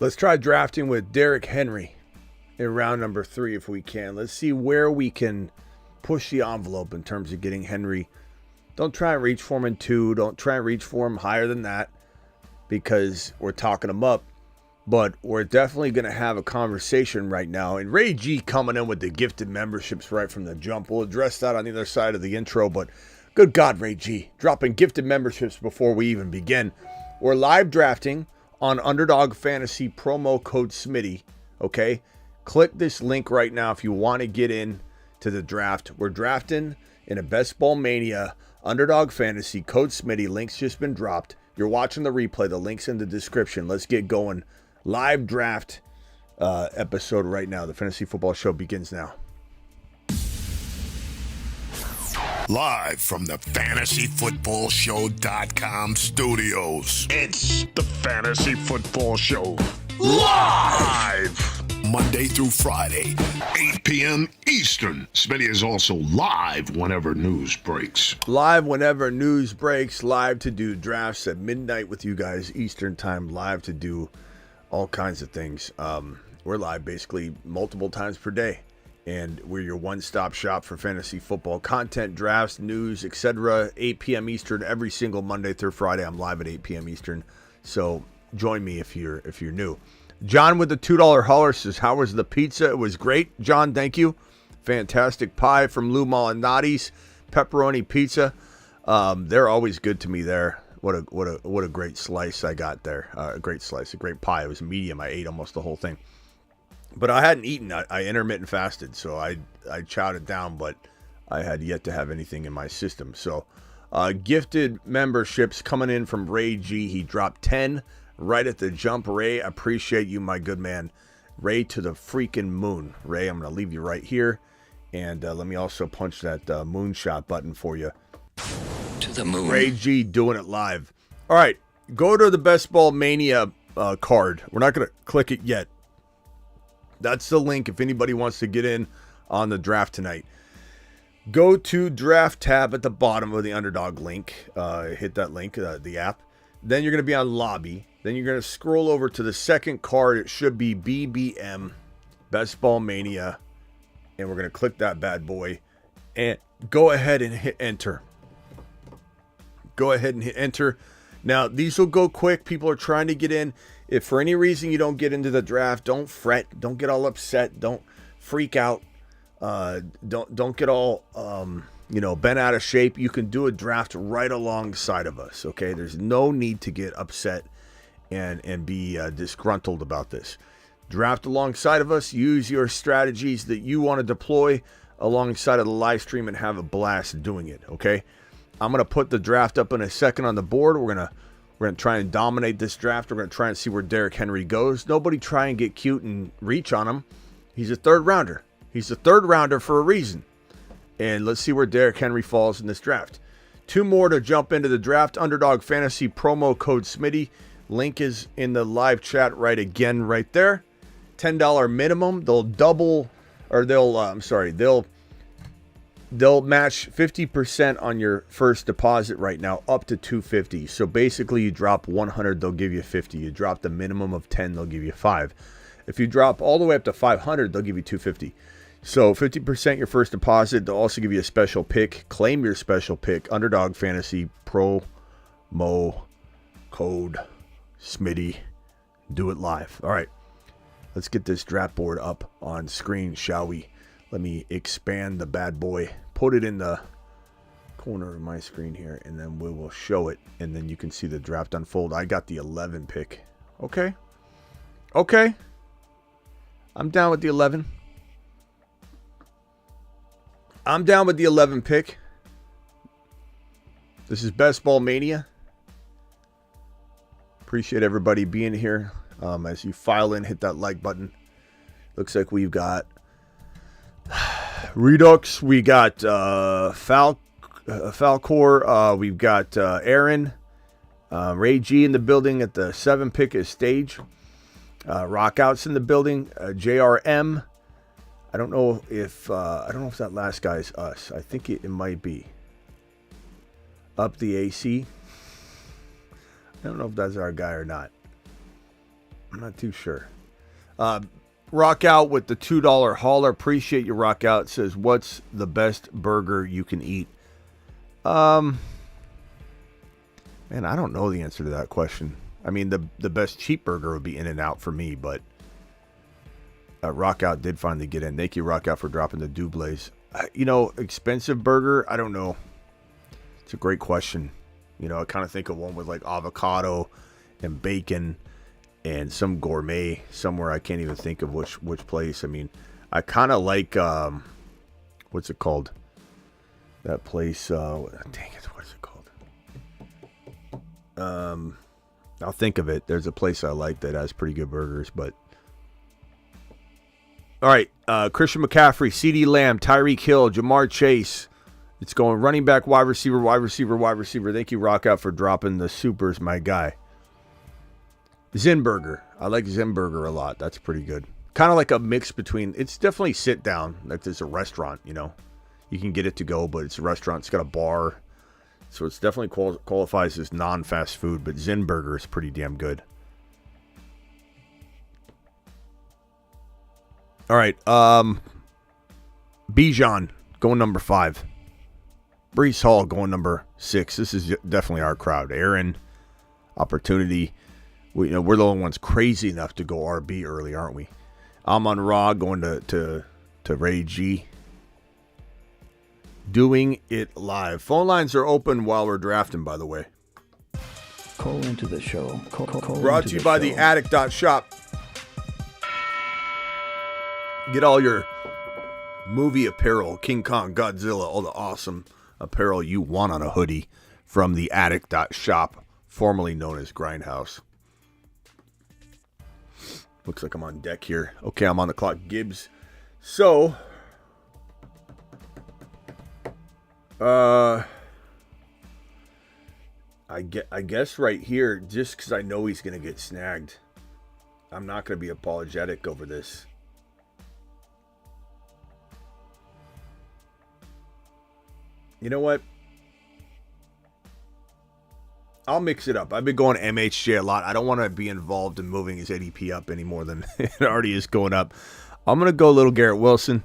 Let's try drafting with Derrick Henry in round number 3 if we can. Let's see where we can push the envelope in terms of getting Henry. Don't try and reach for him in 2. Don't try and reach for him higher than that because we're talking him up. But we're definitely going to have a conversation right now. And Ray G coming in with the gifted memberships right from the jump. We'll address that on the other side of the intro. But good God, Ray G, dropping gifted memberships before we even begin. We're live drafting on Underdog Fantasy, promo code Smitty, okay? Click this link right now if you want to get in to the draft. We're drafting in a Best Ball Mania, Underdog Fantasy, code Smitty. Link's just been dropped. You're watching the replay. The link's in the description. Let's get going. Live draft episode right now. The Fantasy Football Show begins now. Live from the FantasyFootballShow.com studios. It's the Fantasy Football Show. Live! Monday through Friday, 8 p.m. Eastern. Smitty is also live whenever news breaks. Live whenever news breaks. Live to do drafts at midnight with you guys Eastern time. Live to do all kinds of things. We're live basically multiple times per day. And we're your one-stop shop for fantasy football content, drafts, news, etc. 8 p.m. Eastern every single Monday through Friday. I'm live at 8 p.m. Eastern. So join me if you're new. John with the $2 hauler says, how was the pizza? It was great. John, thank you. Fantastic pie from Lou Malinotti's pepperoni pizza. They're always good to me there. What a great slice I got there. A great slice, a great pie. It was medium. I ate almost the whole thing. But I hadn't eaten. I intermittent fasted, so I chowed it down, but I had yet to have anything in my system. So gifted memberships coming in from Ray G. He dropped 10 right at the jump. Ray, appreciate you, my good man. Ray to the freaking moon. Ray, I'm going to leave you right here. And let me also punch that moonshot button for you. To the moon. Ray G doing it live. All right, go to the Best Ball Mania card. We're not going to click it yet. That's the link if anybody wants to get in on the draft tonight. Go to draft tab at the bottom of the Underdog link. Hit that link, the app. Then you're going to be on lobby. Then you're going to scroll over to the second card. It should be BBM, Best Ball Mania. And we're going to click that bad boy. And go ahead and hit enter. Go ahead and hit enter. Now, these will go quick. People are trying to get in. If for any reason you don't get into the draft, don't fret. Don't get all upset. Don't freak out. Don't get all bent out of shape. You can do a draft right alongside of us. Okay, there's no need to get upset and be disgruntled about this. Draft alongside of us. Use your strategies that you want to deploy alongside of the live stream and have a blast doing it. Okay, I'm gonna put the draft up in a second on the board. We're gonna try and dominate this draft. We're going to try and see where Derrick Henry goes. Nobody try and get cute and reach on him. He's a third rounder. He's a third rounder for a reason. And let's see where Derrick Henry falls in this draft. 2 more to jump into the draft. Underdog Fantasy, promo code Smitty. Link is in the live chat right there. $10 minimum. They'll match 50% on your first deposit right now, up to $250. So basically, you drop 100, they'll give you 50. You drop the minimum of 10, they'll give you 5. If you drop all the way up to 500, they'll give you 250. So 50% your first deposit. They'll also give you a special pick. Claim your special pick. Underdog Fantasy promo code Smitty. Do it live. All right, let's get this draft board up on screen, shall we? Let me expand the bad boy, put it in the corner of my screen here, and then we will show it, and then you can see the draft unfold. I got the 11 pick. Okay. I'm down with the 11. I'm down with the 11 pick. This is Best Ball Mania. Appreciate everybody being here. As you file in, hit that like button. Looks like we've got Redux, we got Falcor, we've got Aaron, Ray G in the building at the 7 pick is stage. Rockouts in the building, JRM. I don't know if that last guy is us. I think it might be. Up the AC. I don't know if that's our guy or not. I'm not too sure. Rock Out with the $2 hauler. Appreciate you, Rock Out. Says, what's the best burger you can eat? Man, I don't know the answer to that question. I mean, the best cheap burger would be In-N-Out for me, but Rock Out did finally get in. Thank you, Rock Out, for dropping the doubles. Expensive burger, I don't know. It's a great question. I kind of think of one with like avocado and bacon and some gourmet somewhere. I can't even think of which place. I mean, I kind of like, what's it called? That place, dang it, what is it called? I'll think of it. There's a place I like that has pretty good burgers, but. All right, Christian McCaffrey, CeeDee Lamb, Tyreek Hill, Jamar Chase. It's going running back, wide receiver, wide receiver, wide receiver. Thank you, Rock Out, for dropping the supers, my guy. Zinburger. I like Zinburger a lot. That's pretty good. Kind of like a mix between, it's definitely sit down. Like it's a restaurant, You can get it to go, but it's a restaurant. It's got a bar. So it's definitely qualifies as non-fast food, but Zinburger is pretty damn good. All right. Bijan going number 5. Breece Hall going number 6. This is definitely our crowd. Aaron, opportunity. We're the only ones crazy enough to go RB early, aren't we? Amon-Ra going to Ray G. Doing it live. Phone lines are open while we're drafting, by the way. Call into the show. Call Brought to you by the Attic.shop. Get all your movie apparel, King Kong, Godzilla, all the awesome apparel you want on a hoodie from the Attic.shop, formerly known as Grindhouse. Looks like I'm on deck here. Okay, I'm on the clock. Gibbs. So, I guess right here, just because I know he's going to get snagged, I'm not going to be apologetic over this. You know what? I'll mix it up. I've been going MHJ a lot. I don't want to be involved in moving his ADP up any more than it already is going up. I'm going to go a little Garrett Wilson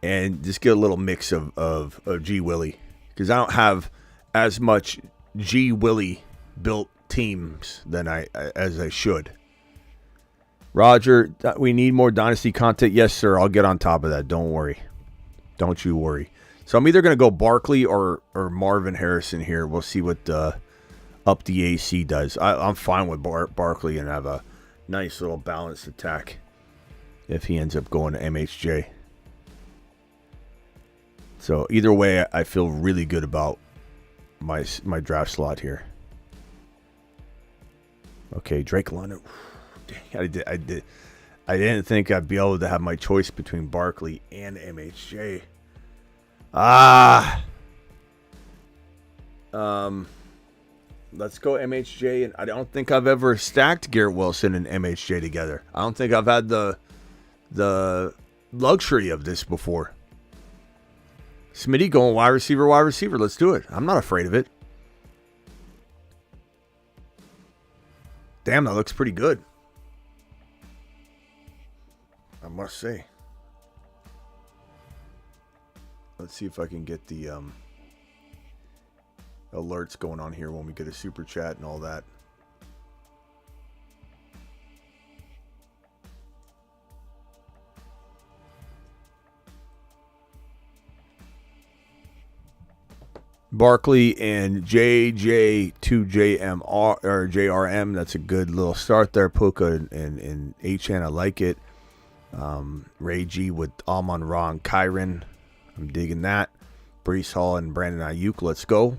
and just get a little mix of G. Willie, because I don't have as much G. Willie built teams than as I should. Roger, we need more Dynasty content. Yes, sir. I'll get on top of that. Don't worry. Don't you worry. So I'm either going to go Barkley or Marvin Harrison here. We'll see what up the AC does. I'm fine with Barkley and have a nice little balanced attack if he ends up going to MHJ. So either way, I feel really good about my draft slot here. Okay, Drake London. Dang, I didn't think I'd be able to have my choice between Barkley and MHJ. Let's go MHJ, and I don't think I've ever stacked Garrett Wilson and MHJ together. I don't think I've had the luxury of this before. Smitty going wide receiver. Let's do it. I'm not afraid of it. Damn, that looks pretty good, I must say. Let's see if I can get the alerts going on here when we get a super chat and all that. Barkley and JJ2JMR or JRM. That's a good little start there. Puka and HN. I like it. Ray G with Amon-Ra and Kyron. I'm digging that. Breece Hall and Brandon Ayuk. Let's go.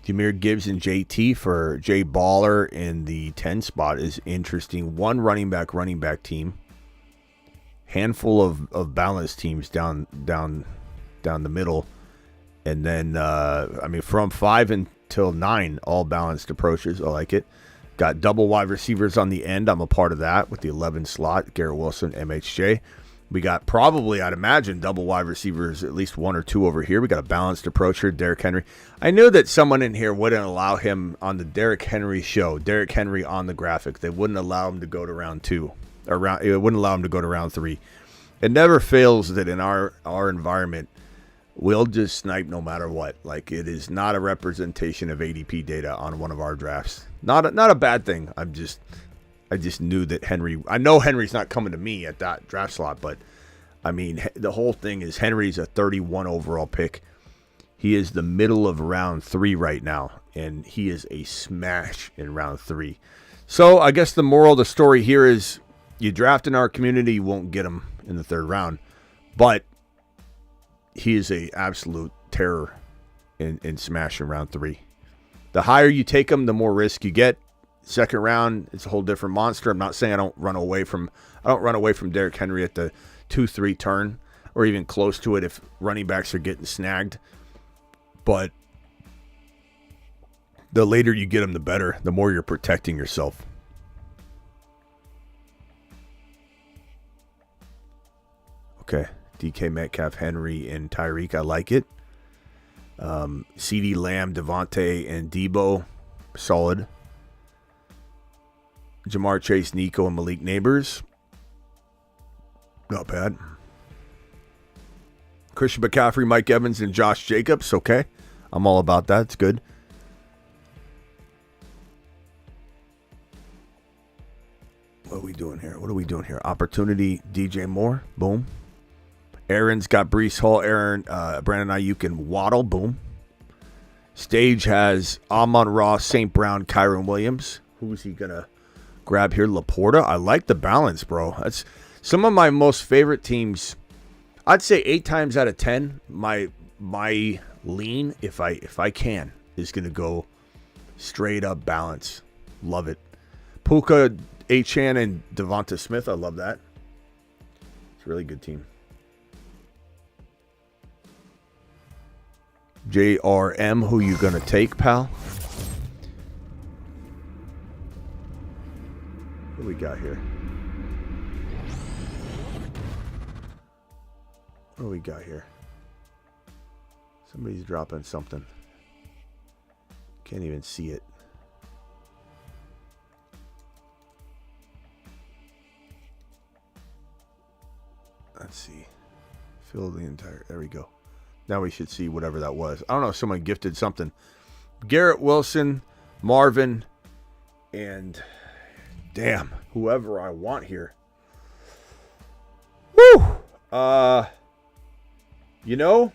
Jahmyr Gibbs and JT for Jay Baller in the 10 spot is interesting. One running back team. Handful of balanced teams down the middle. And then, from 5 until 9, all balanced approaches. I like it. Got double wide receivers on the end. I'm a part of that with the 11 slot. Garrett Wilson, MHJ. We got probably, I'd imagine, double wide receivers, at least one or two over here. We got a balanced approach here. Derrick Henry. I knew that someone in here wouldn't allow him on the Derrick Henry show. Derrick Henry on the graphic. They wouldn't allow him to go to round 2. It wouldn't allow him to go to round 3. It never fails that in our environment, we'll just snipe no matter what. Like, it is not a representation of ADP data on one of our drafts. Not a bad thing. I just knew that Henry. I know Henry's not coming to me at that draft slot, but I mean, the whole thing is Henry's a 31 overall pick. He is the middle of round 3 right now, and he is a smash in round 3. So I guess the moral of the story here is you draft in our community, you won't get him in the 3rd round, but he is a absolute terror in smash in round 3. The higher you take him, the more risk you get. 2nd round, it's a whole different monster. I'm not saying I don't run away from Derrick Henry at the 2-3 turn or even close to it if running backs are getting snagged. But the later you get them, the better. The more you're protecting yourself. Okay, DK Metcalf, Henry, and Tyreek. I like it. CeeDee Lamb, Devontae, and Debo. Solid. Jamar Chase, Nico, and Malik Neighbors. Not bad. Christian McCaffrey, Mike Evans, and Josh Jacobs. Okay. I'm all about that. It's good. What are we doing here? Opportunity, DJ Moore. Boom. Aaron's got Breece Hall, Brandon Ayuk, and Waddle. Boom. Stage has Amon-Ra, St. Brown, Kyron Williams. Who's he going to grab here? Laporta. I like the balance, bro. That's some of my most favorite teams. I'd say 8 times out of 10, my lean, if I can, is going to go straight up balance. Love it. Puka, Achane, and Devonta Smith. I love that. It's a really good team. JRM, who you going to take, pal? What do we got here? What do we got here? Somebody's dropping something. Can't even see it. Let's see. Fill the entire... There we go. Now we should see whatever that was. I don't know if someone gifted something. Garrett Wilson, Marvin, and... Damn, whoever I want here. Woo! You know,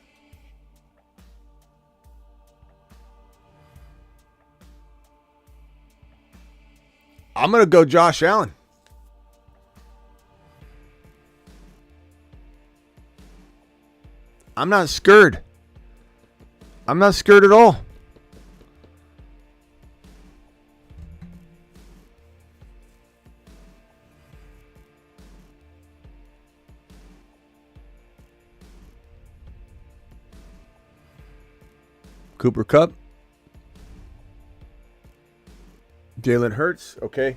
I'm going to go Josh Allen. I'm not scared. I'm not scared at all. Cooper Kupp. Jalen Hurts. Okay.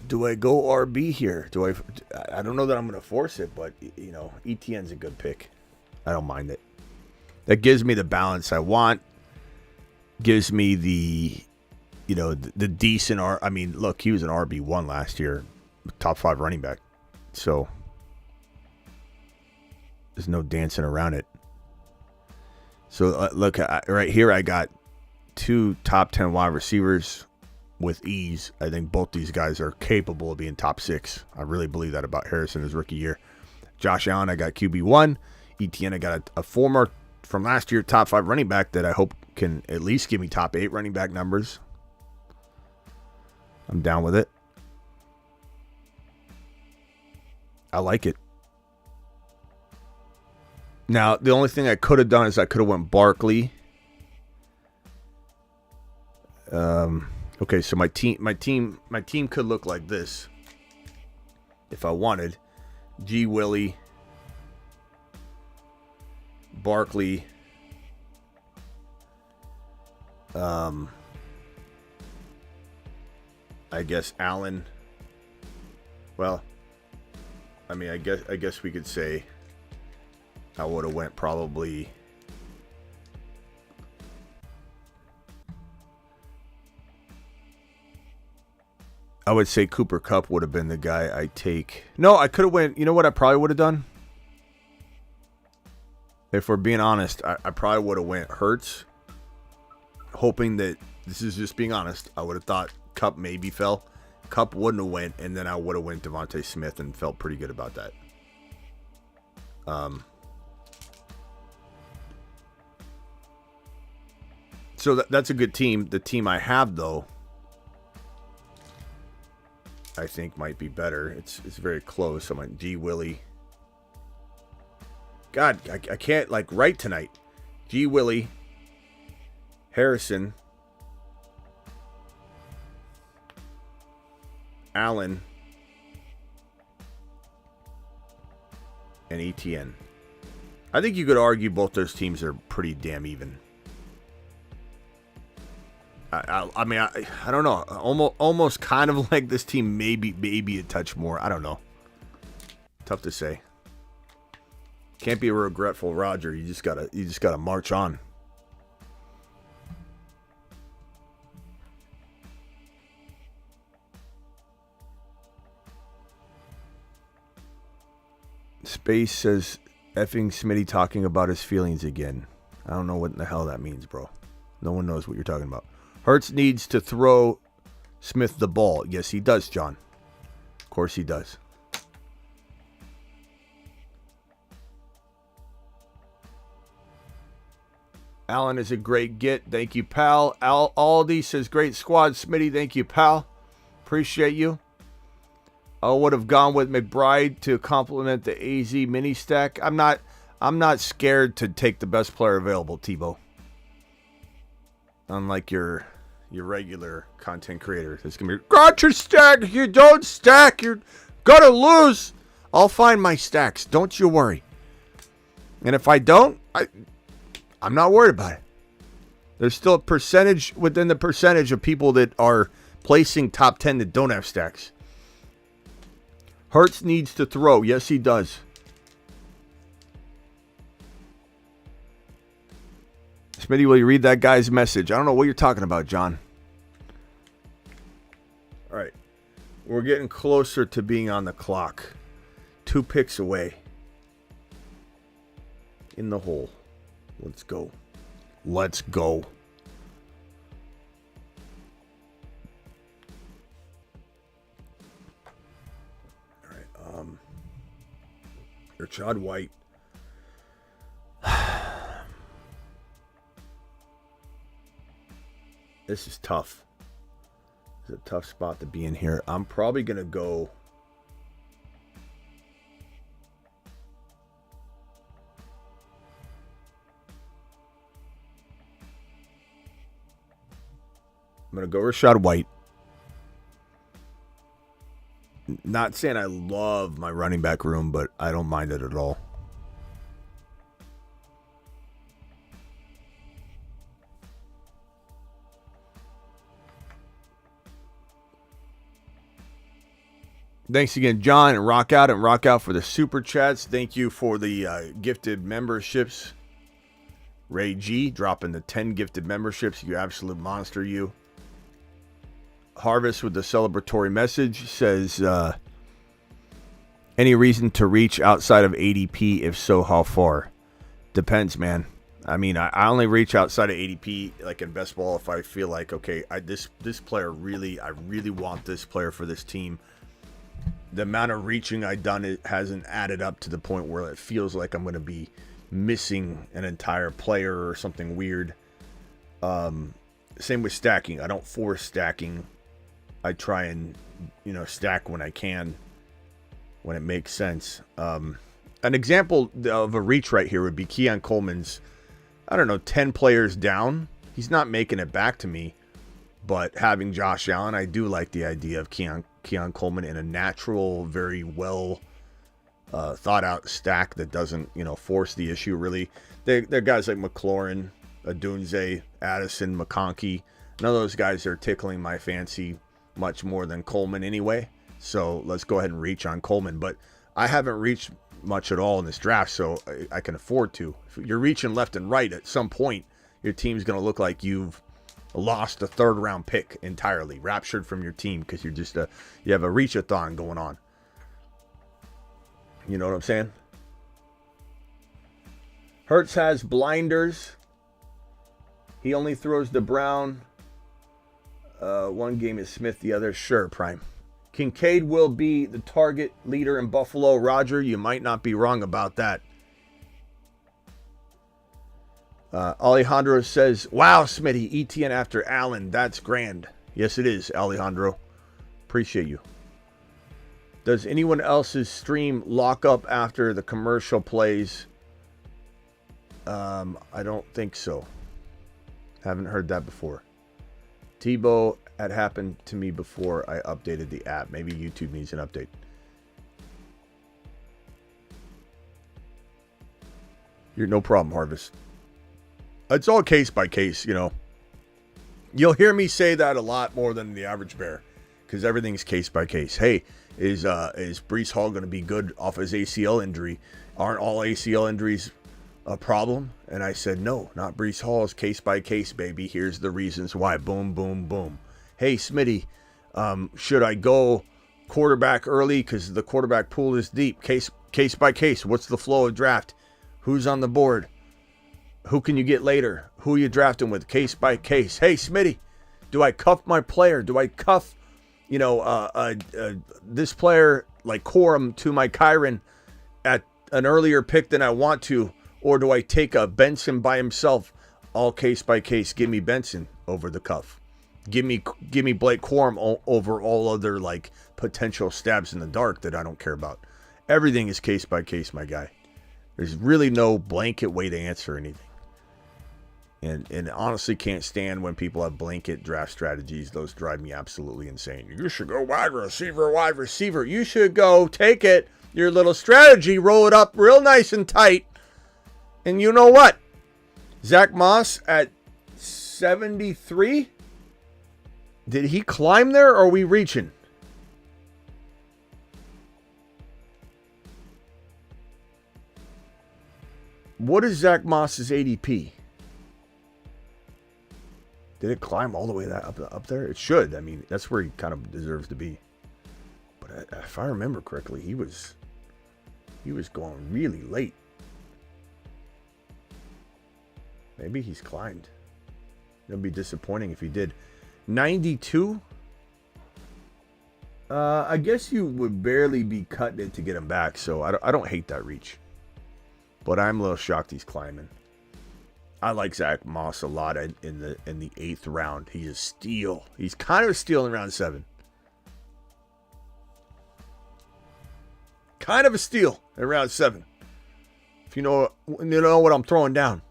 Do I go RB here? I don't know that I'm going to force it, but, you know, ETN's a good pick. I don't mind it. That gives me the balance I want. Gives me the, you know, the decent... I mean, look, he was an RB1 last year. Top 5 running back. So... There's no dancing around it. So, look, right here I got 2 top 10 wide receivers with ease. I think both these guys are capable of being top 6. I really believe that about Harrison his rookie year. Josh Allen, I got QB1. ETN, I got a former from last year top 5 running back that I hope can at least give me top 8 running back numbers. I'm down with it. I like it. Now, the only thing I could have done is I could have went Barkley. Okay, so my team could look like this if I wanted. G. Willie, Barkley, I guess Allen. Well, I mean, I guess we could say I would have went probably. I would say Cooper Kupp would have been the guy I take. No, I could have went. You know what I probably would have done? If we're being honest, I probably would have went Hurts, hoping that, this is just being honest, I would have thought Kupp maybe fell. Kupp wouldn't have went, and then I would have went Devontae Smith and felt pretty good about that. So that's a good team. The team I have, though, I think might be better. It's very close. I'm like G. Willie. God, I can't write tonight. G. Willie, Harrison, Allen, and ETN. I think you could argue both those teams are pretty damn even. I mean, I don't know. Almost kind of like this team, maybe a touch more. I don't know. Tough to say. Can't be a regretful Roger. You just gotta march on. Space says effing Smitty talking about his feelings again. I don't know what in the hell that means, bro. No one knows what you're talking about. Hurts needs to throw Smith the ball. Yes, he does, John. Of course he does. Allen is a great get. Thank you, pal. Aldi says, great squad. Smitty, thank you, pal. Appreciate you. I would have gone with McBride to complement the AZ mini stack. I'm not scared to take the best player available, Tebow. Unlike your regular content creator. It's going to be, got your stack. If you don't stack, you're going to lose. I'll find my stacks. Don't you worry. And if I don't, I'm not worried about it. There's still a percentage within the percentage of people that are placing top 10 that don't have stacks. Hurts needs to throw. Yes, he does. Smitty, will you read that guy's message? I don't know what you're talking about, John. All right. We're getting closer to being on the clock. 2 picks away. In the hole. Let's go. Let's go. All right. Rashad White. This is tough. It's a tough spot to be in here. I'm probably going to go. I'm going to go Rashad White. Not saying I love my running back room, but I don't mind it at all. Thanks again, John, and Rock Out for the super chats. Thank you for the gifted memberships. Ray G dropping the 10 gifted memberships. You absolute monster, you. Harvest with the celebratory message says, any reason to reach outside of ADP? If so, how far? Depends, man. I mean, I only reach outside of ADP like in best ball if I feel like, okay, this player I really want this player for this team. The amount of reaching I've done, it hasn't added up to the point where it feels like I'm going to be missing an entire player or something weird. Same with stacking. I don't force stacking. I try and, stack when I can, when it makes sense. An example of a reach right here would be Keon Coleman's, 10 players down. He's not making it back to me, but having Josh Allen, I do like the idea of Keon Coleman in a natural, very well thought out stack that doesn't, force the issue really. They're guys like McLaurin, Adunze, Addison, McConkey. None of those guys are tickling my fancy much more than Coleman anyway. So let's go ahead and reach on Coleman. But I haven't reached much at all in this draft, so I can afford to. If you're reaching left and right, at some point, your team's going to look like you've lost a third-round pick entirely, raptured from your team because you're just you have a reach-a-thon going on. You know what I'm saying? Hurts has blinders. He only throws to Brown. One game is Smith, the other, sure, Prime. Kincaid will be the target leader in Buffalo. Roger, you might not be wrong about that. Alejandro says, wow, Smitty, ETN after Allen. That's grand. Yes, it is, Alejandro. Appreciate you. Does anyone else's stream lock up after the commercial plays? I don't think so. Haven't heard that before. Tebow had happened to me before I updated the app. Maybe YouTube needs an update. You're no problem, Harvest. It's all case by case, you know. You'll hear me say that a lot more than the average bear because everything's case by case. Hey, is Breece Hall going to be good off his ACL injury? Aren't all ACL injuries a problem? And I said, no, not Breece Hall. Is case by case, baby. Here's the reasons why. Boom, boom, boom. Hey, Smitty, should I go quarterback early because the quarterback pool is deep? Case by case. What's the flow of draft? Who's on the board? Who can you get later? Who are you drafting with? Case by case. Hey, Smitty, do I cuff my player? Do I cuff, this player like Corum to my Kyron at an earlier pick than I want to? Or do I take a Benson by himself? All case by case. Give me Benson over the cuff. Give me Blake Corum over all other like potential stabs in the dark that I don't care about. Everything is case by case, my guy. There's really no blanket way to answer anything. And honestly can't stand when people have blanket draft strategies. Those drive me absolutely insane. You should go wide receiver. You should go take it, your little strategy, roll it up real nice and tight. And you know what? Zach Moss at 73? Did he climb there or are we reaching? What is Zach Moss's ADP? Did it climb all the way up there? It should. I mean, that's where he kind of deserves to be. But if I remember correctly, he was going really late. Maybe he's climbed. It'll be disappointing if he did. 92? I guess you would barely be cutting it to get him back, so I don't hate that reach. But I'm a little shocked he's climbing. I like Zach Moss a lot in the 8th round. He's a steal. He's kind of a steal in round 7. Kind of a steal in round 7. If you know what I'm throwing down.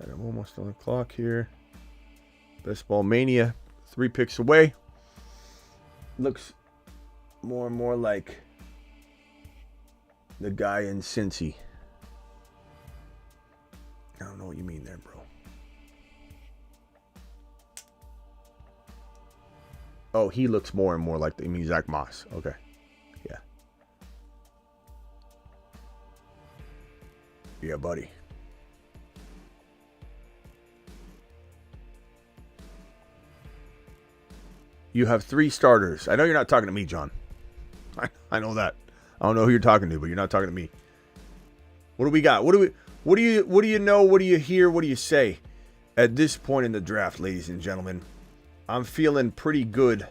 I'm almost on the clock here. Best Ball Mania, 3 picks away. Looks more and more like the guy in Cincy. I don't know what you mean there, bro. Oh, he looks more and more like Zach Moss. Okay. Yeah. Yeah, buddy. You have 3 starters. I know you're not talking to me, John. I know that. I don't know who you're talking to, but you're not talking to me. What do we got? What do you know? What do you hear? What do you say? At this point in the draft, ladies and gentlemen, I'm feeling pretty good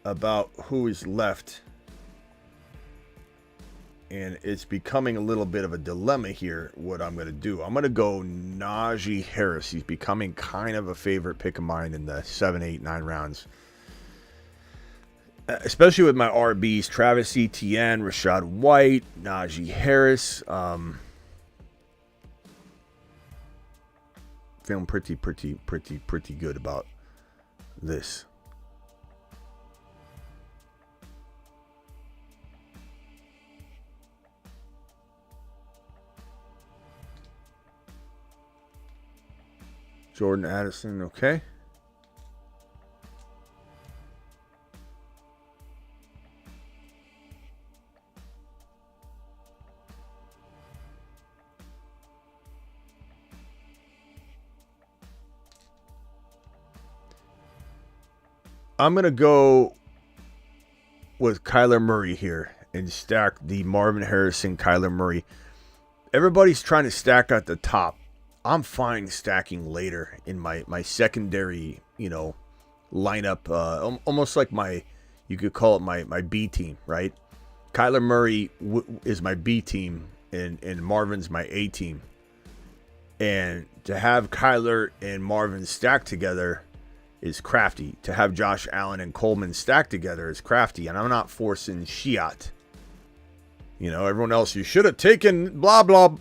about who is left. And it's becoming a little bit of a dilemma here, what I'm going to do. I'm going to go Najee Harris. He's becoming kind of a favorite pick of mine in the 7, 8, 9 rounds. Especially with my RBs, Travis Etienne, Rashad White, Najee Harris. Feeling pretty good about this. Jordan Addison, okay. I'm going to go with Kyler Murray here and stack the Marvin Harrison, Kyler Murray. Everybody's trying to stack at the top. I'm fine stacking later in my secondary, lineup. Almost like you could call it my B team, right? Kyler Murray is my B team, and Marvin's my A team. And to have Kyler and Marvin stacked together is crafty. To have Josh Allen and Coleman stacked together is crafty. And I'm not forcing Shiat. Everyone else, you should have taken blah, blah.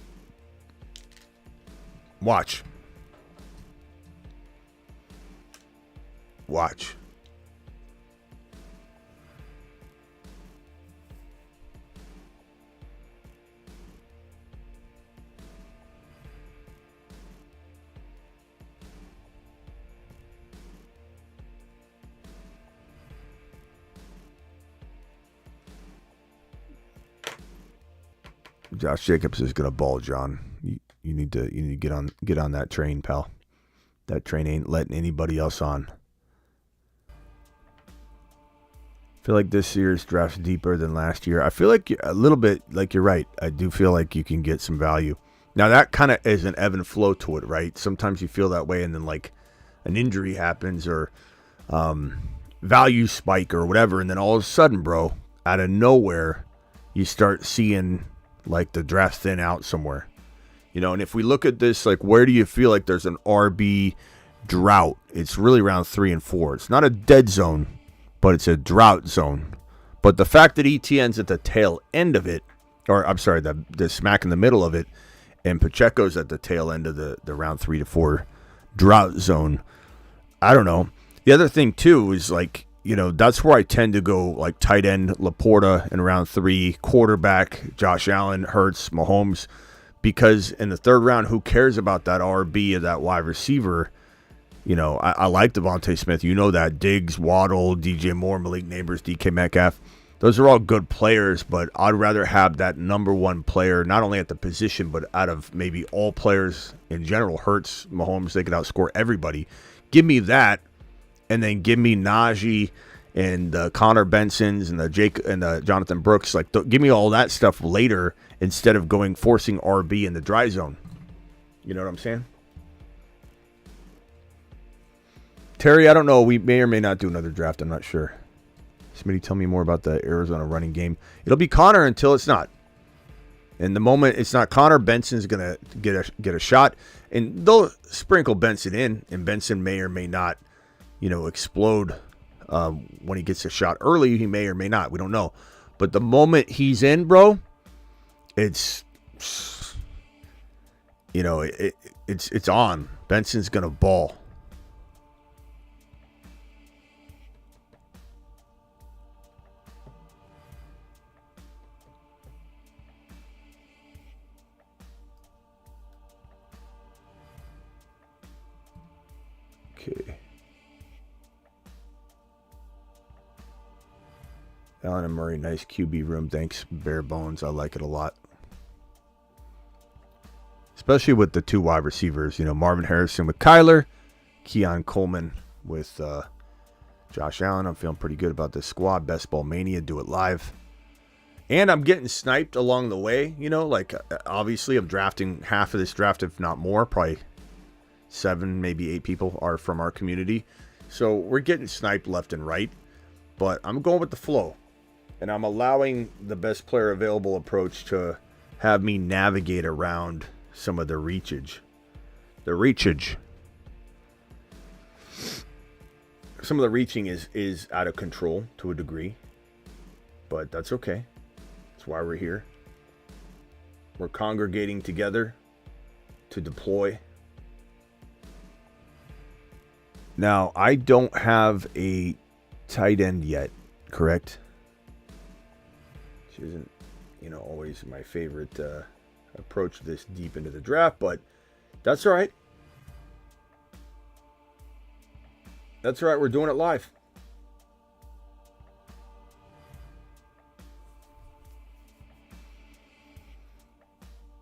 Watch. Josh Jacobs is gonna ball, John. You need to get on that train, pal. That train ain't letting anybody else on. I feel like this year's draft's deeper than last year. I feel like a little bit like you're right. I do feel like you can get some value. Now that kind of is an ebb and flow to it, right? Sometimes you feel that way, and then like an injury happens or value spike or whatever, and then all of a sudden, bro, out of nowhere, you start seeing like the draft thin out somewhere. And if we look at this, like, where do you feel like there's an RB drought? It's really around 3 and 4. It's not a dead zone, but it's a drought zone. But the fact that ETN's at the tail end of it, or I'm sorry, the smack in the middle of it, and Pacheco's at the tail end of the round 3 to 4 drought zone, I don't know. The other thing, too, is like, that's where I tend to go, like tight end Laporta in round 3, quarterback Josh Allen, Hurts, Mahomes. Because in the third round, who cares about that RB or that wide receiver? I like Devontae Smith. That. Diggs, Waddle, DJ Moore, Malik Neighbors, DK Metcalf. Those are all good players, but I'd rather have that number one player, not only at the position, but out of maybe all players in general. Hurts, Mahomes, they could outscore everybody. Give me that, and then give me Najee and the Connor Bensons and the Jonathan Brooks. Like, give me all that stuff later instead of forcing RB in the dry zone. You know what I'm saying? Terry, I don't know. We may or may not do another draft. I'm not sure. Smitty, tell me more about the Arizona running game. It'll be Connor until it's not. And the moment it's not Connor, Benson's going to get a shot. And they'll sprinkle Benson in, and Benson may or may not, explode when he gets a shot early. He may or may not. We don't know. But the moment he's in, bro, it's on. Benson's gonna ball. Okay. Allen and Murray, nice QB room. Thanks, Bare Bones. I like it a lot. Especially with the two wide receivers, Marvin Harrison with Kyler, Keon Coleman with Josh Allen. I'm feeling pretty good about this squad. Best Ball Mania, do it live. And I'm getting sniped along the way, obviously I'm drafting half of this draft, if not more, probably 7, maybe 8 people are from our community. So we're getting sniped left and right, but I'm going with the flow. And I'm allowing the best player available approach to have me navigate around some of the reachage. Some of the reaching is out of control to a degree, but that's okay. That's why we're here. We're congregating together to deploy. Now, I don't have a tight end yet, correct? Which isn't, always my favorite approach this deep into the draft, but that's all right. That's right. We're doing it live.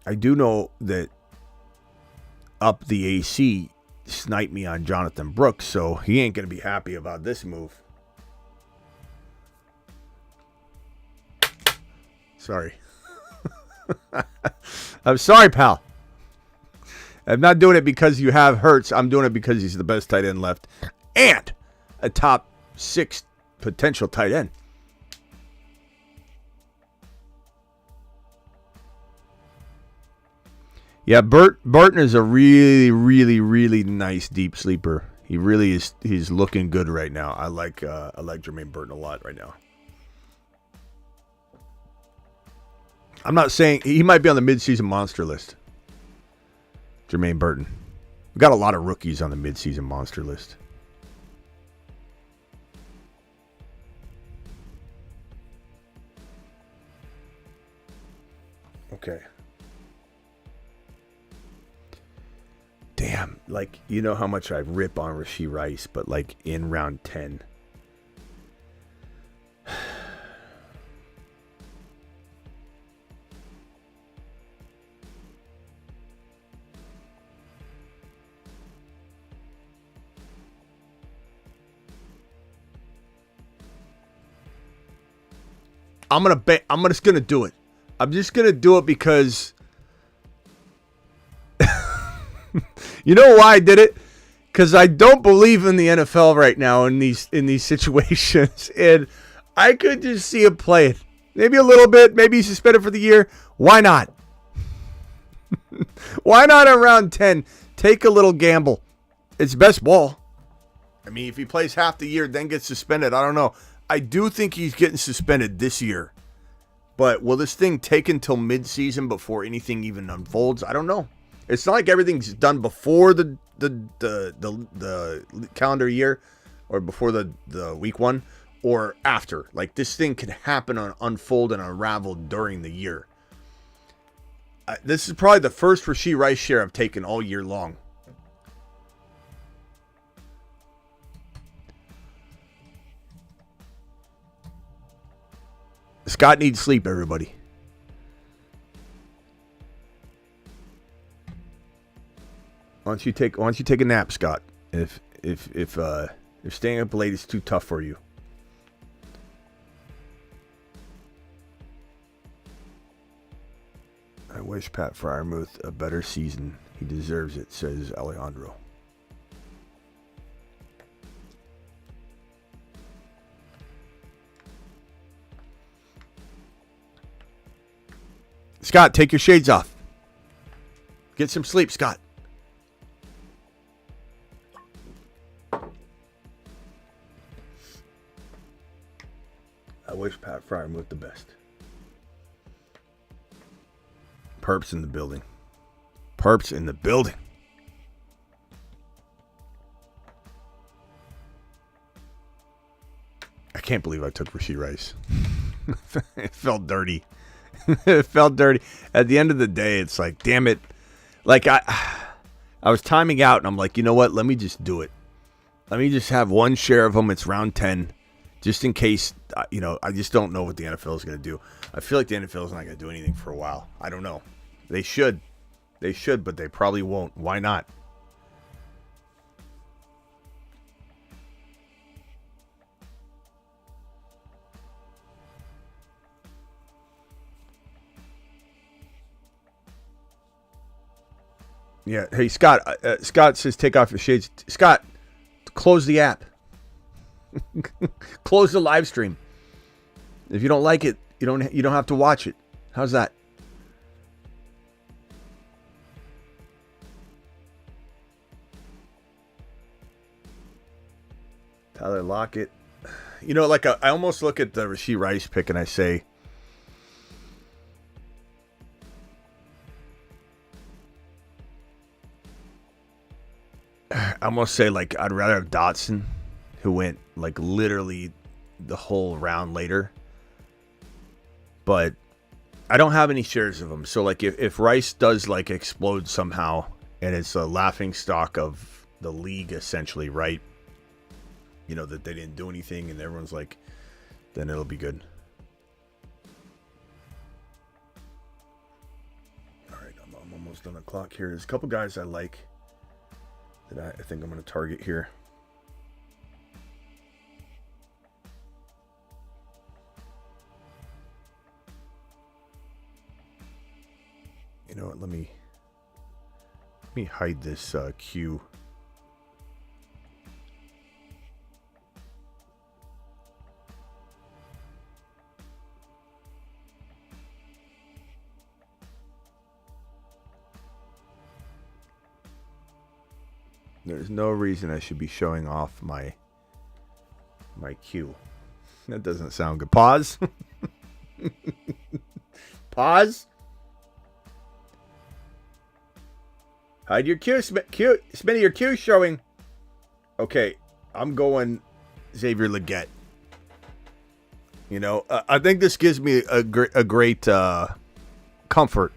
I do know that Up the AC sniped me on Jonathan Brooks, so he ain't going to be happy about this move. Sorry. I'm sorry, pal. I'm not doing it because you have Hurts. I'm doing it because he's the best tight end left and a top 6 potential tight end. Yeah, Burton is a really, really, really nice deep sleeper. He really is. He's looking good right now. I like Jermaine Burton a lot right now. I'm not saying he might be on the midseason monster list. Jermaine Burton. We've got a lot of rookies on the midseason monster list. Okay. Damn, like, you know how much I rip on Rashee Rice, but like in round 10. I'm just gonna do it. I'm just gonna do it because you know why I did it? Because I don't believe in the NFL right now in these situations, and I could just see him play it. Maybe a little bit. Maybe he's suspended for the year. Why not? Why not around 10? Take a little gamble. It's best ball. I mean, if he plays half the year, then gets suspended, I don't know. I do think he's getting suspended this year. But will this thing take until midseason before anything even unfolds? I don't know. It's not like everything's done before the calendar year or before the week 1 or after. Like, this thing could happen and unfold and unravel during the year. This is probably the first Rashee Rice share I've taken all year long. Scott needs sleep, everybody. Why don't you take a nap, Scott? If staying up late is too tough for you. I wish Pat Freiermuth a better season. He deserves it, says Alejandro. Scott, take your shades off. Get some sleep, Scott. I wish Pat Freiermuth the best. Perps in the building. Perps in the building. I can't believe I took Rashee Rice. It felt dirty. It felt dirty. At the end of the day, it's like, damn it. Like, I was timing out, and I'm like, you know what? Let me just do it. Let me just have one share of them. It's round 10. Just in case, I just don't know what the NFL is going to do. I feel like the NFL is not going to do anything for a while. I don't know. They should. They should, but they probably won't. Why not? Yeah. Hey, Scott. Scott says take off your shades. Scott, close the app. Close the live stream. If you don't like it, you don't have to watch it. How's that? Tyler Lockett. I almost look at the Rashee Rice pick and I say, I'd rather have Dotson, who went literally the whole round later. But I don't have any shares of him. So if Rice does explode somehow and it's a laughing stock of the league essentially, right? that they didn't do anything, and everyone's like, then it'll be good. All right, I'm almost on the clock here. There's a couple guys I like that I think I'm going to target here. You know what? Let me hide this Q. There's no reason I should be showing off my Q. That doesn't sound good. Pause. Pause. Hide your Q, Smitty, your Q's showing. Okay, I'm going Xavier Legette. I think this gives me a great comfort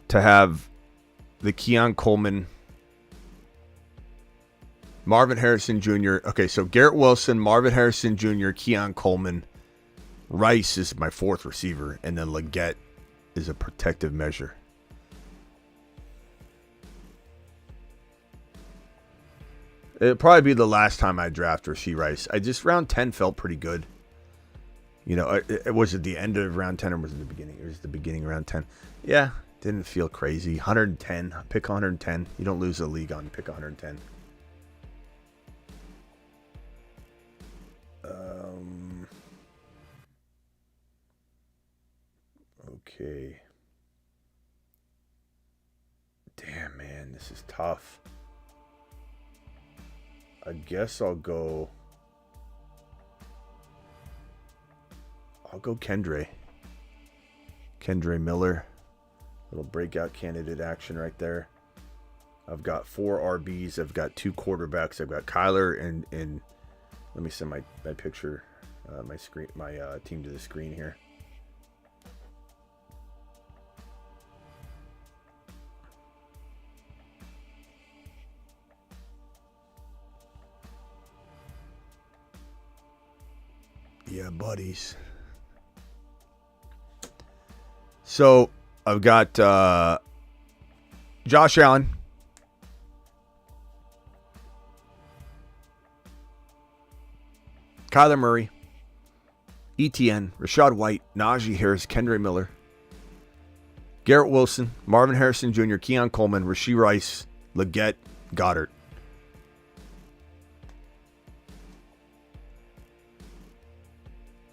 to have the Keon Coleman, Marvin Harrison Jr. Okay, so Garrett Wilson, Marvin Harrison Jr., Keon Coleman, Rice is my fourth receiver, and then Legette is a protective measure. It'll probably be the last time I draft Rashee Rice. Round 10 felt pretty good. It was at the end of round 10 or was it the beginning? It was the beginning of round 10. Yeah, didn't feel crazy. 110. Pick 110. You don't lose a league on pick 110. Okay. Damn, man, this is tough. I guess I'll go Kendre Miller. Little breakout candidate action right there. I've got 4 RBs. I've got 2 quarterbacks. I've got Kyler and let me send my picture, my team to the screen here. Yeah, buddies. So I've got Josh Allen, Kyler Murray, ETN, Rashad White, Najee Harris, Kendre Miller, Garrett Wilson, Marvin Harrison Jr., Keon Coleman, Rashee Rice, Legette, Goddard.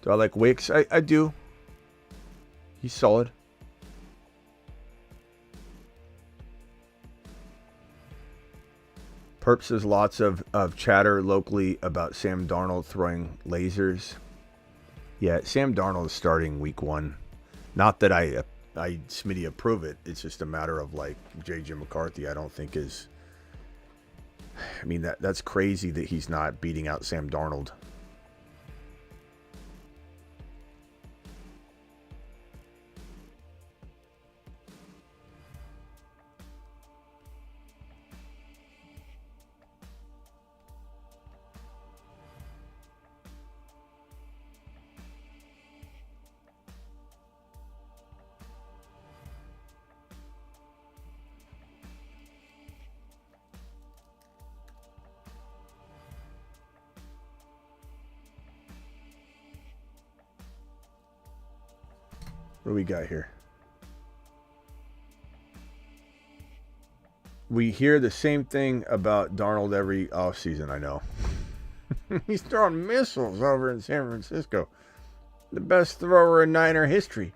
Do I like Wicks? I do. He's solid. Perp says lots of chatter locally about Sam Darnold throwing lasers. Yeah, Sam Darnold is starting week 1. Not that I Smitty approve it. It's just a matter of like J.J. McCarthy. I don't think is. I mean that's crazy that he's not beating out Sam Darnold. What do we got here? We hear the same thing about Darnold every offseason, I know. He's throwing missiles over in San Francisco. The best thrower in Niner history.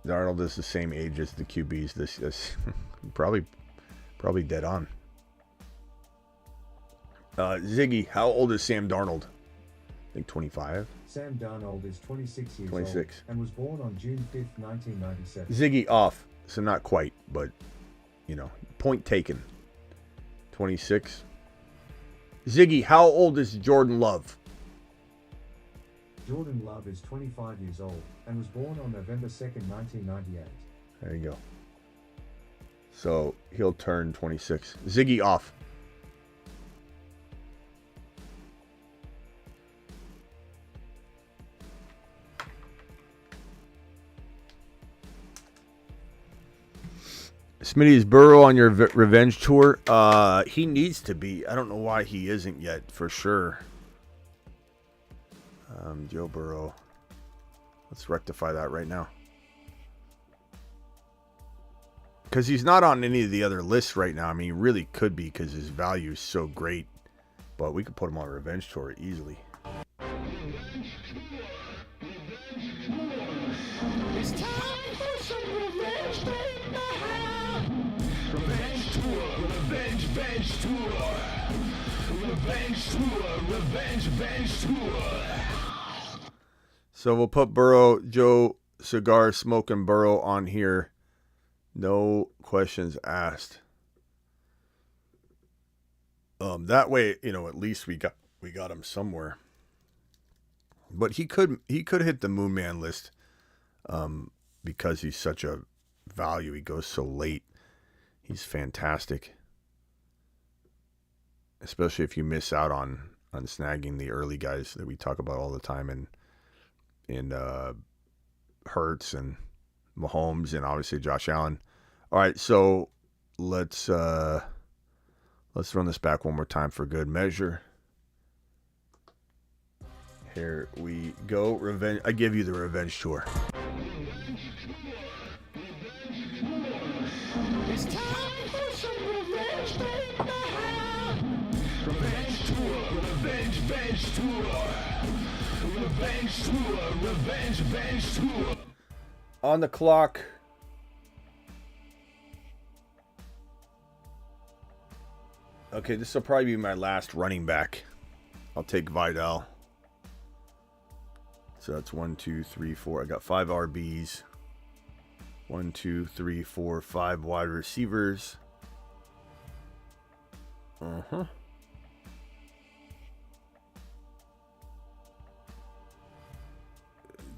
Darnold is the same age as the QBs. This probably dead on. Ziggy, how old is Sam Darnold? I think 25. Sam Darnold is 26 years 26. old and was born on June 5th, 1997. Ziggy off, so not quite, but, point taken. 26. Ziggy, how old is Jordan Love? Jordan Love is 25 years old and was born on November 2nd, 1998. There you go. So he'll turn 26. Ziggy off. Smitty's Burrow on your revenge tour. He needs to be. I don't know why he isn't yet, for sure. Joe Burrow. Let's rectify that right now. Because he's not on any of the other lists right now. I mean, he really could be because his value is so great. But we could put him on a revenge tour easily. It's time for some revenge, baby. Revenge tour, revenge tour. Revenge tour, revenge tour. So we'll put Burrow, Joe Cigar Smoking Burrow on here. No questions asked. That way, at least we got him somewhere. But he could hit the Moon Man list because he's such a value. He goes so late. He's fantastic. Especially if you miss out on snagging the early guys that we talk about all the time in Hurts and Mahomes and obviously Josh Allen. All right, so let's run this back one more time for good measure. Here we go. Revenge. I give you the revenge tour. It's time for some revenge, baby. Revenge tour, revenge tour. Revenge tour, revenge tour. On the clock. Okay, this will probably be my last running back. I'll take Vidal. So that's 1, 2, 3, 4. I got 5 RBs. 1, 2, 3, 4, 5 wide receivers.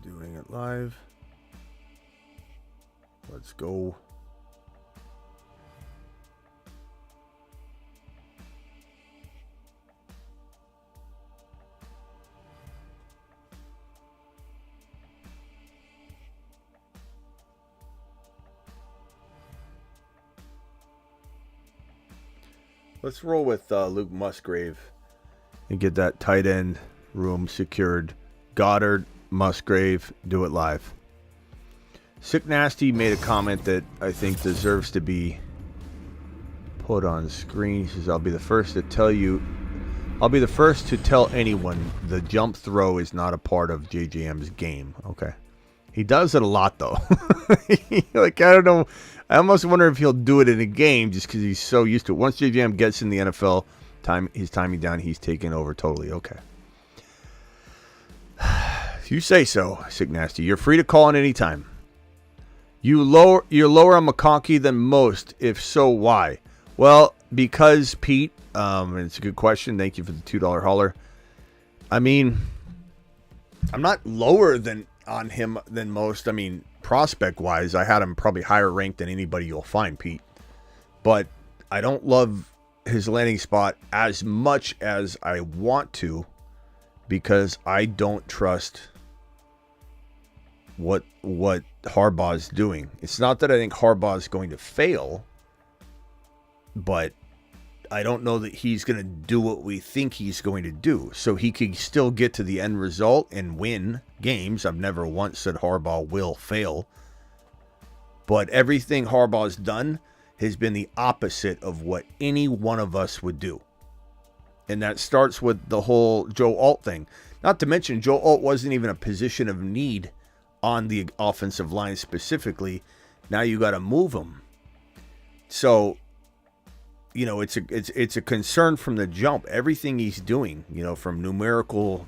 Doing it live. Let's go. Let's roll with Luke Musgrave and get that tight end room secured. Goddard, Musgrave, do it live. Sick Nasty made a comment that I think deserves to be put on screen. He says, I'll be the first to tell anyone the jump throw is not a part of JJM's game. Okay. He does it a lot, though. Like, I don't know. I almost wonder if he'll do it in a game just because he's so used to it. Once JJM gets in the NFL, his timing down, he's taking over totally. Okay. If you say so, Sick Nasty. You're free to call in any time. You're lower on McConkey than most. If so, why? Well, because Pete, and it's a good question. Thank you for the $2 holler. I mean, I'm not lower on him than most. I mean, prospect-wise, I had him probably higher ranked than anybody you'll find, Pete. But I don't love his landing spot as much as I want to because I don't trust what Harbaugh's doing. It's not that I think Harbaugh's going to fail, but I don't know that he's going to do what we think he's going to do. So he could still get to the end result and win games. I've never once said Harbaugh will fail. But everything Harbaugh's done has been the opposite of what any one of us would do. And that starts with the whole Joe Alt thing. Not to mention, Joe Alt wasn't even a position of need on the offensive line specifically. Now you got to move him. So, it's a concern from the jump. Everything he's doing, from numerical,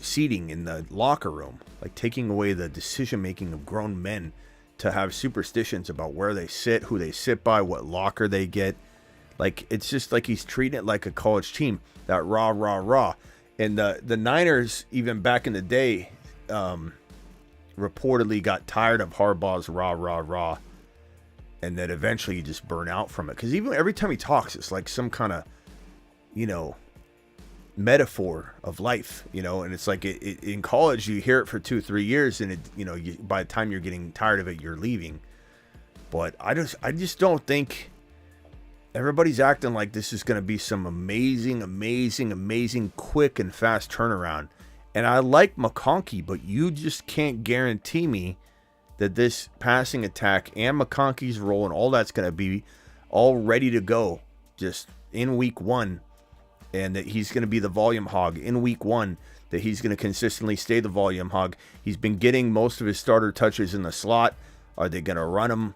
seating in the locker room, like taking away the decision-making of grown men to have superstitions about where they sit, who they sit by, what locker they get. Like, it's just like he's treating it like a college team, that rah, rah, rah. And the Niners, even back in the day, reportedly got tired of Harbaugh's rah, rah, rah. and then eventually you just burn out from it. Because even every time he talks, it's like some kind of, metaphor of life, and it's like in college you hear it for 2-3 years, and by the time you're getting tired of it, you're leaving. But I just don't think everybody's acting like this is going to be some amazing quick and fast turnaround. And I like McConkey, but you just can't guarantee me that this passing attack and McConkey's role and all that's going to be all ready to go just in week 1. And that he's going to be the volume hog in week 1, that he's going to consistently stay the volume hog. He's been getting most of his starter touches in the slot. Are they going to run him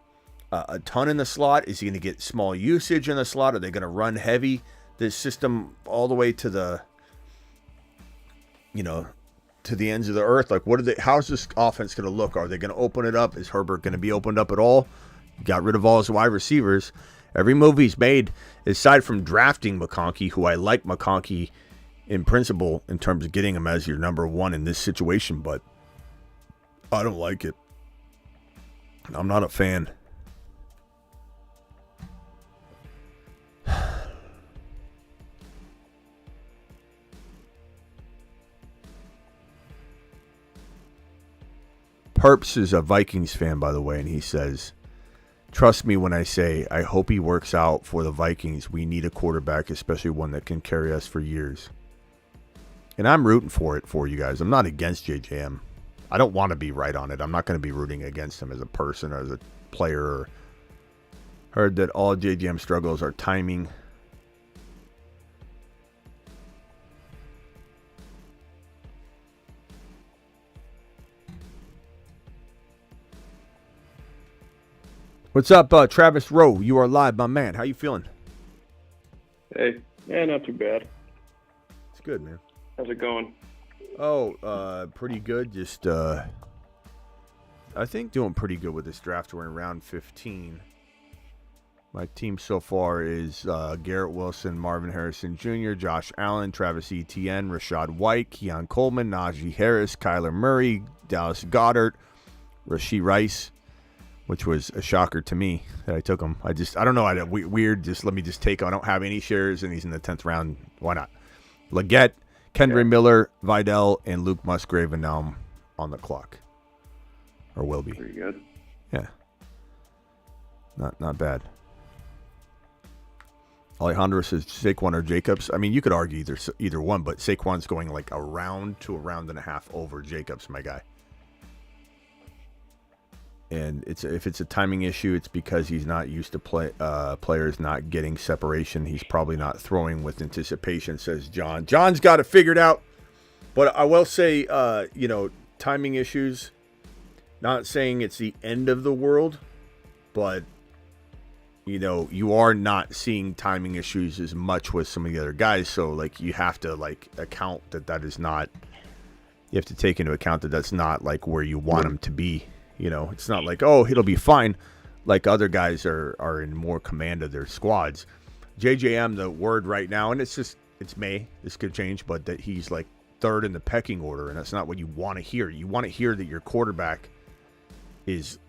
a ton in the slot? Is he going to get small usage in the slot? Are they going to run heavy this system all the way to the, to the ends of the earth? Like, how's this offense going to look? Are they going to open it up? Is Herbert going to be opened up at all? Got rid of all his wide receivers. Every move he's made, aside from drafting McConkey, who I like McConkey in principle in terms of getting him as your number 1 in this situation, but I don't like it. I'm not a fan. Perps is a Vikings fan, by the way, and he says, trust me when I say I hope he works out for the Vikings. We need a quarterback, especially one that can carry us for years. And I'm rooting for it for you guys. I'm not against JJM. I don't want to be right on it. I'm not going to be rooting against him as a person or as a player. Heard that all JJM struggles are timing. What's up, Travis Rowe? You are live, my man. How you feeling? Hey, yeah, not too bad. It's good, man. How's it going? Oh, pretty good. Just, I think doing pretty good with this draft. We're in round 15. My team so far is Garrett Wilson, Marvin Harrison Jr., Josh Allen, Travis Etienne, Rashad White, Keon Coleman, Najee Harris, Kyler Murray, Dallas Goedert, Rashee Rice, which was a shocker to me that I took him. I don't know. Weird. Just let me just take him. I don't have any shares, and he's in the 10th round. Why not? Leggett, Kendra Miller, Vidal, and Luke Musgrave, and now I'm on the clock. Or will be. Pretty good. Yeah. Not bad. Alejandro says Saquon or Jacobs. I mean, you could argue either one, but Saquon's going like a round to a round and a half over Jacobs, my guy. And if it's a timing issue, it's because he's not used to players not getting separation. He's probably not throwing with anticipation, says John. John's got it figured out. But I will say, timing issues, not saying it's the end of the world, but, you are not seeing timing issues as much with some of the other guys. So, you have to, account that is not – you have to take into account that that's not, where you want him to be. It's not like, oh, it'll be fine. Like other guys are in more command of their squads. JJM, the word right now, and it's May. This could change, but that he's 3rd in the pecking order, and that's not what you want to hear. You want to hear that your quarterback is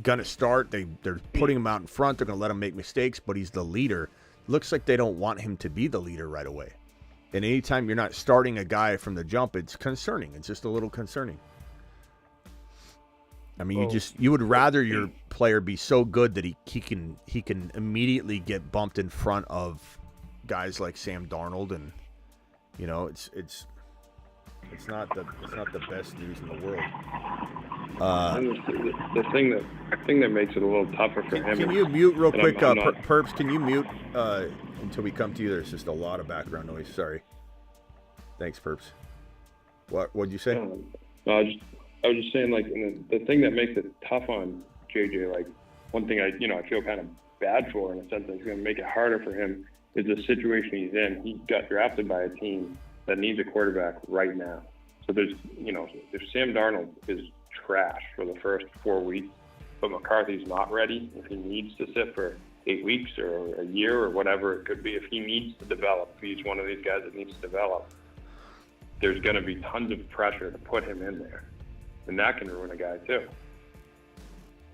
gonna start. They're putting him out in front. They're gonna let him make mistakes, but he's the leader. Looks like they don't want him to be the leader right away. And anytime you're not starting a guy from the jump, it's concerning. It's just a little concerning. I mean, you would rather your player be so good that he can immediately get bumped in front of guys like Sam Darnold, and it's not the best news in the world. The thing that makes it a little tougher for him. Can you mute real quick, Perps? Can you mute until we come to you? There's just a lot of background noise. Sorry. Thanks, Perps. What'd you say? I was just saying, the thing that makes it tough on JJ, one thing I feel kind of bad for, in a sense, that's going to make it harder for him, is the situation he's in. He got drafted by a team that needs a quarterback right now. So there's, if Sam Darnold is trash for the first 4 weeks, but McCarthy's not ready, if he needs to sit for 8 weeks or a year or whatever it could be, if he needs to develop, if he's one of these guys that needs to develop, there's going to be tons of pressure to put him in there. And that can ruin a guy too.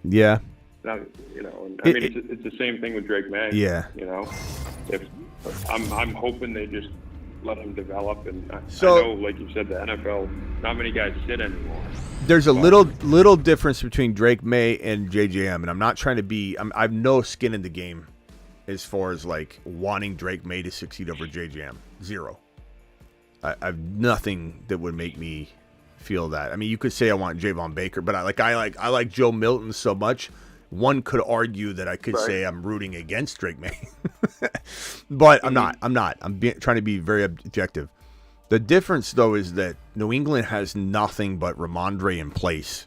Yeah. not, you know. And, I mean, it's the same thing with Drake May. Yeah. You know, if I'm hoping they just let him develop. And I know, like you said, the NFL, not many guys sit anymore. There's a little difference between Drake May and JJM, and I'm not trying to be. I've no skin in the game as far as like wanting Drake May to succeed over JJM. Zero. I've nothing that would make me feel that. I mean, you could say I want Javon Baker, but I like Joe Milton so much. One could argue that I could say I'm rooting against Drake May, but I'm not. I'm trying to be very objective. The difference, though, is that New England has nothing but Ramondre in place.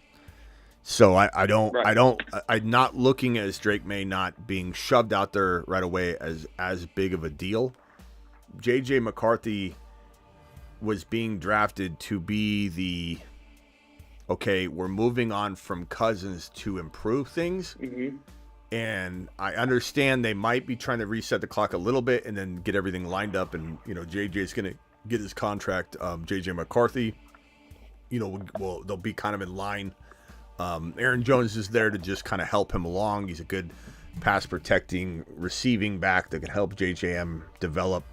So I'm not looking at Drake May not being shoved out there right away as big of a deal. J.J. McCarthy was being drafted to be we're moving on from Cousins to improve things. Mm-hmm. And I understand they might be trying to reset the clock a little bit and then get everything lined up. And, you know, JJ's going to get his contract. JJ McCarthy, you know, they'll be kind of in line. Aaron Jones is there to just kind of help him along. He's a good pass protecting receiving back that can help JJM develop.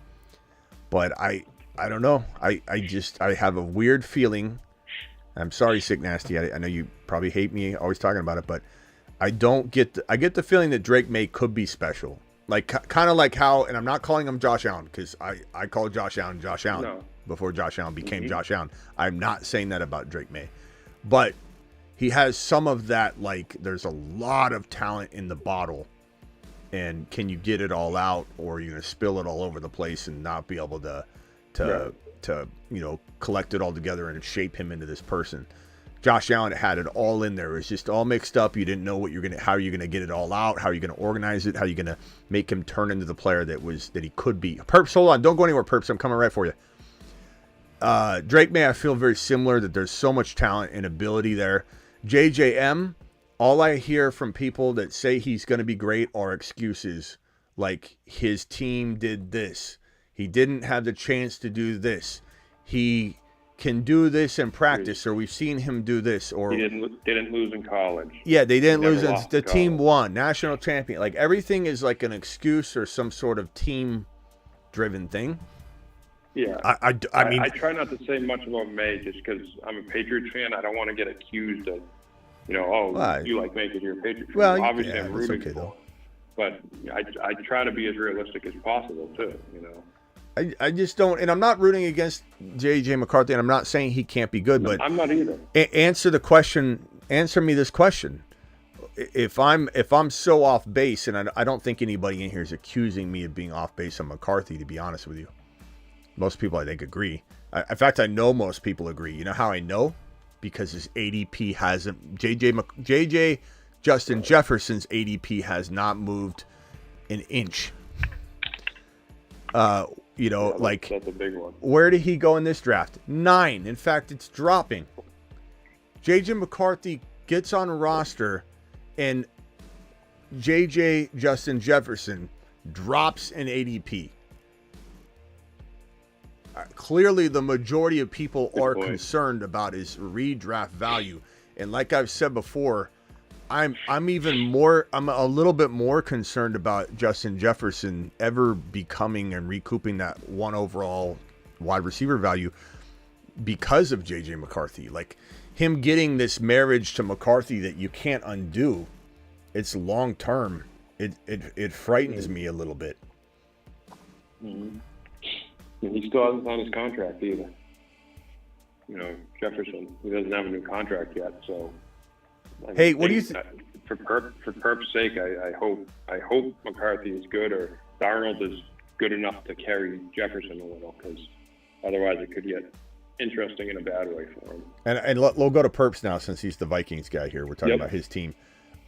But I don't know. I have a weird feeling. I'm sorry, Sick Nasty. I know you probably hate me always talking about it, but I get the feeling that Drake May could be special. Like, kind of like how, and I'm not calling him Josh Allen, because I called Josh Allen before Josh Allen became Josh Allen. I'm not saying that about Drake May. But he has some of that, like, there's a lot of talent in the bottle. And can you get it all out, or are you going to spill it all over the place and not be able to you know, collect it all together and shape him into this person? Josh Allen had it all in there. It was just all mixed up. You didn't know how you're gonna get it all out, how you're gonna organize it, how you're gonna make him turn into the player that he could be. Perps, hold on, don't go anywhere, Perps. I'm coming right for you. Drake May, I feel very similar, that there's so much talent and ability there. JJM, all I hear from people that say he's gonna be great are excuses, like his team did this, he didn't have the chance to do this, he can do this in practice, or we've seen him do this, or he didn't lose in college. Yeah, they didn't lose. The team won, national champion. Like, everything is like an excuse or some sort of team-driven thing. Yeah, I mean, I try not to say much about May just because I'm a Patriots fan. I don't want to get accused of, you know, you like May because you're a Patriots fan. Well, obviously, I'm rooting for him. But I try to be as realistic as possible too. You know. I just don't, and I'm not rooting against J.J. McCarthy, and I'm not saying he can't be good, but I'm not either. Answer me this question. If I'm so off base, and I don't think anybody in here is accusing me of being off base on McCarthy, to be honest with you. Most people, I think, agree. In fact, I know most people agree. You know how I know? Because his ADP hasn't, J.J. Justin Jefferson's ADP has not moved an inch. You know, like, that's a big one. Where did he go in this draft? 9. In fact, it's dropping. J.J. McCarthy gets on a roster, and J.J. Justin Jefferson drops an ADP. Clearly, the majority of people are concerned about his redraft value. And like I've said before, I'm a little bit more concerned about Justin Jefferson ever becoming and recouping that 1 overall wide receiver value because of JJ McCarthy. Like, him getting this marriage to McCarthy that you can't undo. It's long term. It frightens me a little bit. Mm-hmm. And he still hasn't signed his contract either. You know, Jefferson, he doesn't have a new contract yet, so. Hey, what do you think? For Perp's sake, I hope McCarthy is good, or Darnold is good enough to carry Jefferson a little, because otherwise it could get interesting in a bad way for him. And we'll go to Perps now, since he's the Vikings guy here. We're talking about his team.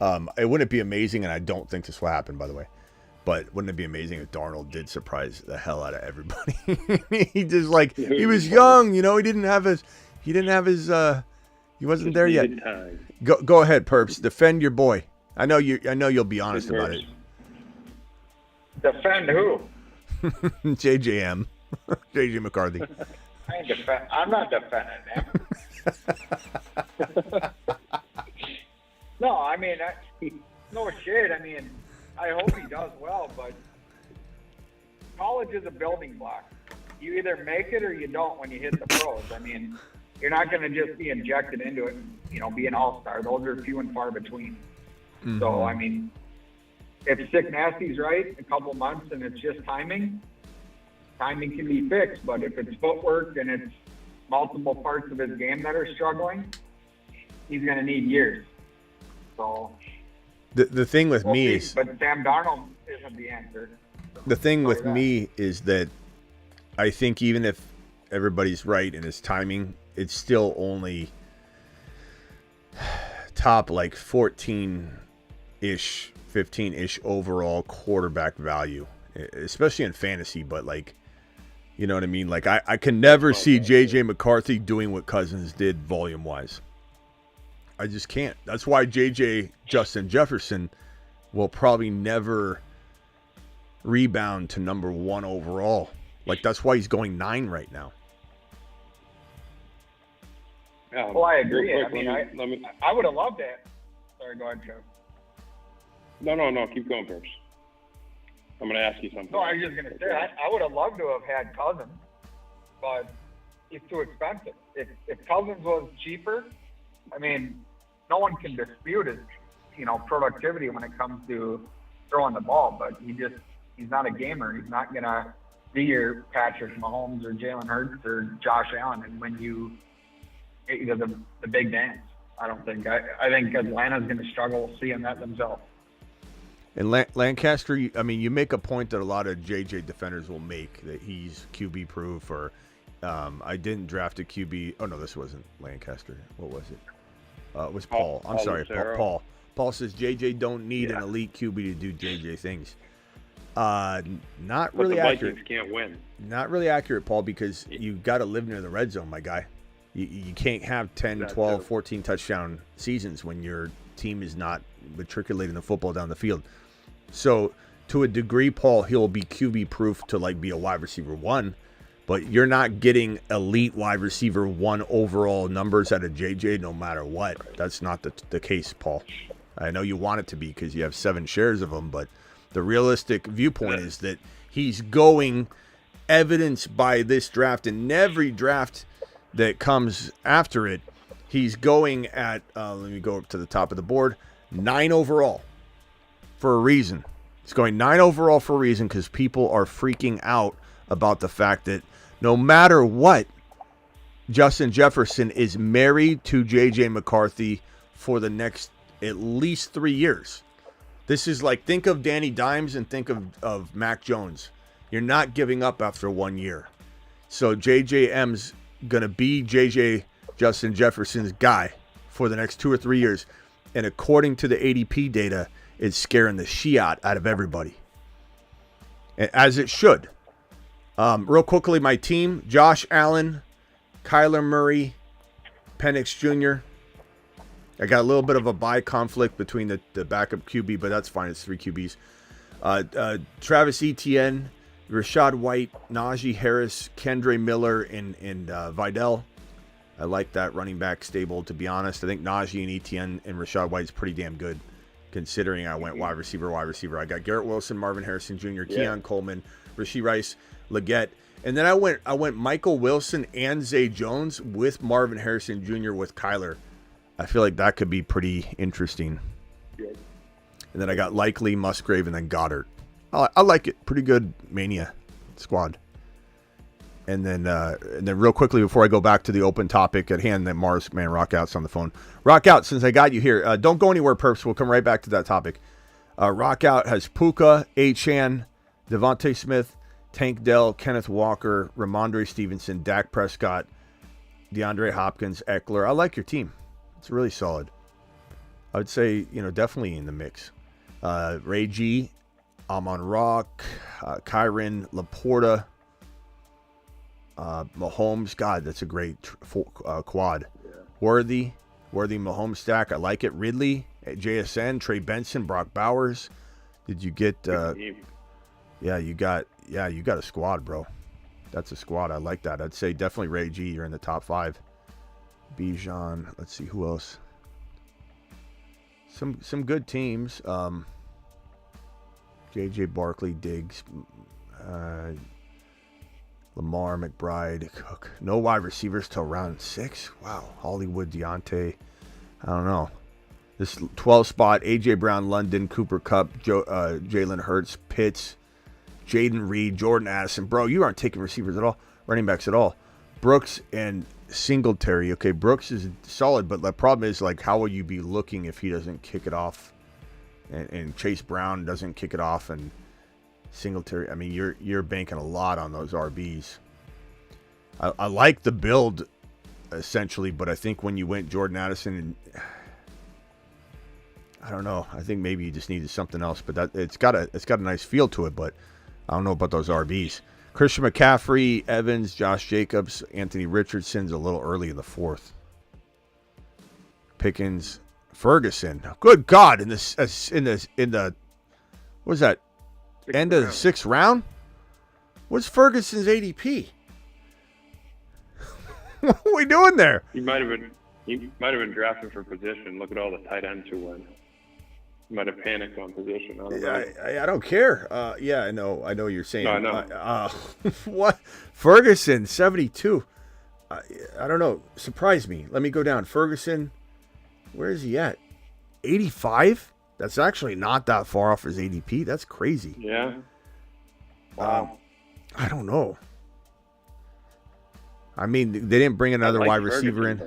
Wouldn't it be amazing, and I don't think this will happen, by the way, but wouldn't it be amazing if Darnold did surprise the hell out of everybody? He just, like, he was young, you know, he wasn't there yet. Go ahead, Perps. Defend your boy. I know you'll be honest about it. Defend who? JJM. JJ McCarthy. I'm not defending him. No, I mean, no shade. I mean, I hope he does well, but college is a building block. You either make it or you don't when you hit the pros. I mean, you're not going to just be injected into it and, be an all-star. Those are few and far between. Mm-hmm. So, I mean, if Sick Nasty's right, a couple months and it's just timing can be fixed. But if it's footwork and it's multiple parts of his game that are struggling, he's going to need years. So the thing with we'll me see. is, But Sam Darnold isn't the answer. the thing with that. me is that I think even if everybody's right in his timing, it's still only top like 14-ish, 15-ish overall quarterback value, especially in fantasy. But like, you know what I mean? Like I can never see JJ McCarthy doing what Cousins did volume-wise. I just can't. That's why Justin Jefferson will probably never rebound to number 1 overall. Like that's why he's going 9 right now. Well, I agree. real I quick, mean, I would have loved it. Sorry, go ahead, Joe. No. Keep going first. I'm going to ask you something. No, I was just going to say, I would have loved to have had Cousins, but he's too expensive. If Cousins was cheaper, I mean, no one can dispute his, productivity when it comes to throwing the ball, but he's not a gamer. He's not going to be your Patrick Mahomes or Jalen Hurts or Josh Allen and when you get you to the big dance. I don't think. I think Atlanta's going to struggle seeing that themselves. And Lancaster, you make a point that a lot of JJ defenders will make, that he's QB proof, or I didn't draft a QB. Oh, no, this wasn't Lancaster. What was it? It was Paul. I'm sorry, Paul. Paul says JJ don't need an elite QB to do JJ things. Not really the accurate. Vikings can't win. Not really accurate, Paul, because you got to live near the red zone, my guy. You can't have 10, 12, 14 touchdown seasons when your team is not matriculating the football down the field. So, to a degree, Paul, he'll be QB proof to like be a wide receiver 1, but you're not getting elite wide receiver 1 overall numbers out of JJ no matter what. That's not the case, Paul. I know you want it to be because you have 7 shares of him, but the realistic viewpoint is that he's going, evidenced by this draft and every draft that comes after it, he's going at, let me go up to the top of the board, 9 overall for a reason. He's going 9 overall for a reason because people are freaking out about the fact that no matter what, Justin Jefferson is married to J.J. McCarthy for the next at least 3 years. This is like, think of Danny Dimes and think of Mac Jones. You're not giving up after 1 year. So JJM's going to be JJ Justin Jefferson's guy for the next 2 or 3 years. And according to the ADP data, it's scaring the shit out of everybody. As it should. Real quickly, my team, Josh Allen, Kyler Murray, Penix Jr. I got a little bit of a bye conflict between the backup QB, but that's fine. It's 3 QBs. Travis Etienne, Rashad White, Najee Harris, Kendre Miller, and Vidal. I like that running back stable, to be honest. I think Najee and Etienne and Rashad White is pretty damn good, considering I went wide receiver. I got Garrett Wilson, Marvin Harrison Jr., Keon Coleman, Rashee Rice, Leggett. And then I went Michael Wilson and Zay Jones with Marvin Harrison Jr. with Kyler. I feel like that could be pretty interesting. Yeah. And then I got Likely, Musgrave, and then Goddard. I like it. Pretty good Mania squad. And then real quickly before I go back to the open topic at hand, that Mars man Rock Out's on the phone. Rock Out, since I got you here, don't go anywhere, Perps. We'll come right back to that topic. Rock Out has Puka, Achane, Devontae Smith, Tank Dell, Kenneth Walker, Ramondre Stevenson, Dak Prescott, DeAndre Hopkins, Eckler. I like your team. It's really solid. I would say, definitely in the mix. Ray G, Amon Rock, Kyron, Laporta, Mahomes. God, that's a great quad. Yeah. Worthy Mahomes stack. I like it. Ridley, JSN, Trey Benson, Brock Bowers. Did you get? You got a squad, bro. That's a squad. I like that. I'd say definitely Ray G. You're in the top 5. Bijan. Let's see who else. some good teams. J.J. Barkley, Diggs, Lamar, McBride, Cook. No wide receivers till round 6. Wow. Hollywood, Deontay. I don't know. This 12 spot, A.J. Brown, London, Cooper Kupp, Jalen Hurts, Pitts, Jaden Reed, Jordan Addison. Bro, you aren't taking receivers at all, running backs at all. Brooks and Singletary. Okay, Brooks is solid, but the problem is, like, how will you be looking if he doesn't kick it off? And Chase Brown doesn't kick it off, and Singletary. I mean, you're banking a lot on those RBs. I like the build essentially, but I think when you went Jordan Addison, and I don't know. I think maybe you just needed something else, but that it's got a nice feel to it. But I don't know about those RBs. Christian McCaffrey, Evans, Josh Jacobs, Anthony Richardson's a little early in the 4th. Pickens. Ferguson, good God! In the what was that? End of the 6th round. What's Ferguson's ADP? What are we doing there? He might have been drafted for position. Look at all the tight ends who went. He might have panicked on position. I don't know. I don't care. Yeah, I know what you're saying. No, I know. What? Ferguson, 72. I don't know. Surprised me. Let me go down. Ferguson. Where is he at? 85? That's actually not that far off his ADP. That's crazy. Yeah. Wow. I don't know. I mean, they didn't bring another wide receiver in.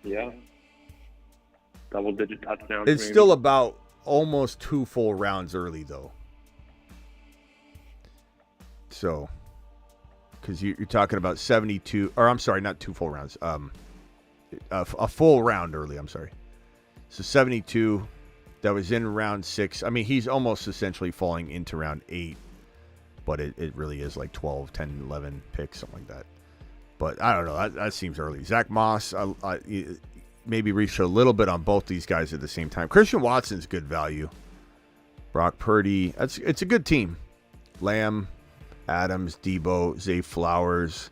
Yeah. Double-digit touchdowns. It's still about almost 2 full rounds early, though. So, because you're talking about 72, or I'm sorry, not 2 full rounds. A full round early, I'm sorry. So 72, that was in round 6. I mean, he's almost essentially falling into round 8, but it really is like 12, 10, 11 picks, something like that. But I don't know. That seems early. Zach Moss, I maybe reached a little bit on both these guys at the same time. Christian Watson's good value. Brock Purdy, it's a good team. Lamb, Adams, Debo, Zay Flowers.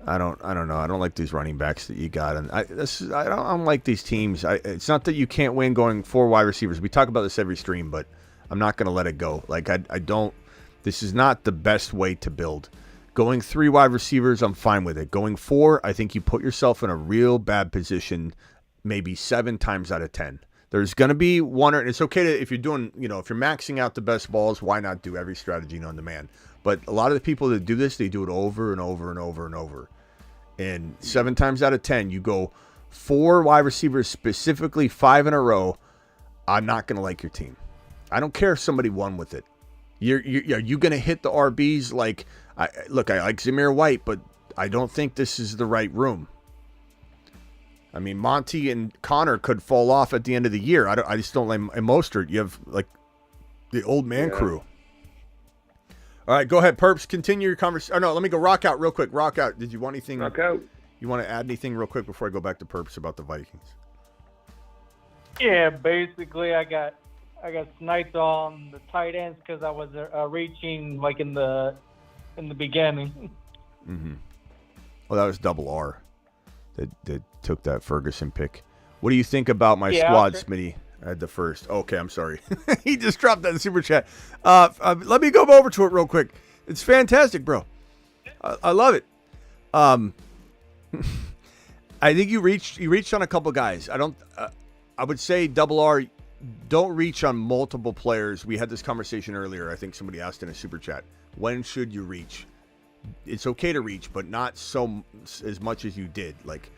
I don't know. I don't like these running backs that you got, and I don't like these teams. It's not that you can't win going 4 wide receivers. We talk about this every stream, but I'm not going to let it go. Like I don't. This is not the best way to build. Going 3 wide receivers, I'm fine with it. Going 4, I think you put yourself in a real bad position. Maybe 7 times out of 10. There's going to be one, or it's okay to, if you're doing, if you're maxing out the best balls, why not do every strategy known to man? But a lot of the people that do this, they do it over and over and over and over. And 7 times out of 10, you go 4 wide receivers, specifically 5 in a row. I'm not going to like your team. I don't care if somebody won with it. Are you going to hit the RBs? Like, I like Zamir White, but I don't think this is the right room. I mean, Monty and Connor could fall off at the end of the year. I just don't like Mostert. You have like the old man crew. All right, go ahead, Perps. Continue your conversation. Oh, no, let me go rock out real quick. Rock out. Did you want anything? Rock out. You want to add anything real quick before I go back to Perps about the Vikings? Yeah, basically, I got sniped on the tight ends because I was reaching like in the beginning. Mm-hmm. Well, that was double R that took that Ferguson pick. What do you think about my squad, Smitty? I had the first. Okay, I'm sorry. He just dropped that in super chat. Let me go over to it real quick. It's fantastic, bro. I love it. I think you reached on a couple guys. I would say double R. Don't reach on multiple players. We had this conversation earlier. I think somebody asked in a super chat. When should you reach? It's okay to reach, but not as much as you did. Like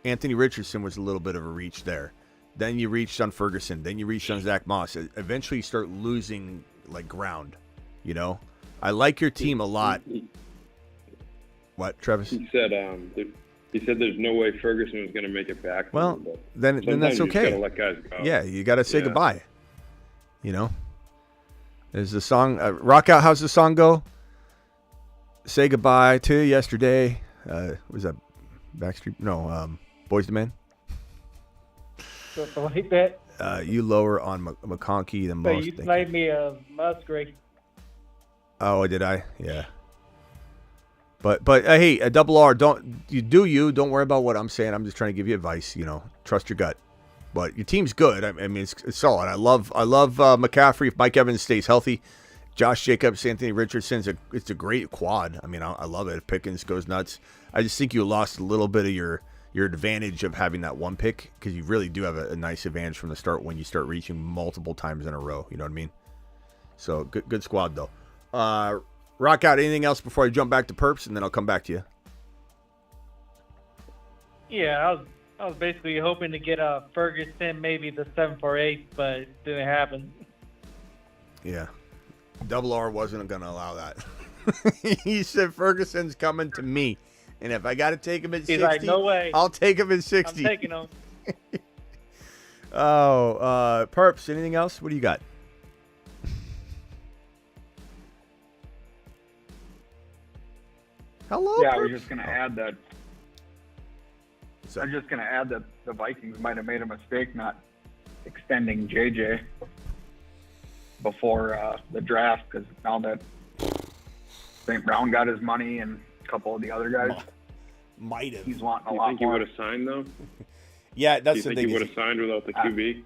Anthony Richardson was a little bit of a reach there. Then you reached on Ferguson. Then you reached on Zach Moss. Eventually, you start losing like ground. I like your team a lot. What, Travis? He said there's no way Ferguson was going to make it back. Well, then that's okay. You got to let guys go. Yeah, you got to say goodbye. There's the song. Rock Out. How's the song go? Say goodbye to yesterday. Was that Backstreet? No, Boys II Men. Something like that. You lower on McConkey the most. You made me a Musgrave. Oh, did I? Yeah. But hey, a double R. Don't worry about what I'm saying. I'm just trying to give you advice. Trust your gut. But your team's good. I mean, it's solid. I love McCaffrey if Mike Evans stays healthy. Josh Jacobs, Anthony Richardson, it's a great quad. I mean, I love it. If Pickens goes nuts, I just think you lost a little bit of your advantage of having that one pick, because you really do have a nice advantage from the start when you start reaching multiple times in a row. You know what I mean? So good squad though. Rock out. Anything else before I jump back to perps, and then I'll come back to you. Yeah, I was basically hoping to get a Ferguson, maybe the 748, but it didn't happen. Yeah. Double R wasn't going to allow that. He said Ferguson's coming to me. And if I got to take him at 60, like, no way. I'll take him at 60. I'm taking him. Perps, anything else? What do you got? Hello, Yeah, Perps? I was just going to add that. I'm just going to add that the Vikings might have made a mistake not extending JJ before the draft, because now that St. Brown got his money and a couple of the other guys, might have. he's wanting a Do you lot think he more. would have signed though? Yeah, Do that's you the think thing. he would have signed without the QB?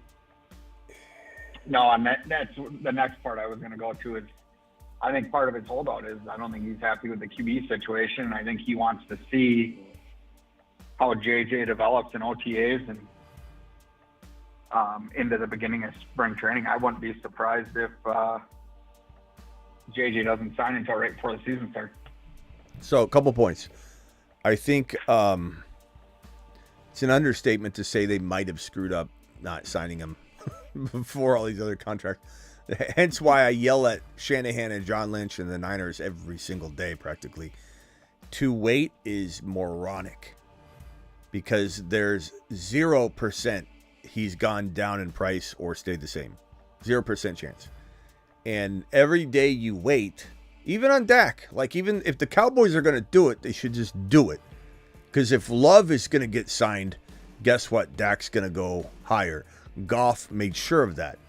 No, and that's the next part I was going to go to. Is I think part of his holdout is I don't think he's happy with the QB situation. I think he wants to see how JJ develops in OTAs and into the beginning of spring training. I wouldn't be surprised if JJ doesn't sign until right before the season starts. So, a couple points. I think it's an understatement to say they might have screwed up not signing him before all these other contracts. Hence why I yell at Shanahan and John Lynch and the Niners every single day, practically. To wait is moronic, because there's 0% he's gone down in price or stayed the same. 0% chance. And every day you wait, even on Dak, like even if the Cowboys are going to do it, they should just do it. Because if Love is going to get signed, guess what? Dak's going to go higher. Goff made sure of that.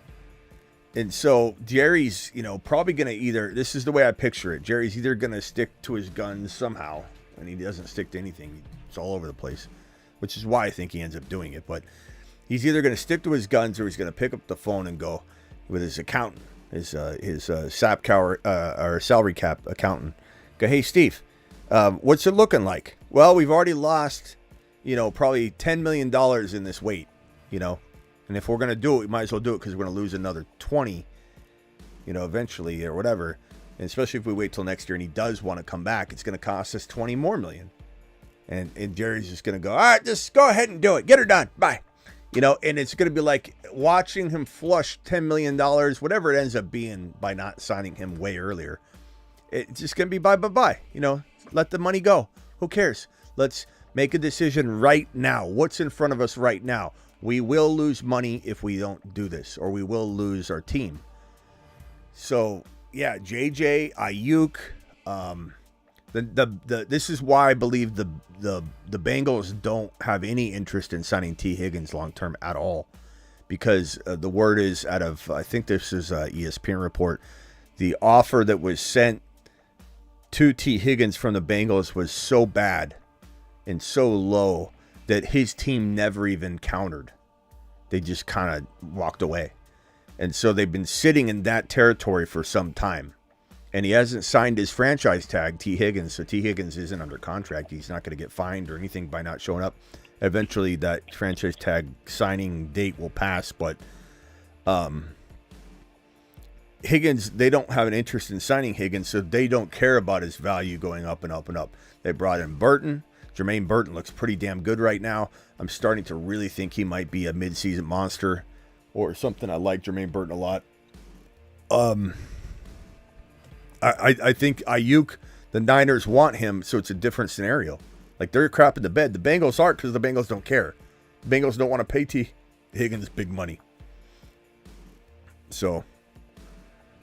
And so Jerry's, probably going to either, this is the way I picture it, Jerry's either going to stick to his guns somehow, and he doesn't stick to anything. It's all over the place, which is why I think he ends up doing it. But he's either going to stick to his guns, or he's going to pick up the phone and go with his accountant, his salary cap accountant. Go, hey, Steve, what's it looking like? Well, we've already lost, probably $10 million in this wait, And if we're going to do it, we might as well do it, because we're going to lose another 20, eventually or whatever. And especially if we wait till next year and he does want to come back, it's going to cost us $20 more million. And Jerry's just going to go, all right, just go ahead and do it. Get her done. Bye. And it's going to be like watching him flush $10 million, whatever it ends up being, by not signing him way earlier. It's just going to be bye. Let the money go. Who cares? Let's make a decision right now. What's in front of us right now? We will lose money if we don't do this, or we will lose our team. So, yeah, JJ, Ayuk, this is why I believe the Bengals don't have any interest in signing T. Higgins long term at all, because the word is out of, I think this is a ESPN report, the offer that was sent to T. Higgins from the Bengals was so bad and so low that his team never even countered. They just kind of walked away. And so they've been sitting in that territory for some time. And he hasn't signed his franchise tag, T. Higgins. So T. Higgins isn't under contract. He's not going to get fined or anything by not showing up. Eventually that franchise tag signing date will pass. But Higgins, they don't have an interest in signing Higgins, so they don't care about his value going up and up and up. They brought in Burton. Jermaine Burton looks pretty damn good right now. I'm starting to really think he might be a midseason monster or something. I like Jermaine Burton a lot. I think Ayuk, the Niners want him, so it's a different scenario. Like, they're crapping the bed. The Bengals aren't, because the Bengals don't care. The Bengals don't want to pay T. Higgins big money. So,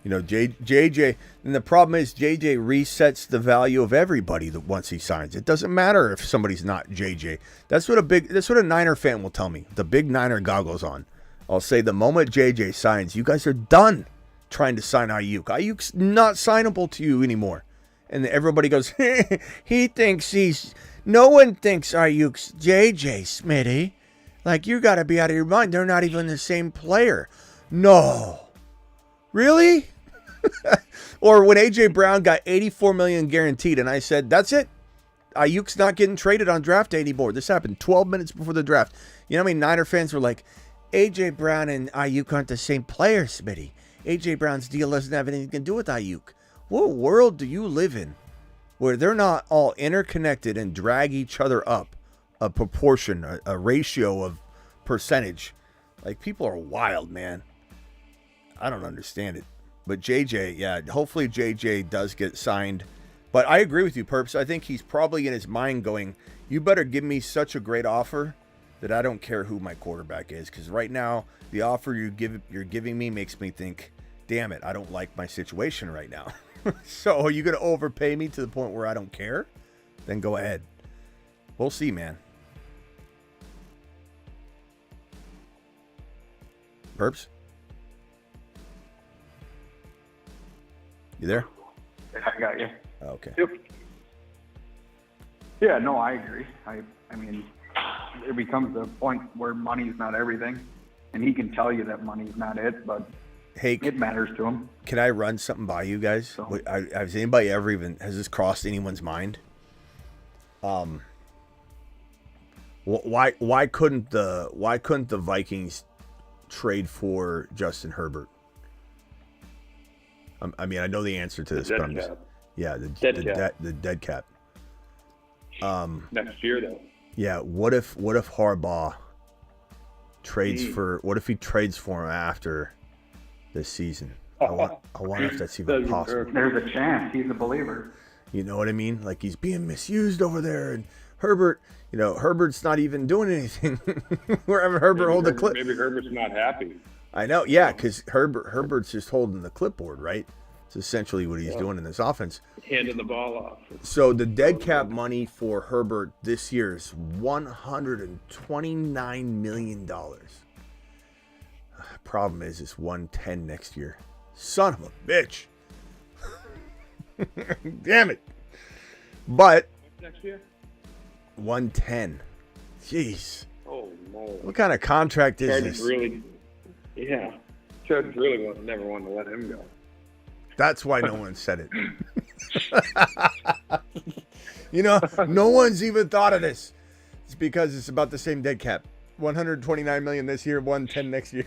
JJ, and the problem is JJ resets the value of everybody that once he signs. It doesn't matter if somebody's not JJ. That's what a Niner fan will tell me. The big Niner goggles on. I'll say the moment JJ signs, you guys are done trying to sign Ayuk. Ayuk's not signable to you anymore. And everybody goes, no one thinks Ayuk's JJ, Smitty. Like, you got to be out of your mind. They're not even the same player. No. Really? Or when A.J. Brown got $84 million guaranteed, and I said, that's it. Ayuk's not getting traded on draft day anymore. This happened 12 minutes before the draft. You know how many Niner fans were like, A.J. Brown and Ayuk aren't the same player, Smitty. A.J. Brown's deal doesn't have anything to do with Ayuk. What world do you live in where they're not all interconnected and drag each other up a proportion, a ratio of percentage? Like, people are wild, man. I don't understand it. But JJ, yeah, hopefully JJ does get signed. But I agree with you, Perps. I think he's probably in his mind going, you better give me such a great offer that I don't care who my quarterback is. Because right now, the offer you're giving me makes me think, damn it, I don't like my situation right now. So are you going to overpay me to the point where I don't care? Then go ahead. We'll see, man. Perps? You there? I got you. Oh, okay. Yep. Yeah, no, I agree. I mean, it becomes a point where money's not everything, and he can tell you that money's not it, but hey, it matters to him. Can I run something by you guys? So, has anybody ever has this crossed anyone's mind? Why couldn't the Vikings trade for Justin Herbert? I mean, I know the answer to this. The dead cap. Yeah, the dead cap. Next year, though. Yeah, what if Harbaugh trades for? What if he trades for him after this season? I wonder if that's even possible. There's a chance. He's a believer. You know what I mean? Like, he's being misused over there, and Herbert. You know, Herbert's not even doing anything. We're having Herbert hold the clip. Maybe Herbert's not happy. I know, yeah, because Herbert's just holding the clipboard, right? It's essentially what he's doing in this offense. Handing the ball off. So the dead cap money for Herbert this year is $129 million. Problem is, it's 110 next year. Son of a bitch. Damn it. But next year? 110. Jeez. Oh, no. What kind of contract is Chargers this? really, yeah. Chargers really never wanted to let him go. That's why no one said it. You know, no one's even thought of this. It's because it's about the same dead cap. 129 million this year, 110 next year.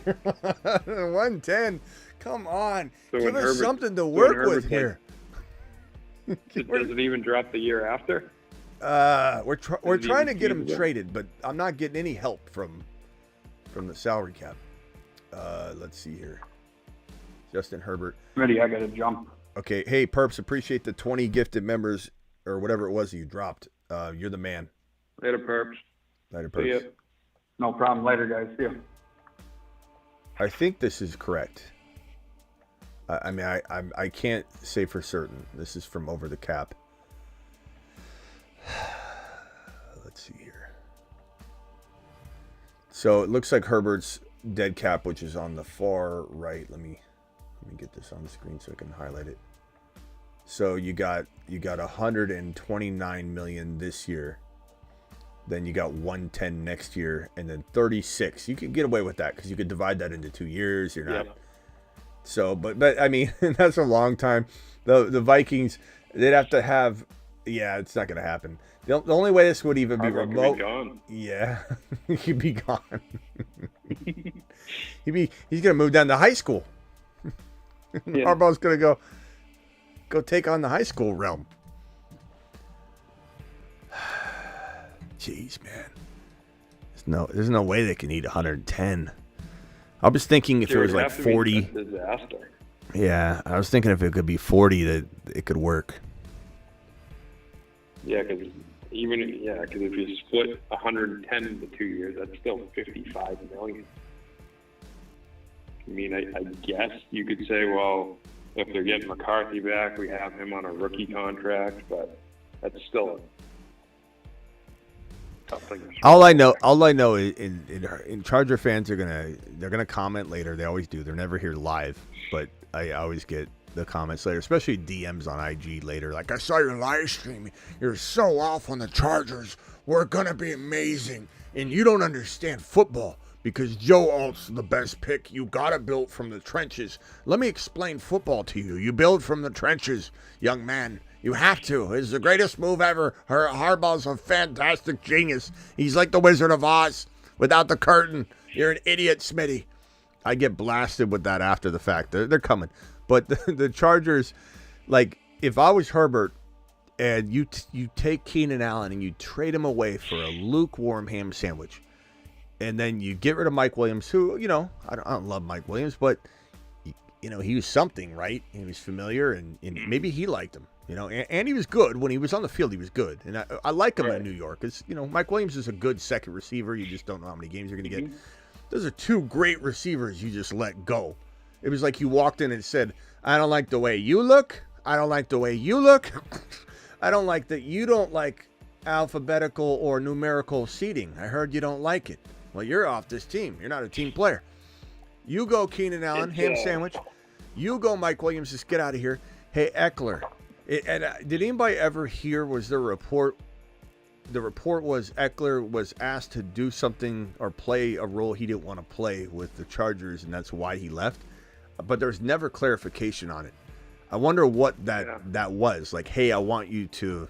110. Come on. So give us something to work with here. Does it even drop the year after? We're trying to get him traded, but I'm not getting any help from the salary cap. Let's see here. Justin Herbert. Ready, I got to jump. Okay. Hey, Perps, appreciate the 20 gifted members or whatever it was that you dropped. You're the man. Later, Perps. Later, See ya. Perps. No problem. Later, guys. See you. I think this is correct. I mean, I can't say for certain. This is from Over the Cap. Let's see here. So it looks like Herbert's dead cap, which is on the far right. Let me get this on the screen so I can highlight it. So you got 129 million this year. Then you got 110 next year, and then 36. You could get away with that because you could divide that into 2 years. You're not. Yeah. So, but I mean, that's a long time. The Vikings, they'd have to have. Yeah, it's not going to happen. The only way this would even be remote. Be gone. Yeah, he'd be gone. He's going to move down to high school. Yeah. Harbaugh's going to go take on the high school realm. Jeez, man. There's no way they can eat 110. I was thinking if it was like 40. Disaster. Yeah, I was thinking if it could be 40 that it could work. Yeah, because if you split 110 into 2 years, that's still 55 million. I mean, I guess you could say, well, if they're getting McCarthy back, we have him on a rookie contract, but that's still tough thing. All I know is in Charger fans they're gonna comment later. They always do. They're never here live, but I always get the comments later, especially DMs on IG later. Like, I saw your live stream. You're so off on the Chargers. We're going to be amazing. And you don't understand football because Joe Alt's the best pick. You got to build from the trenches. Let me explain football to you. You build from the trenches, young man. You have to. It's the greatest move ever. Harbaugh's a fantastic genius. He's like the Wizard of Oz without the curtain. You're an idiot, Smitty. I get blasted with that after the fact. They're coming. But the Chargers, like, if I was Herbert and you take Keenan Allen and you trade him away for a lukewarm ham sandwich, and then you get rid of Mike Williams, who, you know, I don't love Mike Williams, but, you know, he was something, right? He was familiar, and maybe he liked him, you know, and he was good. When he was on the field, he was good. And I like him in New York. Because, you know, Mike Williams is a good second receiver. You just don't know how many games you're going to get. Those are two great receivers you just let go. It was like you walked in and said, I don't like the way you look. I don't like the way you look. I don't like that you don't like alphabetical or numerical seating. I heard you don't like it. Well, you're off this team. You're not a team player. You go Keenan Allen, ham sandwich. You go Mike Williams, just get out of here. Hey, Eckler. Did anybody ever hear, was there a report? The report was Eckler was asked to do something or play a role he didn't want to play with the Chargers, and that's why he left. But there's never clarification on it. I wonder what that was. Like, hey, I want you to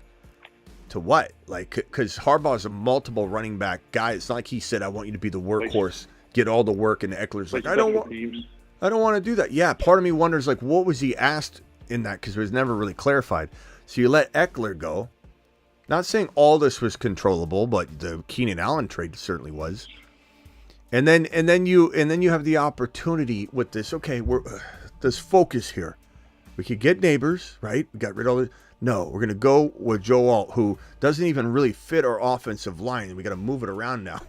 what? Like, because Harbaugh's a multiple running back guy. It's not like he said, I want you to be the workhorse, get all the work, and Eckler's like, I don't want to do that. Yeah, part of me wonders, like, what was he asked in that? Because it was never really clarified. So you let Eckler go. Not saying all this was controllable, but the Keenan Allen trade certainly was. And then you have the opportunity with this. Okay, there's focus here. We could get Neighbors, right? We got rid of all the. No, we're gonna go with Joe Alt, who doesn't even really fit our offensive line, and we got to move it around now.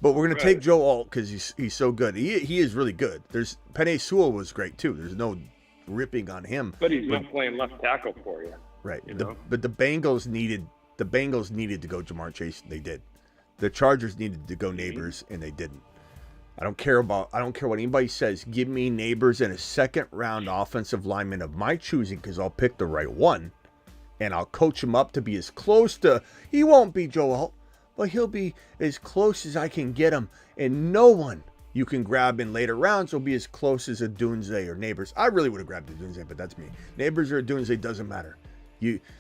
But we're gonna take Joe Alt because he's so good. He is really good. There's Penei Sewell was great too. There's no ripping on him. But he's not playing left tackle for you. Right. But the Bengals needed to go Jamar Chase. They did. The Chargers needed to go Neighbors, and they didn't. I don't care what anybody says. Give me Neighbors and a second-round offensive lineman of my choosing, because I'll pick the right one, and I'll coach him up to be as close to. He won't be Joe Alt, but he'll be as close as I can get him, and no one you can grab in later rounds will be as close as a Dunze or Neighbors. I really would have grabbed a Dunze, but that's me. Neighbors or a Dunze doesn't matter.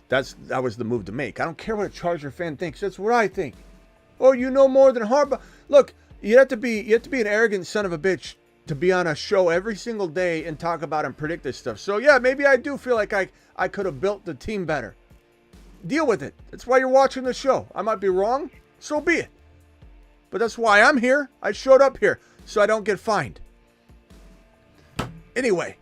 That was the move to make. I don't care what a Charger fan thinks. That's what I think. Oh, you know more than Harbaugh. Look, you have to be an arrogant son of a bitch to be on a show every single day and talk about and predict this stuff. So yeah, maybe I do feel like I could have built the team better. Deal with it. That's why you're watching the show. I might be wrong. So be it. But that's why I'm here. I showed up here so I don't get fined. Anyway.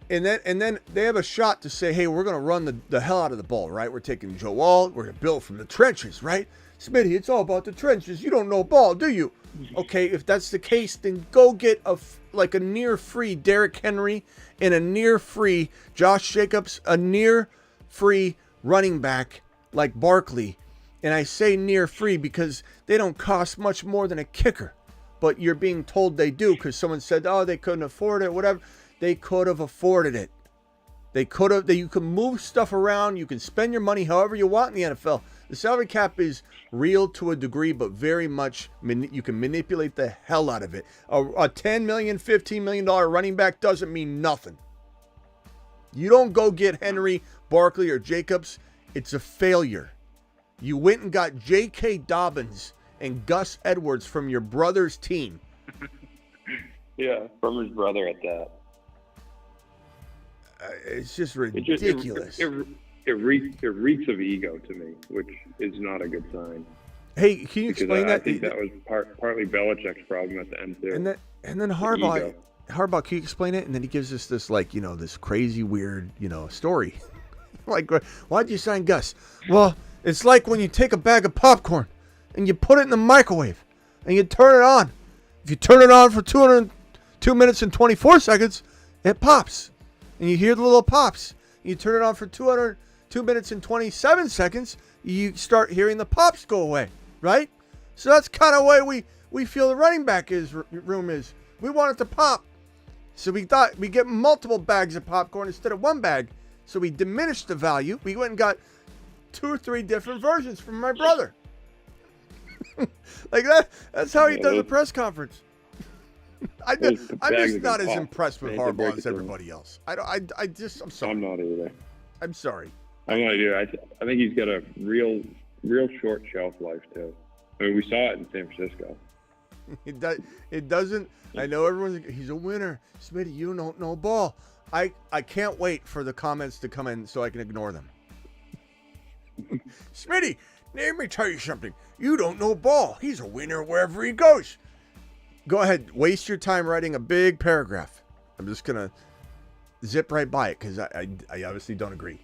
And then they have a shot to say, hey, we're going to run the hell out of the ball, right? We're taking Joe Alt. We're going to build from the trenches, right? Smitty, it's all about the trenches. You don't know ball, do you? Okay, if that's the case, then go get a near-free Derrick Henry and a near-free Josh Jacobs, a near-free running back like Barkley. And I say near-free because they don't cost much more than a kicker. But you're being told they do because someone said, oh, they couldn't afford it, whatever. They could have afforded it. You can move stuff around. You can spend your money however you want in the NFL. The salary cap is real to a degree, but very much you can manipulate the hell out of it. A $10 million, $15 million running back doesn't mean nothing. You don't go get Henry, Barkley, or Jacobs. It's a failure. You went and got J.K. Dobbins and Gus Edwards from your brother's team. Yeah, from his brother at that. It's just ridiculous. It reeks of ego to me, which is not a good sign. Hey, can you explain that? I think that was partly Belichick's problem at the end too. And then Harbaugh, can you explain it? And then he gives us this this crazy weird story. Like, why'd you sign Gus? Well, it's like when you take a bag of popcorn and you put it in the microwave and you turn it on. If you turn it on for 2 minutes and 24 seconds, it pops. And you hear the little pops. You turn it on for 2 minutes and 27 seconds, you start hearing the pops go away, right? So that's kind of way we feel the running back room is. We want it to pop. So we thought we get multiple bags of popcorn instead of one bag. So we diminished the value. We went and got 2 or 3 different versions from my brother. Like that. That's how he does a press conference. I'm just not as impressed with Harbaugh as everybody else. I'm sorry. I'm not either. I'm sorry. I'm not either. I think he's got a real short shelf life too. I mean, we saw it in San Francisco. It doesn't. I know he's a winner. Smitty, you don't know ball. I can't wait for the comments to come in so I can ignore them. Smitty, let me tell you something. You don't know ball. He's a winner wherever he goes. Go ahead. Waste your time writing a big paragraph. I'm just going to zip right by it because I obviously don't agree.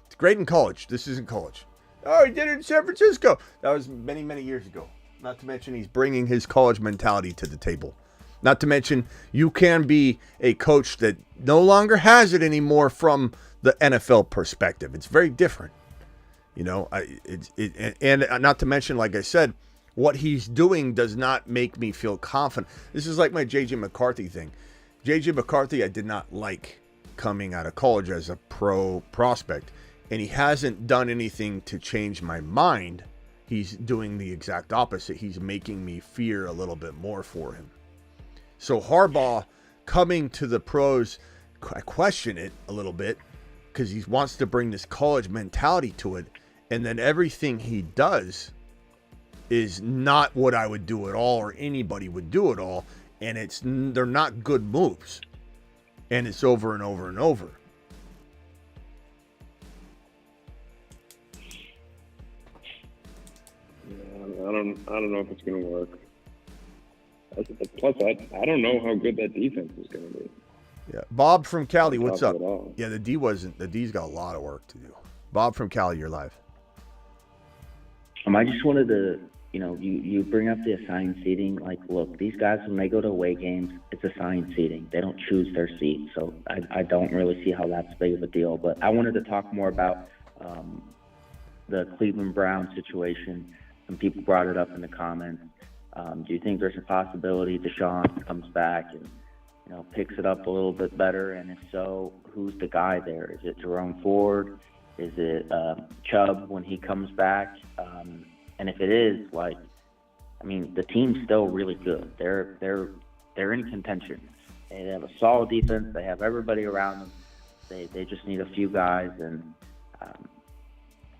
It's great in college. This isn't college. Oh, he did it in San Francisco. That was many, many years ago. Not to mention he's bringing his college mentality to the table. Not to mention you can be a coach that no longer has it anymore from the NFL perspective. It's very different. You know, and not to mention, like I said, what he's doing does not make me feel confident. This is like my J.J. McCarthy thing. J.J. McCarthy I did not like coming out of college as a pro prospect. And he hasn't done anything to change my mind. He's doing the exact opposite. He's making me fear a little bit more for him. So Harbaugh coming to the pros, I question it a little bit because he wants to bring this college mentality to it. And then everything he does is not what I would do at all or anybody would do at all. And they're not good moves. And it's over and over and over. I don't know if it's going to work. Plus, I don't know how good that defense is going to be. Yeah, Bob from Cali, what's up? Yeah, the D's got a lot of work to do. Bob from Cali, you're live. I just wanted to, you bring up the assigned seating. Like, look, these guys, when they go to away games, it's assigned seating. They don't choose their seat. So I don't really see how that's big of a deal. But I wanted to talk more about the Cleveland Browns situation. Some people brought it up in the comments. Do you think there's a possibility Deshaun comes back and, picks it up a little bit better? And if so, who's the guy there? Is it Jerome Ford? Is it Chubb when he comes back? And if it is, the team's still really good. They're in contention. They have a solid defense. They have everybody around them. They just need a few guys. And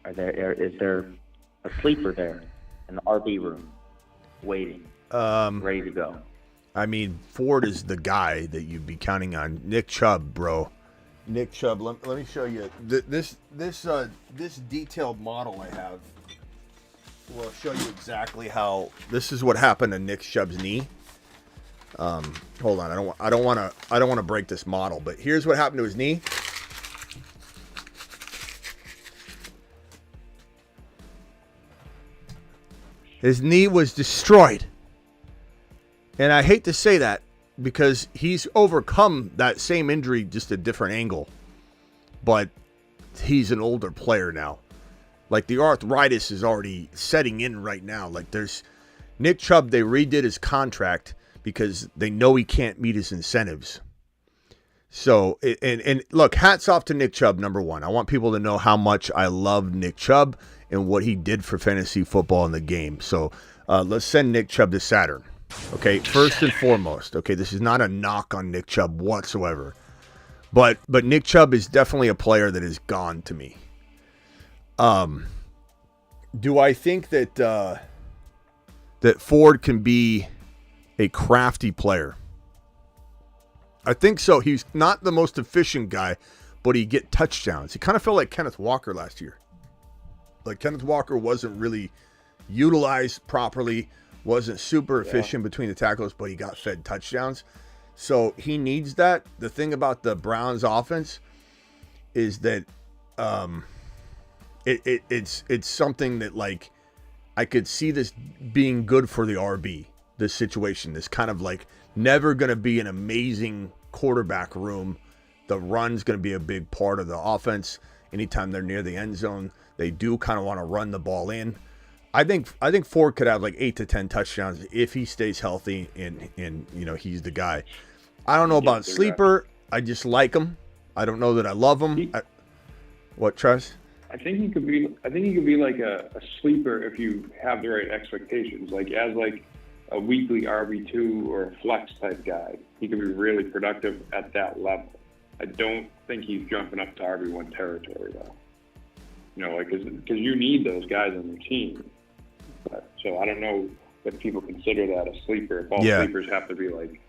is there a sleeper there in the RB room waiting, ready to go? Ford is the guy that you'd be counting on. Nick Chubb, bro. Nick Chubb. Let me show you this detailed model I have. Will show you exactly how this is what happened to Nick Chubb's knee. Hold on, I don't want to break this model, but here's what happened to his knee. His knee was destroyed. And I hate to say that because he's overcome that same injury, just a different angle. But he's an older player now. Like, the arthritis is already setting in right now. Like, there's Nick Chubb, they redid his contract because they know he can't meet his incentives. So, and look, hats off to Nick Chubb, number one. I want people to know how much I love Nick Chubb and what he did for fantasy football in the game. So, let's send Nick Chubb to Saturn. Okay, first and foremost. Okay, this is not a knock on Nick Chubb whatsoever. But Nick Chubb is definitely a player that is gone to me. Do I think that Ford can be a crafty player? I think so. He's not the most efficient guy, but he get touchdowns. He kind of felt like Kenneth Walker last year. Like, Kenneth Walker wasn't really utilized properly, wasn't super efficient between the tackles, but he got fed touchdowns. So he needs that. The thing about the Browns offense is that it's something that, like, I could see this being good for the RB, this situation. This kind of, like, never going to be an amazing quarterback room. The run's going to be a big part of the offense. Anytime they're near the end zone, they do kind of want to run the ball in. I think Ford could have like 8 to 10 touchdowns if he stays healthy and he's the guy. I don't know about the sleeper. I just like him. I don't know that I love him. What, Travis? I think he could be like a sleeper if you have the right expectations. Like as like a weekly RB2 or a flex type guy, he could be really productive at that level. I don't think he's jumping up to RB1 territory though. You know, like because you need those guys on your team. So I don't know if people consider that a sleeper. If all sleepers have to be like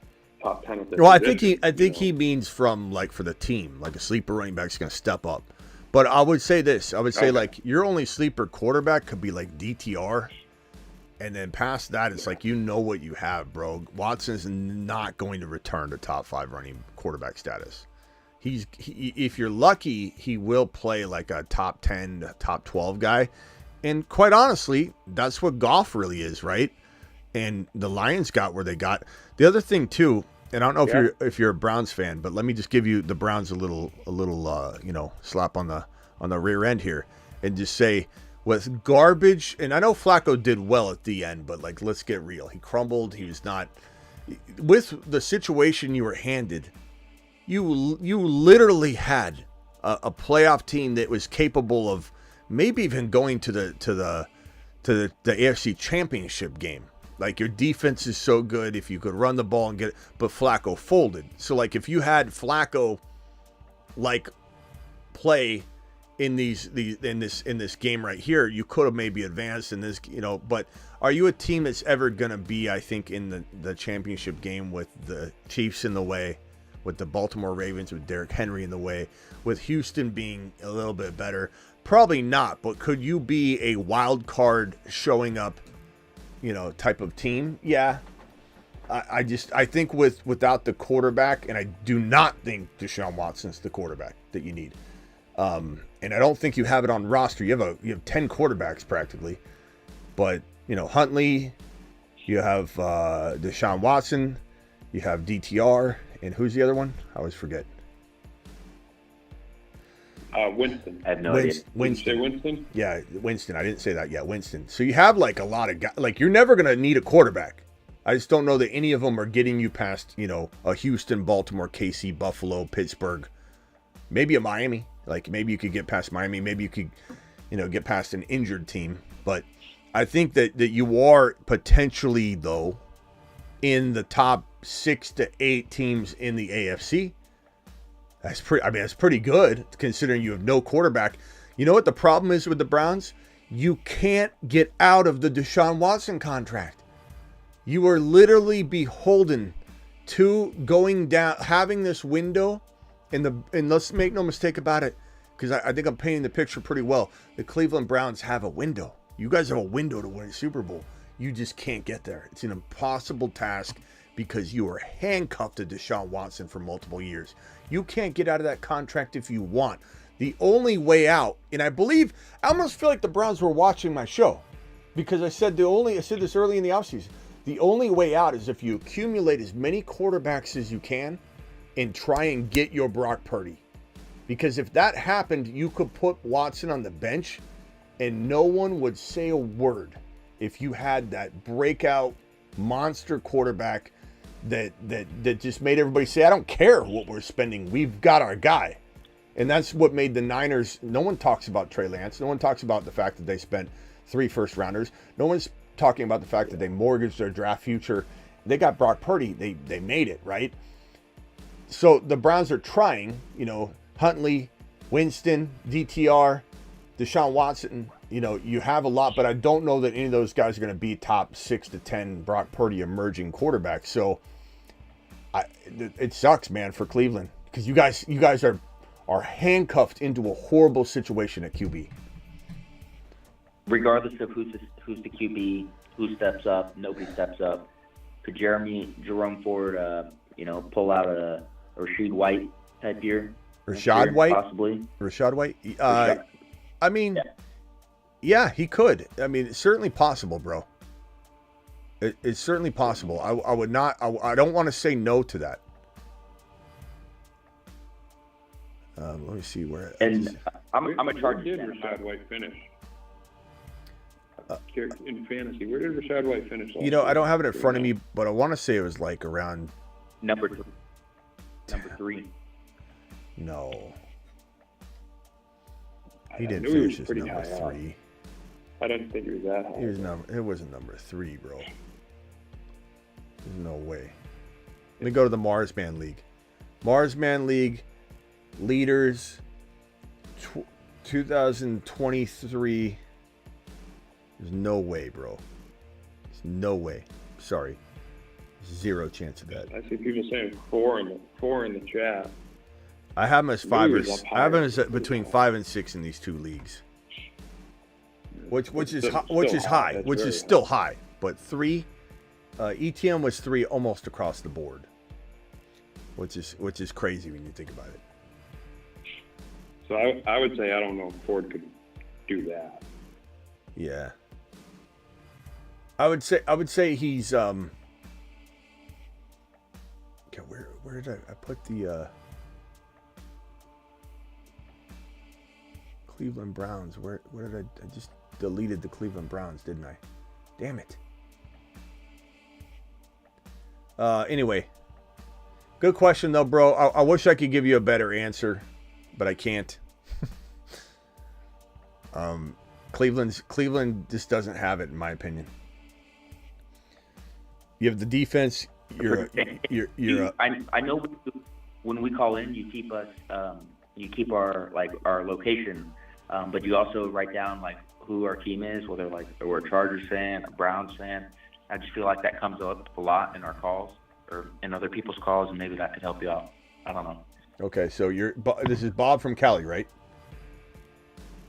top 10 of their Well, position, I think he means from like for the team, like a sleeper running back's going to step up. But I would say this. I would say like your only sleeper quarterback could be like DTR. And then past that, it's like you know what you have, bro. Watson's not going to return to top 5 running quarterback status. If you're lucky, he will play like a top 10, top 12 guy. And quite honestly, that's what Goff really is, right? And the Lions got where they got. The other thing too, and I don't know if you're a Browns fan, but let me just give you the Browns a little slap on the rear end here, and just say with garbage. And I know Flacco did well at the end, but like let's get real. He crumbled. He was not with the situation you were handed. You literally had a playoff team that was capable of maybe even going to the AFC Championship game. Like your defense is so good if you could run the ball and get it, but Flacco folded. So like if you had Flacco like play in this game right here, you could have maybe advanced in this, but are you a team that's ever going to be, I think, in the championship game with the Chiefs in the way, with the Baltimore Ravens, with Derrick Henry in the way, with Houston being a little bit better? Probably not, but could you be a wild card showing up, type of team? Yeah. I think without the quarterback, and I do not think Deshaun Watson's the quarterback that you need. And I don't think you have it on roster. You have 10 quarterbacks practically, but Huntley, you have Deshaun Watson, you have DTR, and who's the other one? I always forget. Winston. I have no idea. Winston. Did you say Winston? Yeah, Winston. I didn't say that yet. Winston. So you have like a lot of guys. Like you're never gonna need a quarterback. I just don't know that any of them are getting you past a Houston, Baltimore, KC, Buffalo, Pittsburgh, maybe a Miami. Like maybe you could get past Miami. Maybe you could get past an injured team. But I think that you are potentially though in the top 6 to 8 teams in the AFC. That's pretty good considering you have no quarterback. You know what the problem is with the Browns? You can't get out of the Deshaun Watson contract. You are literally beholden to going down, having this window, and let's make no mistake about it, because I think I'm painting the picture pretty well. The Cleveland Browns have a window. You guys have a window to win a Super Bowl. You just can't get there. It's an impossible task because you are handcuffed to Deshaun Watson for multiple years. You can't get out of that contract if you want. The only way out, and I almost feel like the Browns were watching my show, because I said this early in the offseason. The only way out is if you accumulate as many quarterbacks as you can and try and get your Brock Purdy. Because if that happened, you could put Watson on the bench and no one would say a word if you had that breakout monster quarterback that just made everybody say, I don't care what we're spending. We've got our guy. And that's what made the Niners. No one talks about Trey Lance. No one talks about the fact that they spent 3 first-rounders. No one's talking about the fact that they mortgaged their draft future. They got Brock Purdy. They made it, right? So the Browns are trying, Huntley, Winston, DTR, Deshaun Watson. You have a lot, but I don't know that any of those guys are going to be top 6 to 10 Brock Purdy emerging quarterbacks. So it sucks, man, for Cleveland, because you guys are handcuffed into a horrible situation at QB. Regardless of who's the QB, who steps up, nobody steps up. Could Jerome Ford, pull out a Rashad White type year? Rashad White? Possibly. Rashad White? Yeah, he could. It's certainly possible, bro. It's certainly possible. I would not. I don't want to say no to that. Let me see where. And I'm a Chargers Where did fan. Rashad White finish? In fantasy, where did Rashad White finish? I don't have it in front of me, but I want to say it was like around number 2. number 3. No. I He didn't knew he finish was as pretty number high up. 3. I didn't think he was that high. It wasn't number 3, bro. There's no way. Let me go to the Marsman League. Marsman League leaders 2023. There's no way, bro. There's no way. Sorry. Zero chance of that. I see people saying 4 in the chat. I have him as 5 or Maybe he's up I have him higher. as between 5 and 6 in these 2 leagues. Which is Still high, That's which very is still high, but 3 ETM was 3 almost across the board. Which is crazy when you think about it. So I would say I don't know if Ford could do that. Yeah. I would say he's okay, where did I put the Cleveland Browns? Where did I just deleted the Cleveland Browns, didn't I? Damn it. Anyway. Good question though, bro. I wish I could give you a better answer, but I can't. Cleveland just doesn't have it, in my opinion. You have the defense. I know when we call in, you keep us, you keep our location, but you also write down like who our team is, whether like we're a Chargers fan, a Browns fan. I just feel like that comes up a lot in our calls or in other people's calls, and maybe that could help you out. I don't know. Okay, so this is Bob from Cali, right?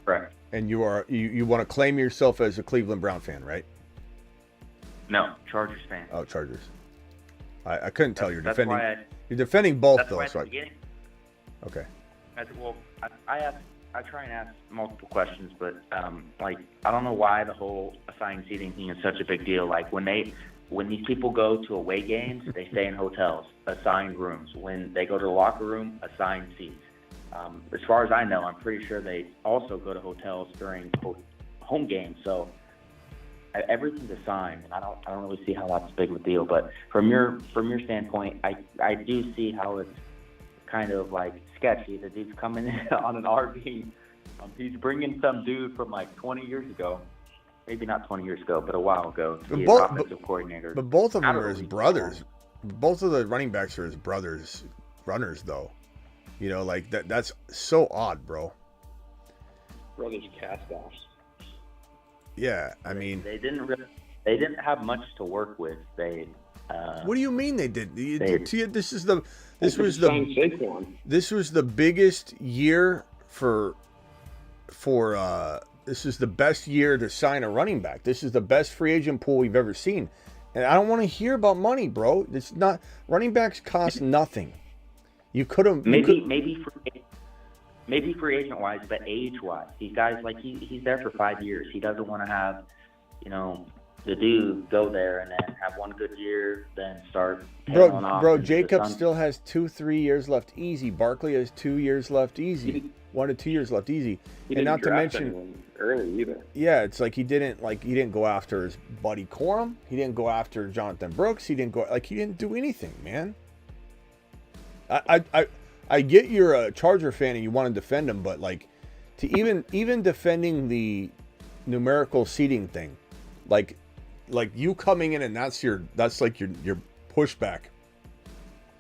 Correct. And you want to claim yourself as a Cleveland Brown fan, right? No, Chargers fan. Oh, Chargers. I couldn't tell. You're That's defending. why You're defending both that's though. why at So the beginning, okay. I try and ask multiple questions, but like I don't know why the whole assigned seating thing is such a big deal. Like when these people go to away games, they stay in hotels, assigned rooms. When they go to the locker room, assigned seats. As far as I know, I'm pretty sure they also go to hotels during home games. So everything's assigned, and I don't really see how that's a big of a deal. But from your standpoint, I do see how it's kind of like sketchy. The dude's coming in on an RV. He's bringing some dude from like 20 years ago. Maybe not 20 years ago, but a while ago, to be his offensive coordinator. But both of them are his brothers. Both of the running backs are his brothers, runners, though. You know, like that's so odd, bro. Brothers cast-offs. Yeah, I mean, they didn't have much to work with. What do you mean they did? This was the biggest year for this is the best year to sign a running back. This is the best free agent pool we've ever seen. And I don't want to hear about money, bro. It's not, running backs cost nothing. You could have maybe free agent wise, but age wise, these guys he's there for 5 years. He doesn't want to have, the dude go there and then have one good year, then start tailing off. Bro, Jacob still has 2-3 years left easy. Barkley has 2 years left easy. 1 to 2 years left easy. And not to mention early either. Yeah, it's like he didn't go after his buddy Corum. He didn't go after Jonathan Brooks. He didn't do anything, man. I get you're a Charger fan and you want to defend him, but like to even defending the numerical seeding thing, like you coming in and that's like your pushback.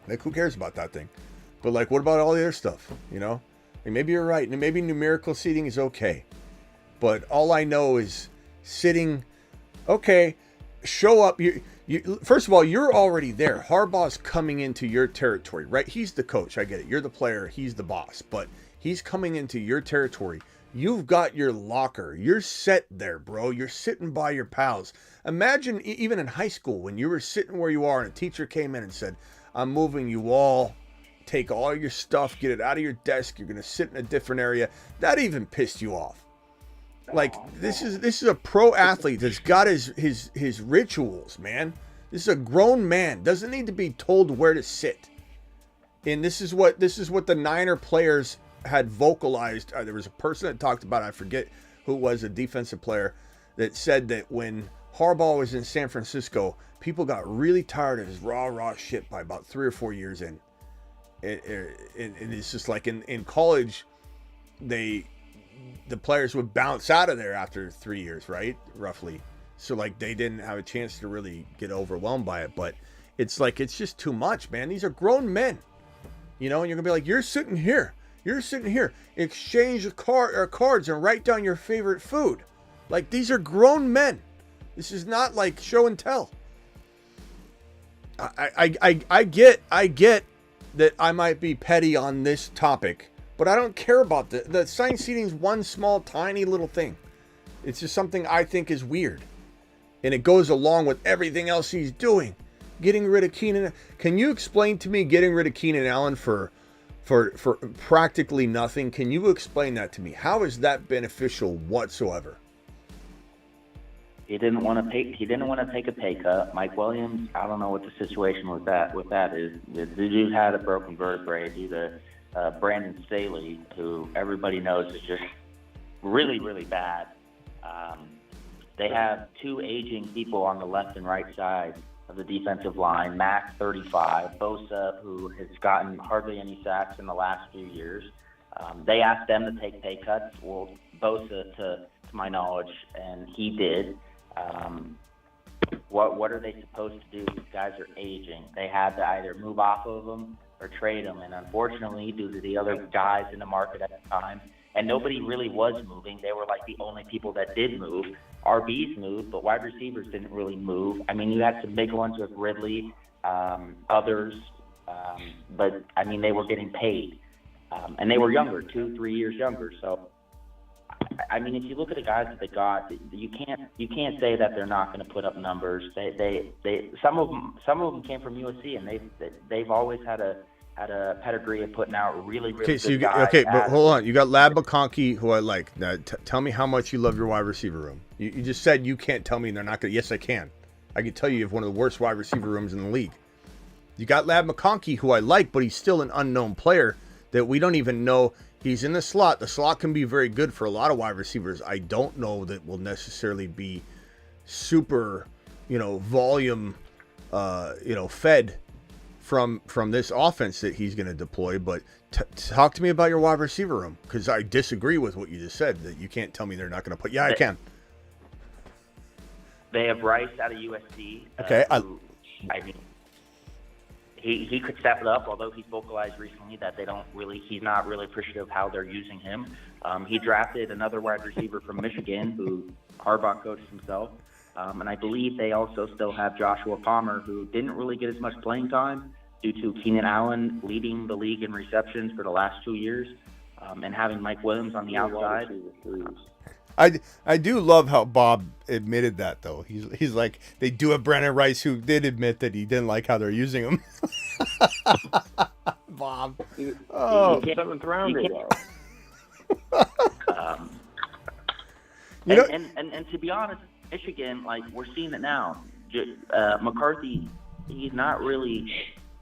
Like who cares about that thing? But like what about all the other stuff? And maybe you're right, and maybe numerical seeding is okay. But all I know is sitting, okay, show up. You first of all, you're already there. Harbaugh's coming into your territory, right? He's the coach. I get it. You're the player. He's the boss. But he's coming into your territory. You've got your locker. You're set there, bro. You're sitting by your pals. Imagine even in high school when you were sitting where you are and a teacher came in and said, I'm moving you all. Take all your stuff. Get it out of your desk. You're going to sit in a different area. That even pissed you off. Like this is a pro athlete that's got his rituals, man. This is a grown man. Doesn't need to be told where to sit. And this is what the Niner players had vocalized. There was a person that talked about, I forget who it was, a defensive player, that said that when Harbaugh was in San Francisco, people got really tired of his rah shit by about 3 or 4 years in. And it's just like in college, the players would bounce out of there after 3 years, right? Roughly. So like they didn't have a chance to really get overwhelmed by it. But it's like, it's just too much, man. These are grown men, and you're gonna be like, you're sitting here, exchange the cards and write down your favorite food. Like, these are grown men. This is not like show and tell. I get that I might be petty on this topic, but I don't care about the sign seating is one small, tiny little thing. It's just something I think is weird. And it goes along with everything else he's doing. Getting rid of Keenan. Can you explain to me getting rid of Keenan Allen for practically nothing? Can you explain that to me? How is that beneficial whatsoever? He didn't want to pay. He didn't want to take a pay cut. Mike Williams, I don't know what the situation with that is. The dude had a broken vertebrae due to Brandon Staley, who everybody knows is just really, really bad. They have two aging people on the left and right side of the defensive line. Mack, 35, Bosa, who has gotten hardly any sacks in the last few years. They asked them to take pay cuts. Well, Bosa, to my knowledge, and he did. What are they supposed to do? These guys are aging. They had to either move off of them or trade them. And unfortunately, due to the other guys in the market at the time, and nobody really was moving. They were like the only people that did move. RBs moved, but wide receivers didn't really move. I mean, you had some big ones with Ridley, others, but I mean, they were getting paid, and they were younger, 2-3 years younger. So, I mean, if you look at the guys that they got, you can't say that they're not going to put up numbers. Some of them came from USC, and they've always had a pedigree of putting out really good guys. But hold on. You got Lab McConkey, who I like. Now, tell me how much you love your wide receiver room. You just said you can't tell me they're not going to. Yes, I can. I can tell you have one of the worst wide receiver rooms in the league. You got Lab McConkey, who I like, but he's still an unknown player that we don't even know. He's in the slot. The slot can be very good for a lot of wide receivers. I don't know that will necessarily be super, volume, fed from this offense that he's going to deploy. But talk to me about your wide receiver room, because I disagree with what you just said, that you can't tell me they're not going to put. Yeah, I can. They have Rice out of USC. Okay. I mean, he could step it up, although he's vocalized recently that he's not really appreciative of how they're using him. He drafted another wide receiver from Michigan who Harbaugh coached himself. And I believe they also still have Joshua Palmer, who didn't really get as much playing time due to Keenan Allen leading the league in receptions for the last 2 years, and having Mike Williams on the outside. I do love how Bob admitted that, though. He's like, they do have Brandon Rice, who did admit that he didn't like how they're using him. Bob. Oh, 7th rounder, though. And to be honest, Michigan, like, we're seeing it now. McCarthy, he's not really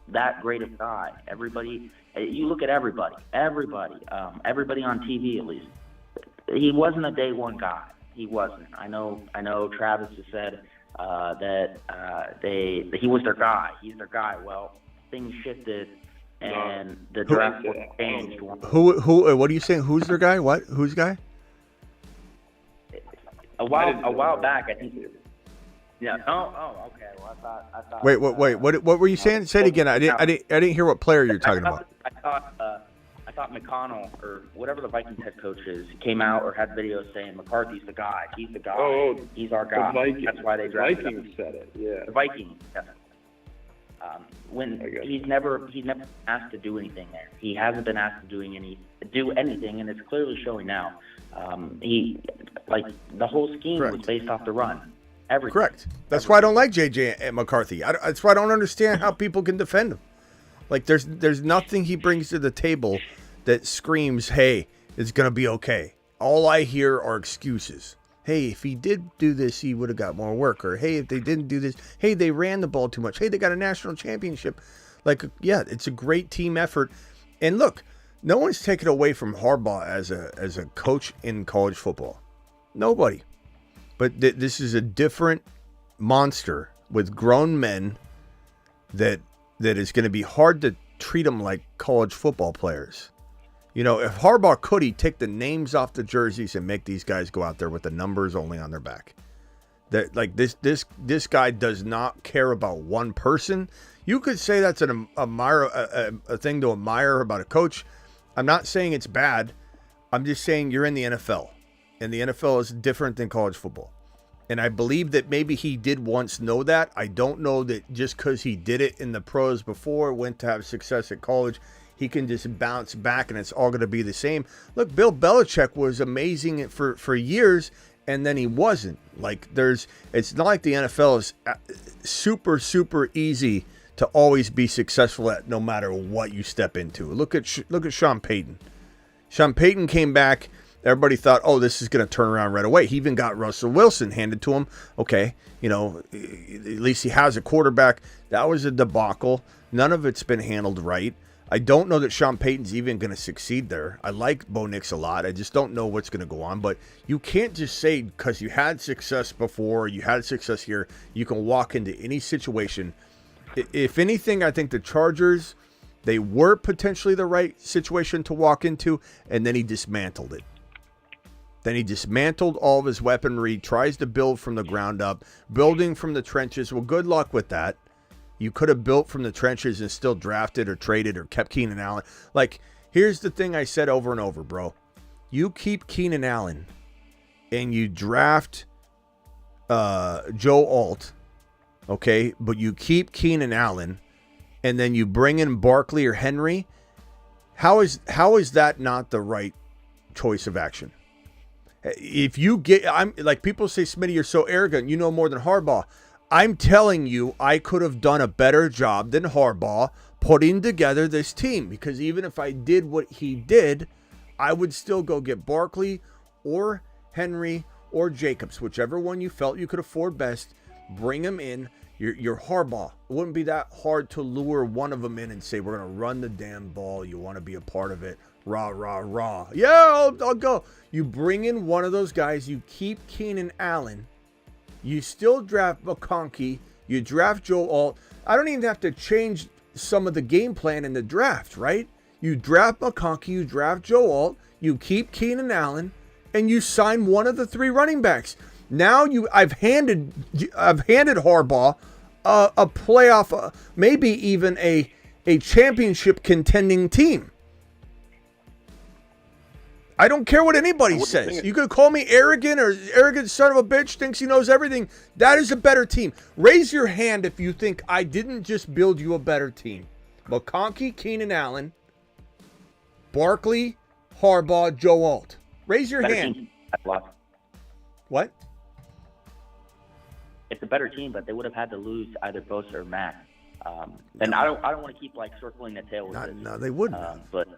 that great of a guy. Everybody, you look at everybody on TV at least. He wasn't a day one guy. He wasn't. I know. Travis has said that he was their guy. He's their guy. Well, things shifted, and the draft changed. Who? What are you saying? Who's their guy? What? Who's guy? A while back, I think. Yeah. Oh. Okay. Well, I thought. Wait. What were you saying? Say it again. I didn't hear what player you're talking about. I thought McConnell, or whatever the Vikings head coach is, came out or had videos saying McCarthy's the guy. He's the guy. Oh, he's our guy. That's why they drafted him. Vikings said it. Yeah. The Vikings. Yeah. When he's never asked to do anything there. He hasn't been asked to do anything, and it's clearly showing now. The whole scheme was based off the run. Everything. Correct. That's why I don't like JJ McCarthy. That's why I don't understand how people can defend him. Like, there's nothing he brings to the table that screams, hey, it's going to be okay. All I hear are excuses. Hey, if he did do this, he would have got more work. Or, hey, if they didn't do this, hey, they ran the ball too much. Hey, they got a national championship. Like, yeah, it's a great team effort. And look, no one's taken away from Harbaugh as a coach in college football. Nobody. But this is a different monster with grown men that is going to be hard treat them like college football players. You know, if Harbaugh could, he'd take the names off the jerseys and make these guys go out there with the numbers only on their back. That like this guy does not care about one person. You could say that's a thing to admire about a coach. I'm not saying it's bad. I'm just saying you're in the NFL, and the NFL is different than college football. And I believe that maybe he did once know that. I don't know that just because he did it in the pros before, went to have success at college, he can just bounce back and it's all going to be the same. Look, Bill Belichick was amazing for years, and then he wasn't. Like it's not like the NFL is super, super easy to always be successful at no matter what you step into. Look at Sean Payton. Sean Payton came back. Everybody thought, oh, this is going to turn around right away. He even got Russell Wilson handed to him. Okay, you know, at least he has a quarterback. That was a debacle. None of it's been handled right. I don't know that Sean Payton's even going to succeed there. I like Bo Nix a lot. I just don't know what's going to go on. But you can't just say because you had success before, you had success here, you can walk into any situation. If anything, I think the Chargers, they were potentially the right situation to walk into, and then he dismantled it. Then he dismantled all of his weaponry, tries to build from the ground up, building from the trenches. Well, good luck with that. You could have built from the trenches and still drafted or traded or kept Keenan Allen. Like, here's the thing I said over and over, bro. You keep Keenan Allen and you draft Joe Alt, okay? But you keep Keenan Allen and then you bring in Barkley or Henry. How is that not the right choice of action? If you get, I'm like people say, Smitty, you're so arrogant. You know more than Harbaugh. I'm telling you, I could have done a better job than Harbaugh putting together this team, because even if I did what he did, I would still go get Barkley or Henry or Jacobs, whichever one you felt you could afford best. Bring him in. You're Harbaugh. It wouldn't be that hard to lure one of them in and say, we're going to run the damn ball. You want to be a part of it. Rah, rah, rah. Yeah, I'll go. You bring in one of those guys. You keep Keenan Allen. You still draft McConkey. You draft Joe Alt. I don't even have to change some of the game plan in the draft, right? You draft McConkey. You draft Joe Alt. You keep Keenan Allen. And you sign one of the three running backs. Now I've handed Harbaugh a playoff, maybe even a championship contending team. I don't care what anybody says. You could call me arrogant or arrogant son of a bitch, thinks he knows everything. That is a better team. Raise your hand if you think I didn't just build you a better team. McConkey, Keenan Allen, Barkley, Harbaugh, Joe Alt. Raise your hand. What? It's a better team, but they would have had to lose either Bosa or Mack. And I don't want to keep like circling the tail with this. No, they wouldn't. But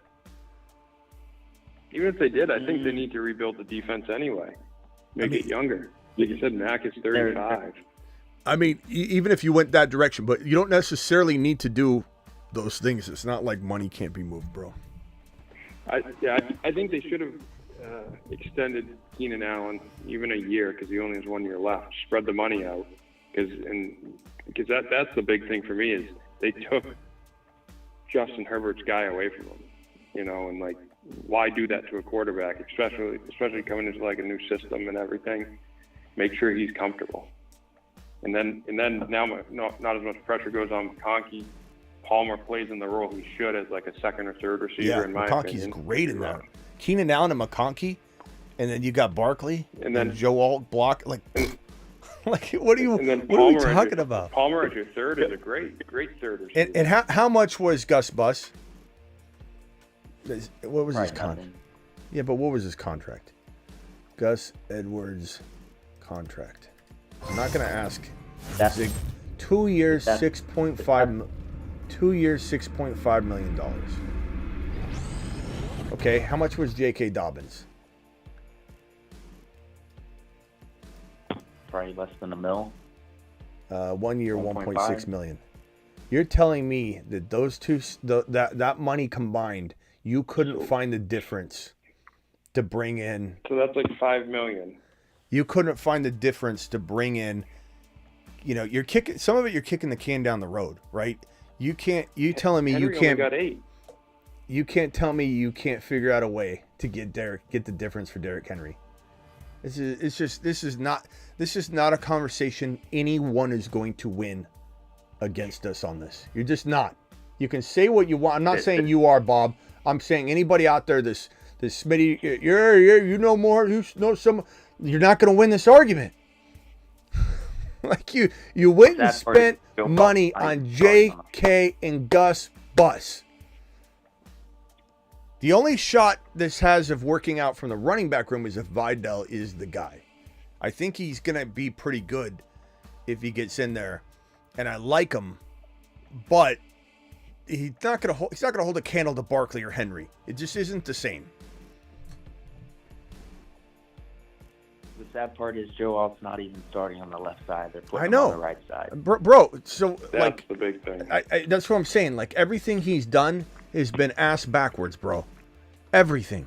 even if they did, I think they need to rebuild the defense anyway. Make it younger. Like you said, Mack is 35. I mean, even if you went that direction, but you don't necessarily need to do those things. It's not like money can't be moved, bro. I think they should have extended Keenan Allen even a year, because he only has 1 year left. Spread the money out, because that's the big thing for me is they took Justin Herbert's guy away from him, you know, and like, why do that to a quarterback, especially coming into like a new system and everything? Make sure he's comfortable, and then now not as much pressure goes on McConkey. Palmer plays in the role he should as like a second or third receiver. In my McConkey's opinion. Great in that. Keenan Allen and McConkey, and then you got Barkley and then Joe Alt block. Like what are we talking about? Palmer as your third is a great third receiver. And how much was Gus Bus? What was his contract? Yeah, but what was his contract? Gus Edwards' contract. I'm not going to ask. 2 years, $6.5 million. Okay, how much was J.K. Dobbins? Probably less than $1 million. 1 year, 1.6 million. You're telling me that those two, that money combined, you couldn't find the difference to bring in. So that's like $5 million. You couldn't find the difference to bring in. You know, you're kicking some of it. You're kicking the can down the road, right? You telling me Henry you only can't got 8. You can't tell me you can't figure out a way to get the difference for Derrick Henry. This is not a conversation anyone is going to win against us on this. You're just not. You can say what you want. I'm not saying you are, Bob. I'm saying anybody out there this Smitty, you know more, you know some, you're not going to win this argument. Like you went and spent money on JK and Gus Bus. The only shot this has of working out from the running back room is if Vidal is the guy. I think he's going to be pretty good if he gets in there, and I like him, but he's not going to hold a candle to Barkley or Henry. It just isn't the same. The sad part is Joe Alt's not even starting on the left side. They're putting I him know. on the right side. Bro, so That's the big thing. that's what I'm saying. Like, everything he's done has been ass backwards, bro. Everything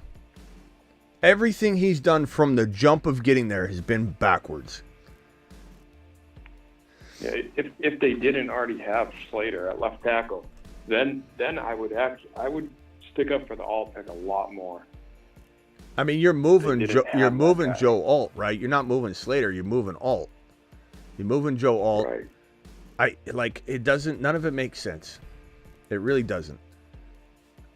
he's done from the jump of getting there has been backwards. Yeah, if they didn't already have Slater at left tackle, then I would stick up for the alt pick a lot more. I mean, you're moving that Joe Alt, right? You're not moving Slater. You're moving Alt. You're moving Joe Alt. Right. It doesn't. None of it makes sense. It really doesn't.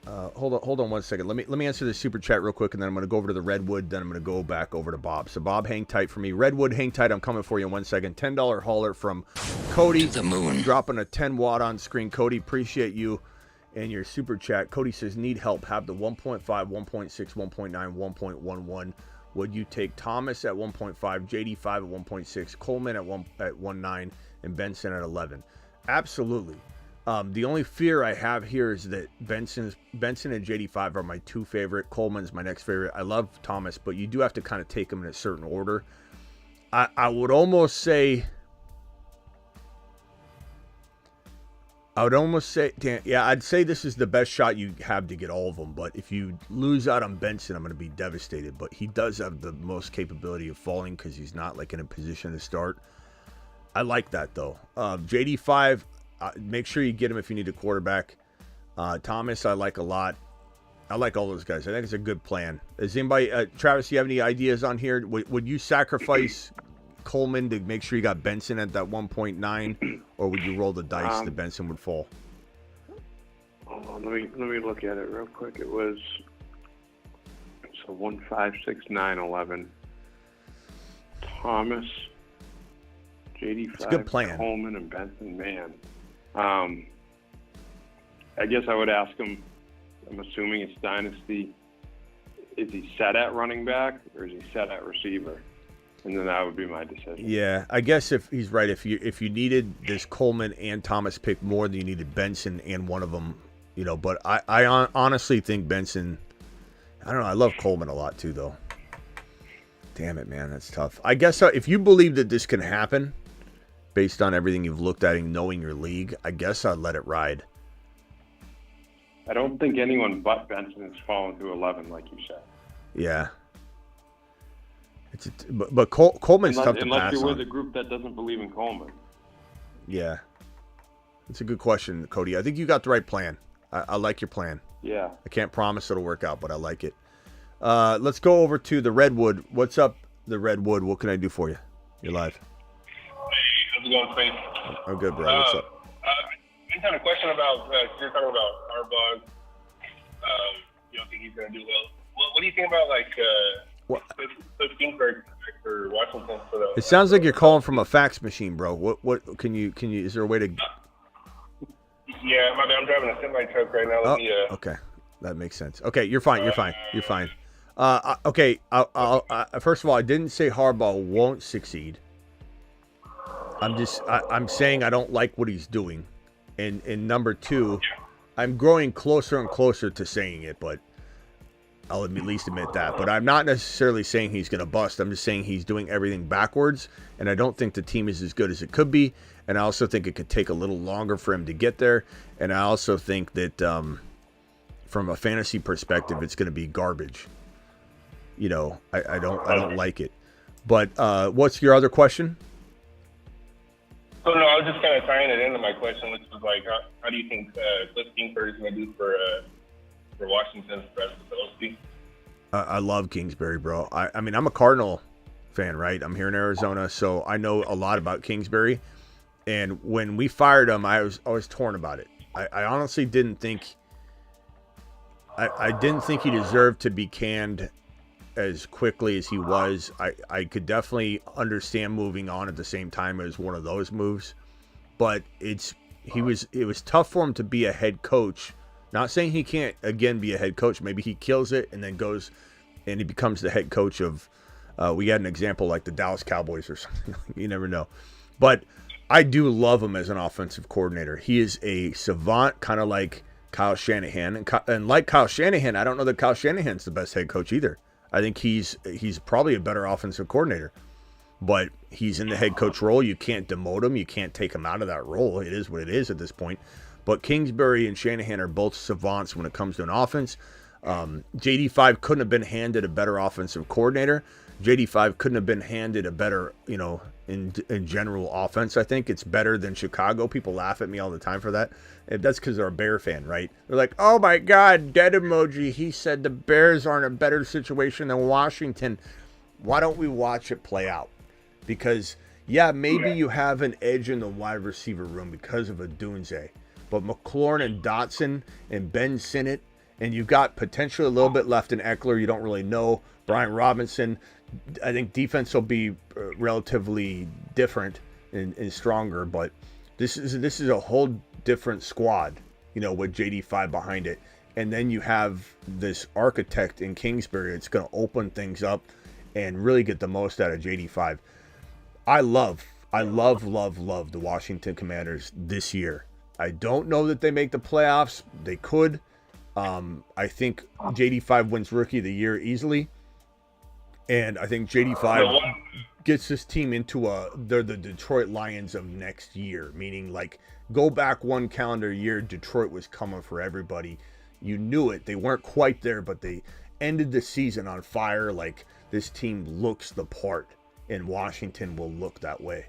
Hold on 1 second. Let me answer this super chat real quick, and then I'm going to go over to the Redwood. Then I'm going to go back over to Bob. So Bob, hang tight for me. Redwood, hang tight. I'm coming for you in 1 second. $10 hauler from Cody. To the moon. Dropping a 10 watt on screen. Cody, appreciate you and your super chat. Cody says, need help. Have the 1.5, 1.6, 1.9, 1.11. Would you take Thomas at 1.5, JD5 at 1.6, Coleman at 1.9, and Benson at 11? Absolutely. The only fear I have here is that Benson and JD5 are my two favorite. Coleman's my next favorite. I love Thomas, but you do have to kind of take them in a certain order. I would almost say, I'd say this is the best shot you have to get all of them. But if you lose out on Benson, I'm going to be devastated. But he does have the most capability of falling because he's not like in a position to start. I like that though. JD5. Make sure you get him if you need a quarterback. Thomas, I like a lot. I like all those guys. I think it's a good plan. Is anybody, Travis, you have any ideas on here? Would you sacrifice Coleman to make sure you got Benson at that 1.9, or would you roll the dice that Benson would fall? Hold on, let me look at it real quick. It was 1, 5, 6, 9, 11. Thomas, JD5, it's a good plan. Coleman, and Benson. Man. I guess I would ask him, I'm assuming it's Dynasty, is he set at running back or is he set at receiver? And then that would be my decision. Yeah, I guess if he's right, if you needed this Coleman and Thomas pick more than you needed Benson and one of them, but I honestly think Benson, I don't know, I love Coleman a lot too, though. Damn it, man, that's tough. I guess if you believe that this can happen, based on everything you've looked at and knowing your league, I guess I'd let it ride. I don't think anyone but Benson has fallen to 11, like you said. Yeah. But Coleman's tough to pass on. Unless you're with a group that doesn't believe in Coleman. Yeah. It's a good question, Cody. I think you got the right plan. I like your plan. Yeah. I can't promise it'll work out, but I like it. Let's go over to the Redwood. What's up, the Redwood? What can I do for you? You're live. How's it going, Faith? I'm good, bro. What's up? I had a question about, you're talking about Harbaugh. You don't think he's going to do well. What do you think about, Cliff Kingsbury for Washington? For the, it sounds like you're calling from a fax machine, bro. What can you, is there a way to... Yeah, I'm driving a semi-truck right now. Okay. That makes sense. Okay, you're fine. You're fine. Okay, first of all, I didn't say Harbaugh won't succeed. I'm saying I don't like what he's doing. And number two, I'm growing closer and closer to saying it, but I'll at least admit that. But I'm not necessarily saying he's going to bust. I'm just saying he's doing everything backwards, and I don't think the team is as good as it could be. And I also think it could take a little longer for him to get there. And I also think that from a fantasy perspective, it's going to be garbage. I don't like it. But what's your other question? So no, I was just kind of tying it into my question, which was like, how do you think Cliff Kingsbury is going to do for Washington's rest of the OC? I love Kingsbury, bro. I mean, I'm a Cardinal fan, right? I'm here in Arizona, so I know a lot about Kingsbury. And when we fired him, I was torn about it. I honestly didn't think I didn't think he deserved to be canned as quickly as he was. I could definitely understand moving on at the same time as one of those moves, but it was tough for him to be a head coach. Not saying he can't again be a head coach. Maybe he kills it and then goes and he becomes the head coach of. We had an example like the Dallas Cowboys or something. You never know, but I do love him as an offensive coordinator. He is a savant, kind of like Kyle Shanahan, and like Kyle Shanahan, I don't know that Kyle Shanahan's the best head coach either. I think he's probably a better offensive coordinator, but he's in the head coach role. You can't demote him. You can't take him out of that role. It is what it is at this point. But Kingsbury and Shanahan are both savants when it comes to an offense. JD5 couldn't have been handed a better offensive coordinator. JD5 couldn't have been handed a better, in general offense. I think it's better than Chicago. People laugh at me all the time for that. That's because they're a Bear fan, right? They're like, oh my God, dead emoji. He said the Bears are in a better situation than Washington. Why don't we watch it play out? Because, yeah, maybe you have an edge in the wide receiver room because of a Dunze. But McLaurin and Dotson and Ben Sinnott, and you've got potentially a little bit left in Eckler. You don't really know. Brian Robinson. I think defense will be relatively different and stronger, but this is a whole different squad, with JD5 behind it. And then you have this architect in Kingsbury that's going to open things up and really get the most out of JD5. I love the Washington Commanders this year. I don't know that they make the playoffs. They could. I think JD5 wins Rookie of the Year easily. And I think JD5 gets this team into they're the Detroit Lions of next year, meaning like go back one calendar year, Detroit was coming for everybody. You knew it. They weren't quite there, but they ended the season on fire. Like this team looks the part, and Washington will look that way.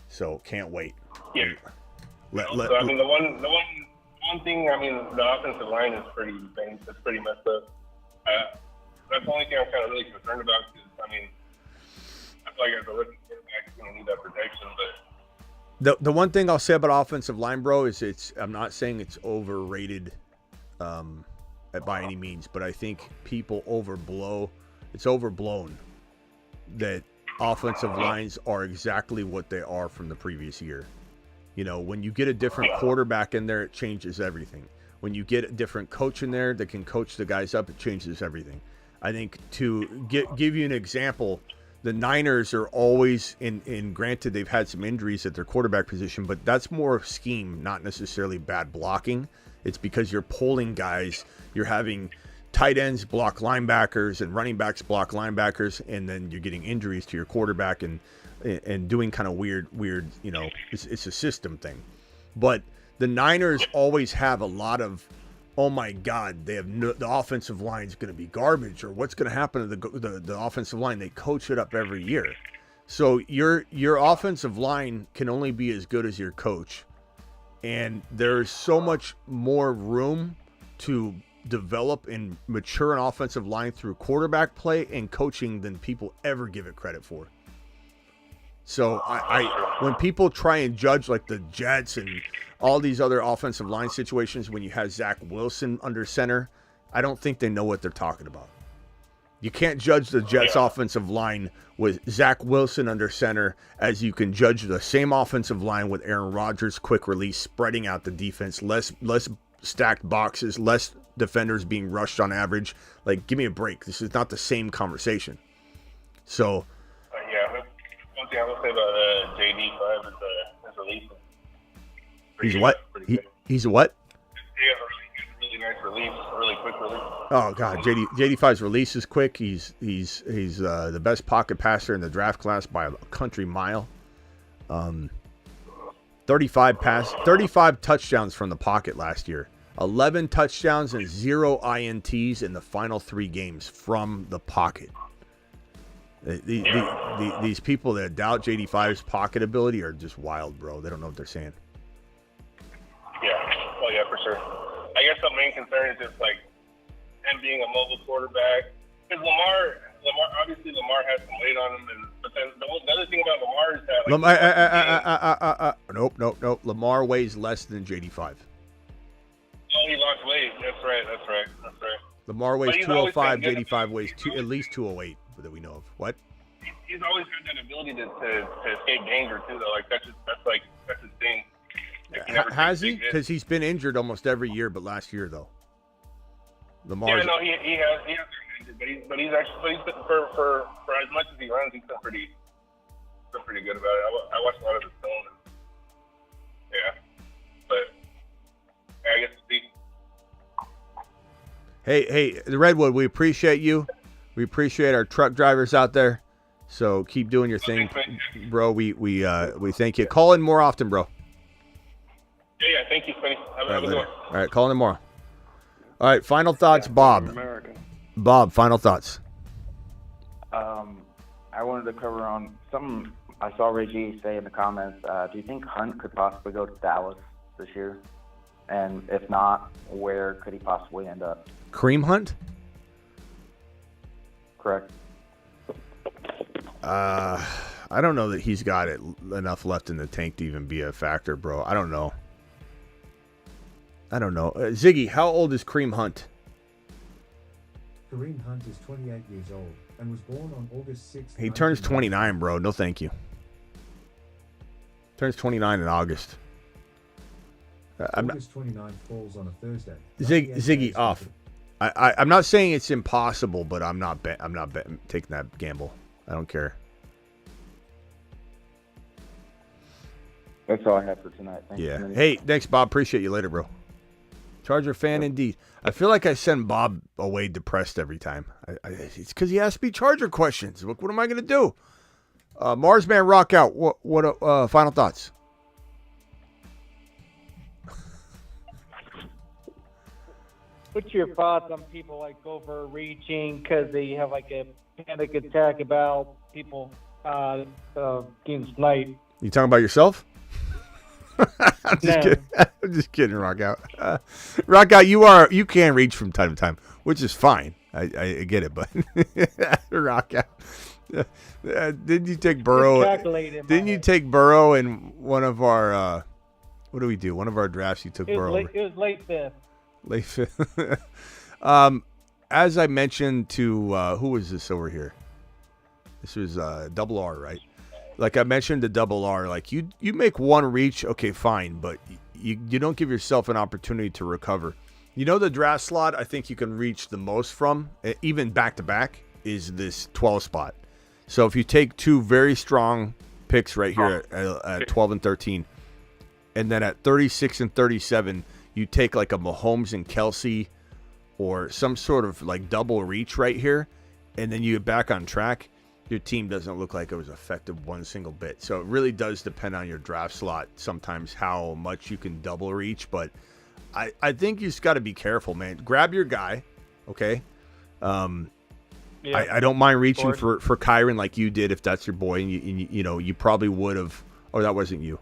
So can't wait. Yeah. The one thing, the offensive line is pretty banged. It's pretty messed up. That's the only thing I'm kind of really concerned about because, I feel like as a rookie quarterback, you're going to need that protection. But the one thing I'll say about offensive line, bro, is I'm not saying it's overrated by any means, but I think people it's overblown that offensive lines are exactly what they are from the previous year. When you get a different quarterback in there, it changes everything. When you get a different coach in there that can coach the guys up, it changes everything. I think to give you an example, the Niners are always in granted they've had some injuries at their quarterback position, but that's more of scheme, not necessarily bad blocking. It's because you're pulling guys, you're having tight ends block linebackers and running backs block linebackers, and then you're getting injuries to your quarterback and doing kind of weird, it's a system thing. But the Niners always have a lot of, oh my God, they have the offensive line is going to be garbage, or what's going to happen to the offensive line? They coach it up every year. So your offensive line can only be as good as your coach. And there's so much more room to develop and mature an offensive line through quarterback play and coaching than people ever give it credit for. So when people try and judge like the Jets and all these other offensive line situations when you have Zach Wilson under center, I don't think they know what they're talking about. You can't judge the Jets offensive line with Zach Wilson under center as you can judge the same offensive line with Aaron Rodgers, quick release, spreading out the defense, less stacked boxes, less defenders being rushed on average. Like, give me a break. This is not the same conversation. So, one thing I will say about JD5 is his release. He's what? He's a what? Really nice release, really quick release. Oh God, JD5's release is quick. He's the best pocket passer in the draft class by a country mile. 35 touchdowns from the pocket last year. 11 touchdowns and 0 INTs in the final 3 games from the pocket. These people that doubt JD5's pocket ability are just wild, bro. They don't know what they're saying. Yeah. Oh, yeah, for sure. I guess the main concern is just like him being a mobile quarterback. Because Lamar obviously has some weight on him, but then the other thing about Lamar is that Nope. Lamar weighs less than JD5. Oh, he lost weight. That's right. Lamar weighs 205. JD5 weighs at least 208 that we know of. What? He's always had that ability to escape danger too, though. Like that's his thing. Like, has he? Because he's been injured almost every year, but last year though. Lamar. Yeah, no, he has been injured, but he's actually for as much as he runs, he's been pretty good about it. I watched a lot of his film. Yeah, but yeah, I guess we'll see. Hey, the Redwood, we appreciate you. We appreciate our truck drivers out there. So keep doing your thing, bro. We thank you. Call in more often, bro. Yeah. Thank you, Smitty. Have a good one. All right, call in tomorrow. All right, final thoughts, Bob. Bob, final thoughts. I wanted to cover on something I saw Reggie say in the comments. Do you think Hunt could possibly go to Dallas this year? And if not, where could he possibly end up? Kareem Hunt? Correct. I don't know that he's got it enough left in the tank to even be a factor, bro. I don't know. Ziggy, how old is Kareem Hunt? Kareem Hunt is 28 years old and was born on August 6th. He turns 29, bro. No, thank you. Turns 29 in August. August 29th falls on a Thursday. Ziggy off. I'm not saying it's impossible, but I'm not taking that gamble. I don't care. That's all I have for tonight. Thanks, Yeah. Smitty. Hey, thanks, Bob. Appreciate you later, bro. Charger fan indeed. I feel like I send Bob away depressed every time. It's because he asks me Charger questions. What am I going to do? Marsman rock out. What final thoughts? What's your thoughts on people like overreaching because they have like a panic attack about people getting sniped? You talking about yourself? I'm just kidding, Rock Out. Rock Out, you can reach from time to time, which is fine. I get it, but Rock Out. Didn't you take Burrow? Didn't you take Burrow in one of our? What do we do? One of our drafts, you took Burrow. It was late fifth. Late fifth. As I mentioned to who was this over here? This was Double R, right? Like I mentioned to Double R, like you make one reach, okay, fine, but you don't give yourself an opportunity to recover. You know the draft slot I think you can reach the most from, even back to back, is this 12 spot. So if you take two very strong picks right here at 12 and 13, and then at 36 and 37, you take like a Mahomes and Kelsey or some sort of like double reach right here, and then you get back on track, your team doesn't look like it was effective one single bit. So it really does depend on your draft slot sometimes how much you can double reach. But I think you just got to be careful, man. Grab your guy, okay? I don't mind reaching for Kyron like you did if that's your boy, and you probably would have. Oh, that wasn't you.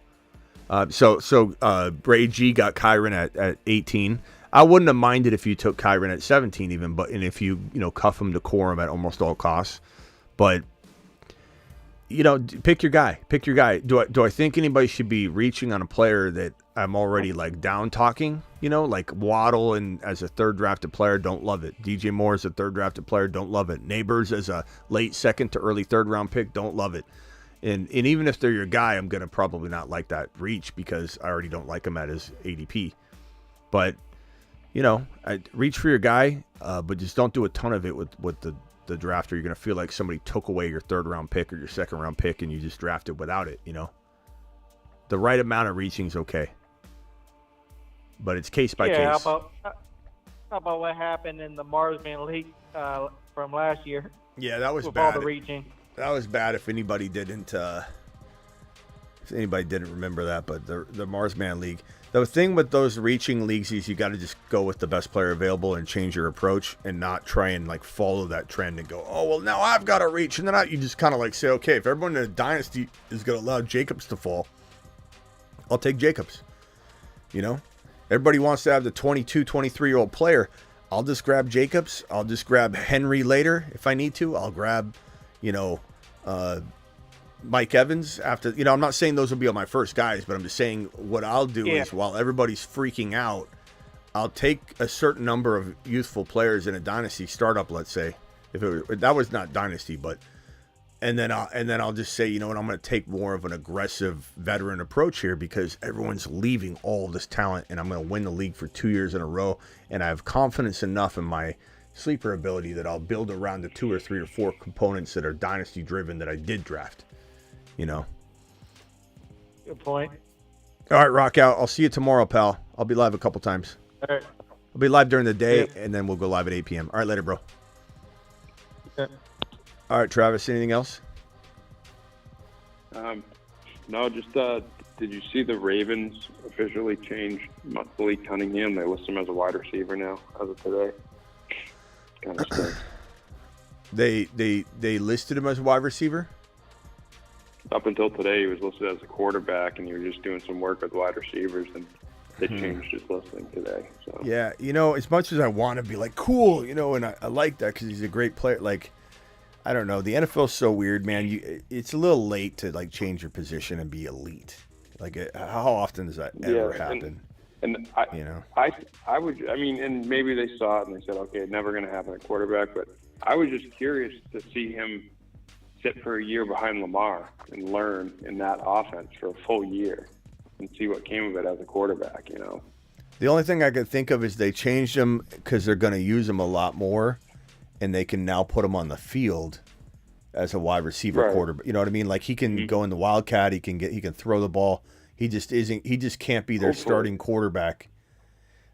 So Bray G got Kyron at 18. I wouldn't have minded if you took Kyron at 17 even, and if you cuff him to quorum at almost all costs. But pick your guy. Do I think anybody should be reaching on a player that I'm already like down talking? Like Waddle and as a third drafted player, don't love it. DJ Moore as a third drafted player, don't love it. Neighbors as a late second to early third round pick, don't love it. And even if they're your guy, I'm gonna probably not like that reach because I already don't like him at his ADP. But I reach for your guy, but just don't do a ton of it with the draft, or you're going to feel like somebody took away your third round pick or your second round pick and you just drafted without it. The right amount of reaching is okay, but it's case by case. How about what happened in the Marsman League from last year? Yeah, that was with bad. All the reaching. That was bad. If anybody If anybody didn't remember that, but the Marsman League. The thing with those reaching leagues is you got to just go with the best player available and change your approach and not try and like follow that trend and go, oh, well, now I've got to reach. And then you just kind of like say, okay, if everyone in a dynasty is going to allow Jacobs to fall, I'll take Jacobs. You know, everybody wants to have the 22, 23-year-old player. I'll just grab Jacobs. I'll just grab Henry later if I need to. I'll grab, Mike Evans after, I'm not saying those will be all my first guys, but I'm just saying what I'll do is while everybody's freaking out, I'll take a certain number of youthful players in a dynasty startup, let's say, that was not dynasty, but, and then I'll just say, you know what, I'm going to take more of an aggressive veteran approach here because everyone's leaving all of this talent and I'm going to win the league for 2 years in a row. And I have confidence enough in my sleeper ability that I'll build around the 2 or 3 or 4 components that are dynasty driven that I did draft. Good point. All right, rock out. I'll see you tomorrow, pal. I'll be live a couple times. All right. I'll be live during the day, and then we'll go live at 8 p.m. All right, later, bro. Okay. All right, Travis, anything else? No, just did you see the Ravens officially change Malik Cunningham? They list him as a wide receiver now as of today. Kind of stinks. They listed him as a wide receiver? Up until today, he was listed as a quarterback, and he was just doing some work with wide receivers, and they changed his listing today. So yeah, as much as I want to be like, cool, and I like that because he's a great player, like, I don't know. The NFL's so weird, man. It's a little late to, like, change your position and be elite. Like, how often does that ever happen? And I would, and maybe they saw it and they said, okay, it's never going to happen at quarterback, but I was just curious to see him sit for a year behind Lamar and learn in that offense for a full year and see what came of it as a quarterback, The only thing I could think of is they changed him because they're going to use him a lot more, and they can now put him on the field as a wide receiver quarterback. You know what I mean? Like, he can go in the Wildcat, he can throw the ball. He just can't be their starting quarterback.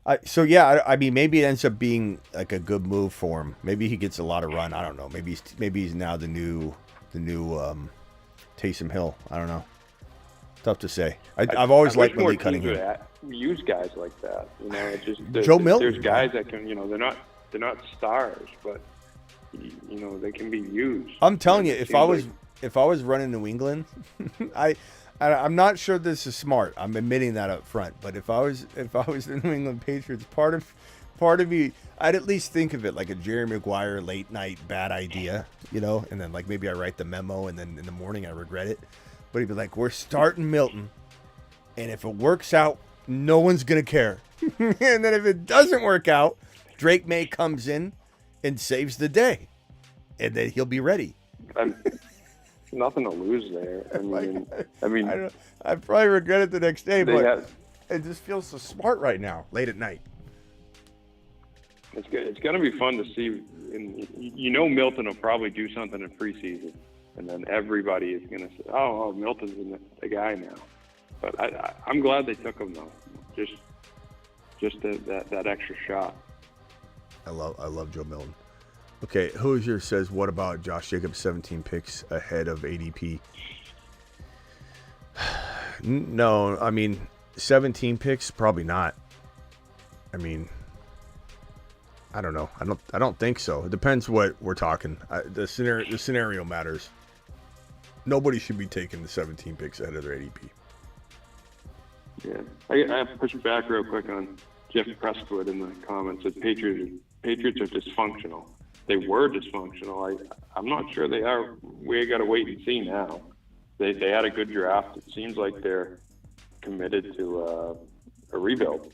Maybe it ends up being like a good move for him. Maybe he gets a lot of run. I don't know. Maybe he's now the new Taysom Hill. I don't know. Tough to say. I've always liked Malik Cunningham. Use guys like that. It's just Joe Milton. There's guys that can. They're not stars, but they can be used. I'm telling you, if I was running New England, I'm not sure this is smart. I'm admitting that up front. But if I was the New England Patriots, part of me, I'd at least think of it like a Jerry Maguire late night bad idea, and then like maybe I write the memo and then in the morning I regret it. But he'd be like, we're starting Milton, and if it works out, no one's gonna care. And then if it doesn't work out, Drake May comes in and saves the day, and then he'll be ready. Nothing to lose there. I probably regret it the next day, but it just feels so smart right now, late at night. It's good. It's going to be fun to see. Milton will probably do something in preseason, and then everybody is going to say, "Oh, Milton's the guy now." But I'm glad they took him though, just that extra shot. I love Joe Milton. Okay, Hoosier says, what about Josh Jacobs 17 picks ahead of ADP? No, 17 picks, probably not. I don't know. I don't think so. It depends what we're talking. The scenario matters. Nobody should be taking the 17 picks ahead of their ADP. Yeah, I have to push back real quick on Jeff Prestwood in the comments that Patriots are dysfunctional. They were dysfunctional. I'm not sure they are. We got to wait and see now. They had a good draft. It seems like they're committed to a rebuild.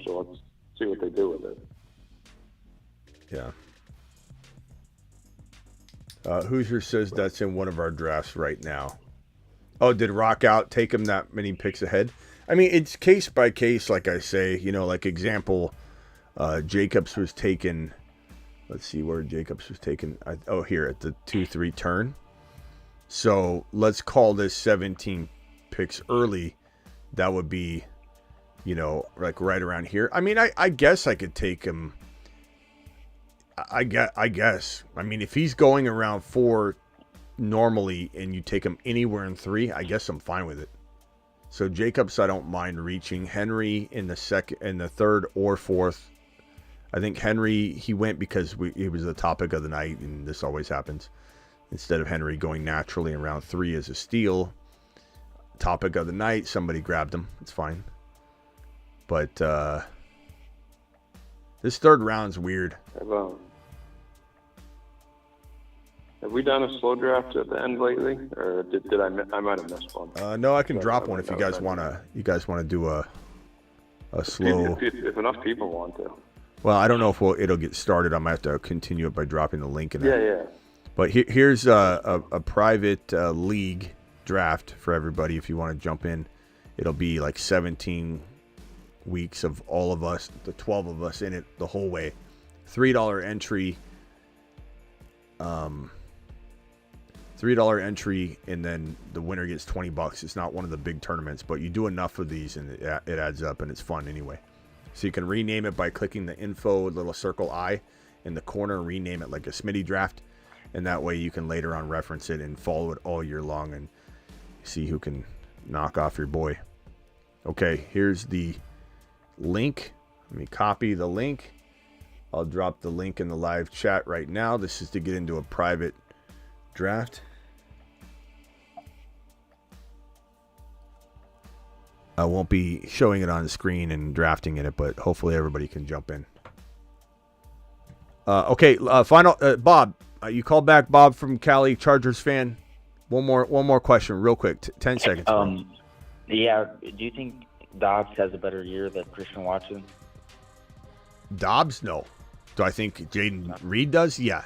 So let's see what they do with it. Yeah. Hoosier says that's in one of our drafts right now. Oh, did Rock Out take him that many picks ahead? It's case by case, like I say. Like example, Jacobs was taken. Let's see where Jacobs was taken. Here at the 2-3 turn. So let's call this 17 picks early. That would be, like right around here. I guess I could take him. I guess. If he's going around 4 normally and you take him anywhere in 3, I guess I'm fine with it. So Jacobs, I don't mind reaching. Henry in the third or fourth. I think Henry, he went because he was the topic of the night, and this always happens. Instead of Henry going naturally in round 3 as a steal, topic of the night, somebody grabbed him. It's fine. But this third round's weird. Have we done a slow draft at the end lately, or did I might have missed one? No, I can drop one if you guys wanna. You guys want to do a slow. If enough people want to. Well, I don't know if it'll get started. I might have to continue it by dropping the link in there. Yeah. But here's a private league draft for everybody if you want to jump in. It'll be like 17 weeks of all of us, the 12 of us in it the whole way. $3 entry. $3 entry, and then the winner gets $20. It's not one of the big tournaments, but you do enough of these and it adds up, and it's fun anyway. So you can rename it by clicking the info little circle I in the corner and rename it like a Smitty draft, and that way you can later on reference it and follow it all year long and see who can knock off your boy. Okay, here's the link. Let me copy the link. I'll drop the link in the live chat right now. This is to get into a private draft. I won't be showing it on the screen and drafting in it, but hopefully everybody can jump in. Okay, final. Bob, you called back, Bob from Cali, Chargers fan. One more question, real quick. 10 seconds. Yeah. Do you think Dobbs has a better year than Christian Watson? Dobbs, no. Do I think Jaden Reed does? Yeah.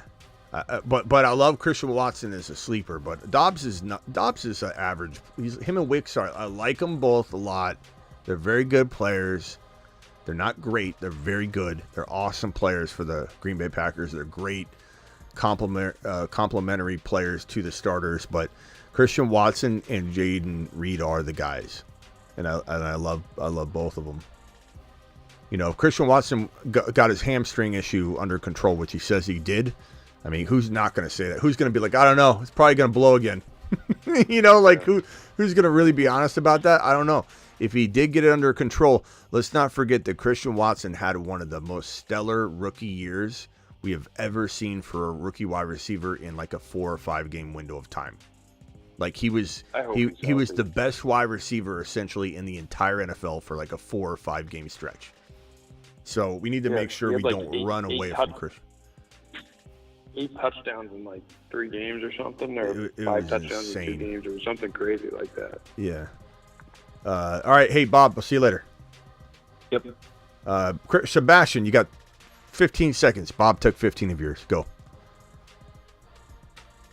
But I love Christian Watson as a sleeper, but Dobbs is not. Dobbs is an average. Him and Wicks are. I like them both a lot. They're very good players. They're not great. They're very good. They're awesome players for the Green Bay Packers. They're great complementary players to the starters. But Christian Watson and Jaden Reed are the guys, and I love both of them. You know, if Christian Watson got his hamstring issue under control, which he says he did. I mean, who's not going to say that? Who's going to be like, I don't know, it's probably going to blow again. You know, like who's going to really be honest about that? I don't know. If he did get it under control, let's not forget that Christian Watson had one of the most stellar rookie years we have ever seen for a rookie wide receiver in like a 4 or 5 game window of time. Like he was the best wide receiver essentially in the entire NFL for like a 4 or 5 game stretch. So we need to make sure we don't run away from Christian. 8 touchdowns in like 3 games or something, or it 5 touchdowns insane. In 2 games, or something crazy like that. Yeah. All right, hey Bob, I'll see you later. Yep. Sebastian, you got 15 seconds. Bob took 15 of yours. Go.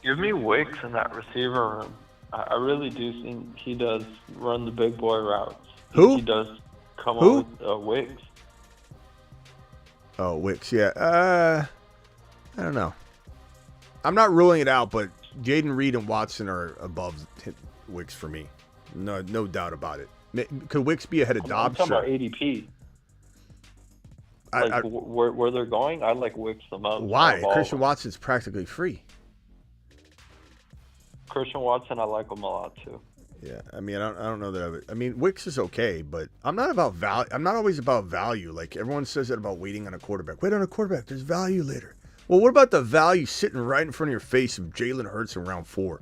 Give me Wicks in that receiver room. I really do think he does run the big boy routes. Who? He does come up with Wicks. Oh, Wicks, yeah. I don't know. I'm not ruling it out, but Jaden Reed and Watson are above Wicks for me. No doubt about it. Could Wicks be ahead of Dobbs? I'm talking about ADP. Where they're going, I like Wicks the most. Why? Christian Watson's practically free. Christian Watson, I like him a lot too. Yeah, I mean, I don't know that I mean, Wicks is okay, but I'm not about value. I'm not always about value. Like everyone says that about waiting on a quarterback. Wait on a quarterback. There's value later. Well, what about the value sitting right in front of your face of Jalen Hurts in round 4?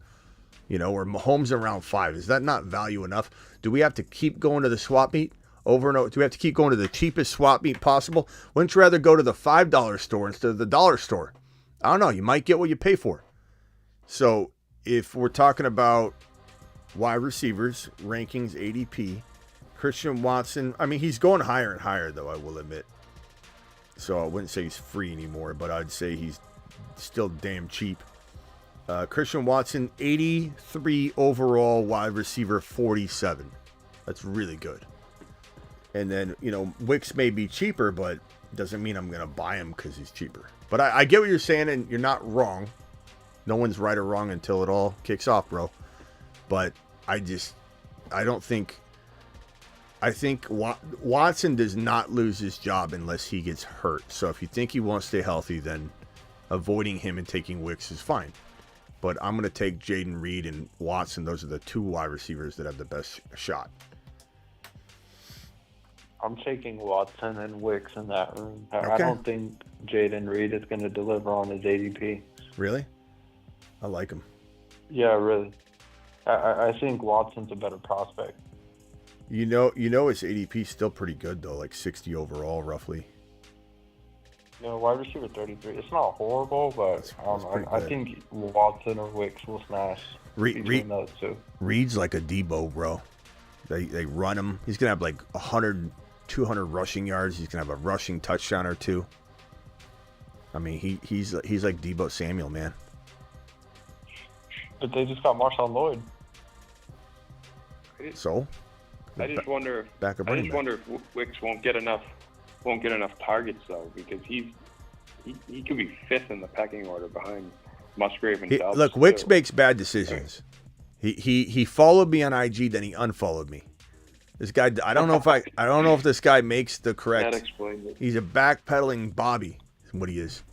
You know, or Mahomes in round 5? Is that not value enough? Do we have to keep going to the swap meet over and over? Do we have to keep going to the cheapest swap meet possible? Wouldn't you rather go to the $5 store instead of the dollar store? I don't know. You might get what you pay for. So if we're talking about wide receivers, rankings, ADP, Christian Watson, I mean, he's going higher and higher, though, I will admit. So I wouldn't say he's free anymore, but I'd say he's still damn cheap. Christian Watson, 83 overall, wide receiver 47. That's really good. And then, you know, Wicks may be cheaper, but doesn't mean I'm going to buy him because he's cheaper. But I get what you're saying, and you're not wrong. No one's right or wrong until it all kicks off, bro. But I think Watson does not lose his job unless he gets hurt. So if you think he won't stay healthy, then avoiding him and taking Wicks is fine. But I'm going to take Jaden Reed and Watson. Those are the 2 wide receivers that have the best shot. I'm taking Watson and Wicks in that room. I Okay. don't think Jaden Reed is going to deliver on his ADP. Really? I like him. Yeah, really. I think Watson's a better prospect. You know, his ADP is still pretty good though, like 60 overall, roughly. Wide receiver 33. It's not horrible, but I think Watson or Wicks will smash between those two. Reed's like a Debo, bro. They run him. He's gonna have like 100, 200 rushing yards. He's gonna have a rushing touchdown or two. I mean, he's like Debo Samuel, man. But they just got Marshawn Lloyd. So, I just wonder if Wicks won't get enough targets though, because he could be fifth in the pecking order behind Musgrave and Dobbs. Look, Wicks makes bad decisions. He followed me on IG, then he unfollowed me. This guy, I don't know if this guy makes the correct. That explains it. He's a backpedaling Bobby, is what he is.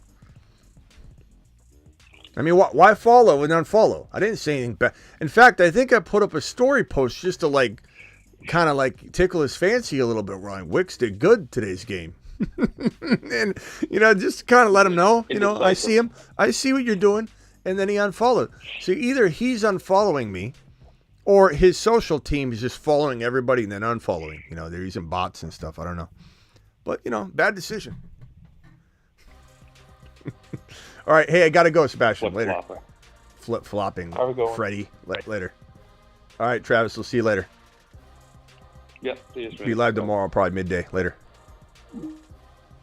I mean, why follow and unfollow? I didn't say anything bad. In fact, I think I put up a story post just to kind of tickle his fancy a little bit. Wrong. Wicks did good today's game, and just kind of let him know. I see him. I see what you're doing, and then he unfollowed. So either he's unfollowing me, or his social team is just following everybody and then unfollowing. They're using bots and stuff. I don't know, but bad decision. All right, hey, I gotta go, Sebastian. Later. Flip-flopping. Freddie. Later. All right, Travis, we'll see you later. Yep. See you, Be live tomorrow, probably midday. Later. All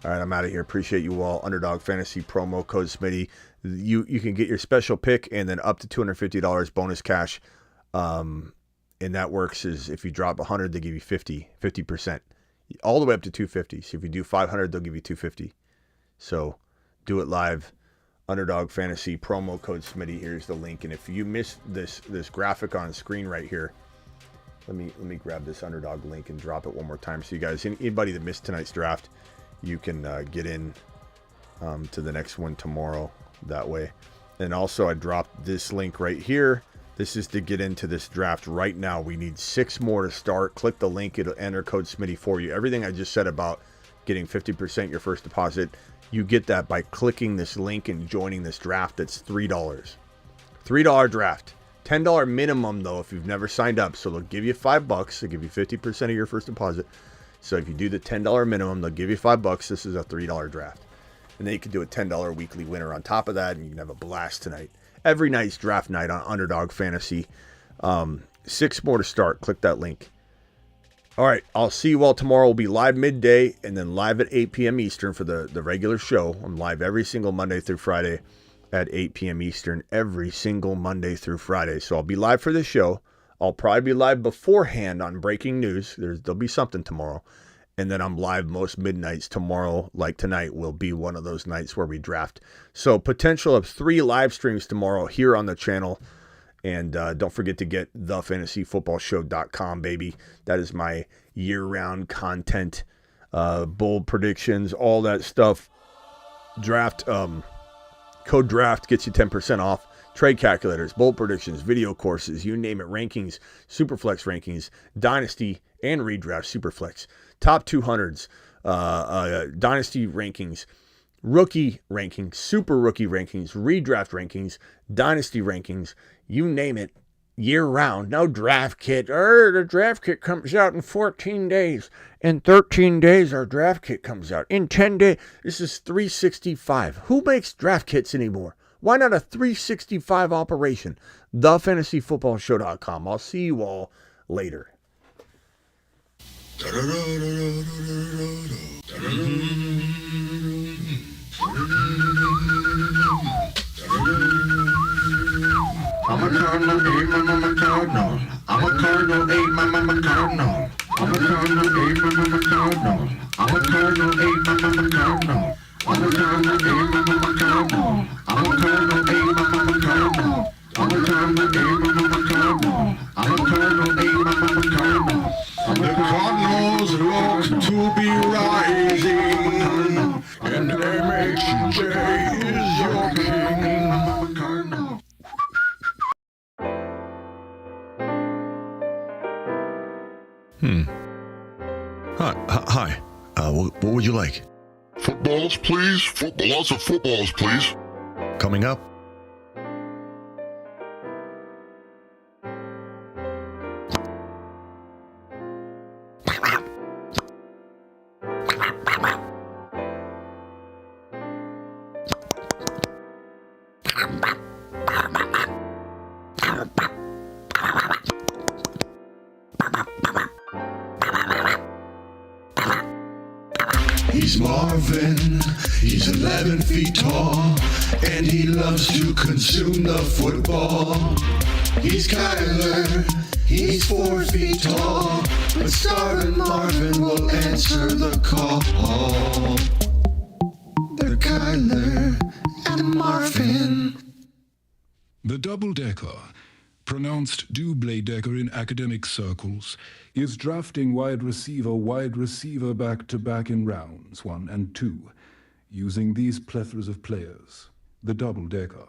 right, I'm out of here. Appreciate you all. Underdog Fantasy promo code Smitty. You can get your special pick and then up to $250 bonus cash. And that works is if you drop 100, they give you 50%. All the way up to 250. So if you do 500, they'll give you 250. So do it live. Underdog Fantasy promo code Smitty. Here's the link. And if you missed this graphic on screen right here, let me grab this Underdog link and drop it one more time. So you guys, anybody that missed tonight's draft, you can get in to the next one tomorrow that way. And also I dropped this link right here. This is to get into this draft right now. We need 6 more to start. Click the link. It'll enter code Smitty for you. Everything I just said about getting 50% your first deposit, you get that by clicking this link and joining this draft. That's $3. $3 draft. $10 minimum, though, if you've never signed up. So they'll give you $5. They'll give you 50% of your first deposit. So if you do the $10 minimum, they'll give you $5. This is a $3 draft. And then you can do a $10 weekly winner on top of that, and you can have a blast tonight. Every night's draft night on Underdog Fantasy. 6 more to start. Click that link. All right, I'll see you all tomorrow. We'll be live midday and then live at 8 p.m. Eastern for the regular show. I'm live every single Monday through Friday at 8 p.m. Eastern, every single Monday through Friday. So I'll be live for this show. I'll probably be live beforehand on breaking news. There'll be something tomorrow. And then I'm live most midnights tomorrow, like tonight will be one of those nights where we draft. So potential of 3 live streams tomorrow here on the channel. And don't forget to get thefantasyfootballshow.com, baby. That is my year-round content, bold predictions, all that stuff. Draft, code DRAFT gets you 10% off. Trade calculators, bold predictions, video courses, you name it, rankings, Superflex rankings, Dynasty and Redraft Superflex, top 200s, Dynasty rankings, rookie rankings, super rookie rankings, redraft rankings, Dynasty rankings, you name it, year round. No draft kit. The draft kit comes out in 14 days. In 13 days, our draft kit comes out. In 10 days, this is 365. Who makes draft kits anymore? Why not a 365 operation? TheFantasyFootballShow.com. I'll see you all later. I'm a Cardinal, hey, I'm a Cardinal. I'm a Cardinal, hey, I'm a Cardinal. I'm a Cardinal, hey, I'm a Cardinal. I'm a Cardinal, hey, I'm a Cardinal. I'm a Cardinal, hey, I'm a Cardinal. I'm a Cardinal, hey, I'm a Cardinal. I'm a Cardinal, hey, I'm a Cardinal. I'm a Cardinal, hey, I'm a Cardinal. The Cardinals look to be rising, and MHJ is your king. I'm a Cardinal. Hi. What would you like? Footballs, please. Lots of footballs, please. Coming up. He's Marvin, he's 11 feet tall, and he loves to consume the football. He's Kyler, he's 4 feet tall, but starving Marvin will answer the call. They're Kyler and Marvin. The double-decker, pronounced double-decker in academic circles, is drafting wide receiver back-to-back in rounds 1 and 2, using these plethoras of players. The double-decker.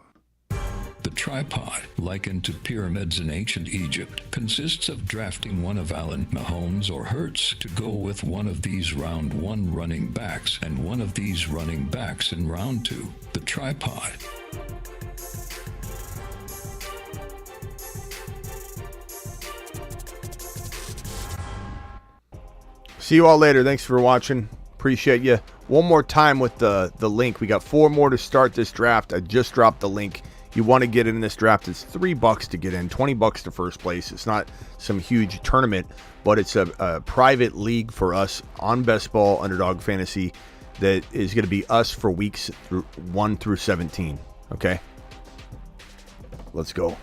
The tripod, likened to pyramids in ancient Egypt, consists of drafting one of Allen, Mahomes, or Hurts to go with one of these round 1 running backs and one of these running backs in round 2. The tripod. See you all later. Thanks for watching. Appreciate you. One more time with the link. We got 4 more to start this draft. I just dropped the link. You want to get in this draft. It's $3 to get in, $20 to first place. It's not some huge tournament, but it's a private league for us on Best Ball Underdog Fantasy that is going to be us for weeks 1 through 17. Okay? Let's go.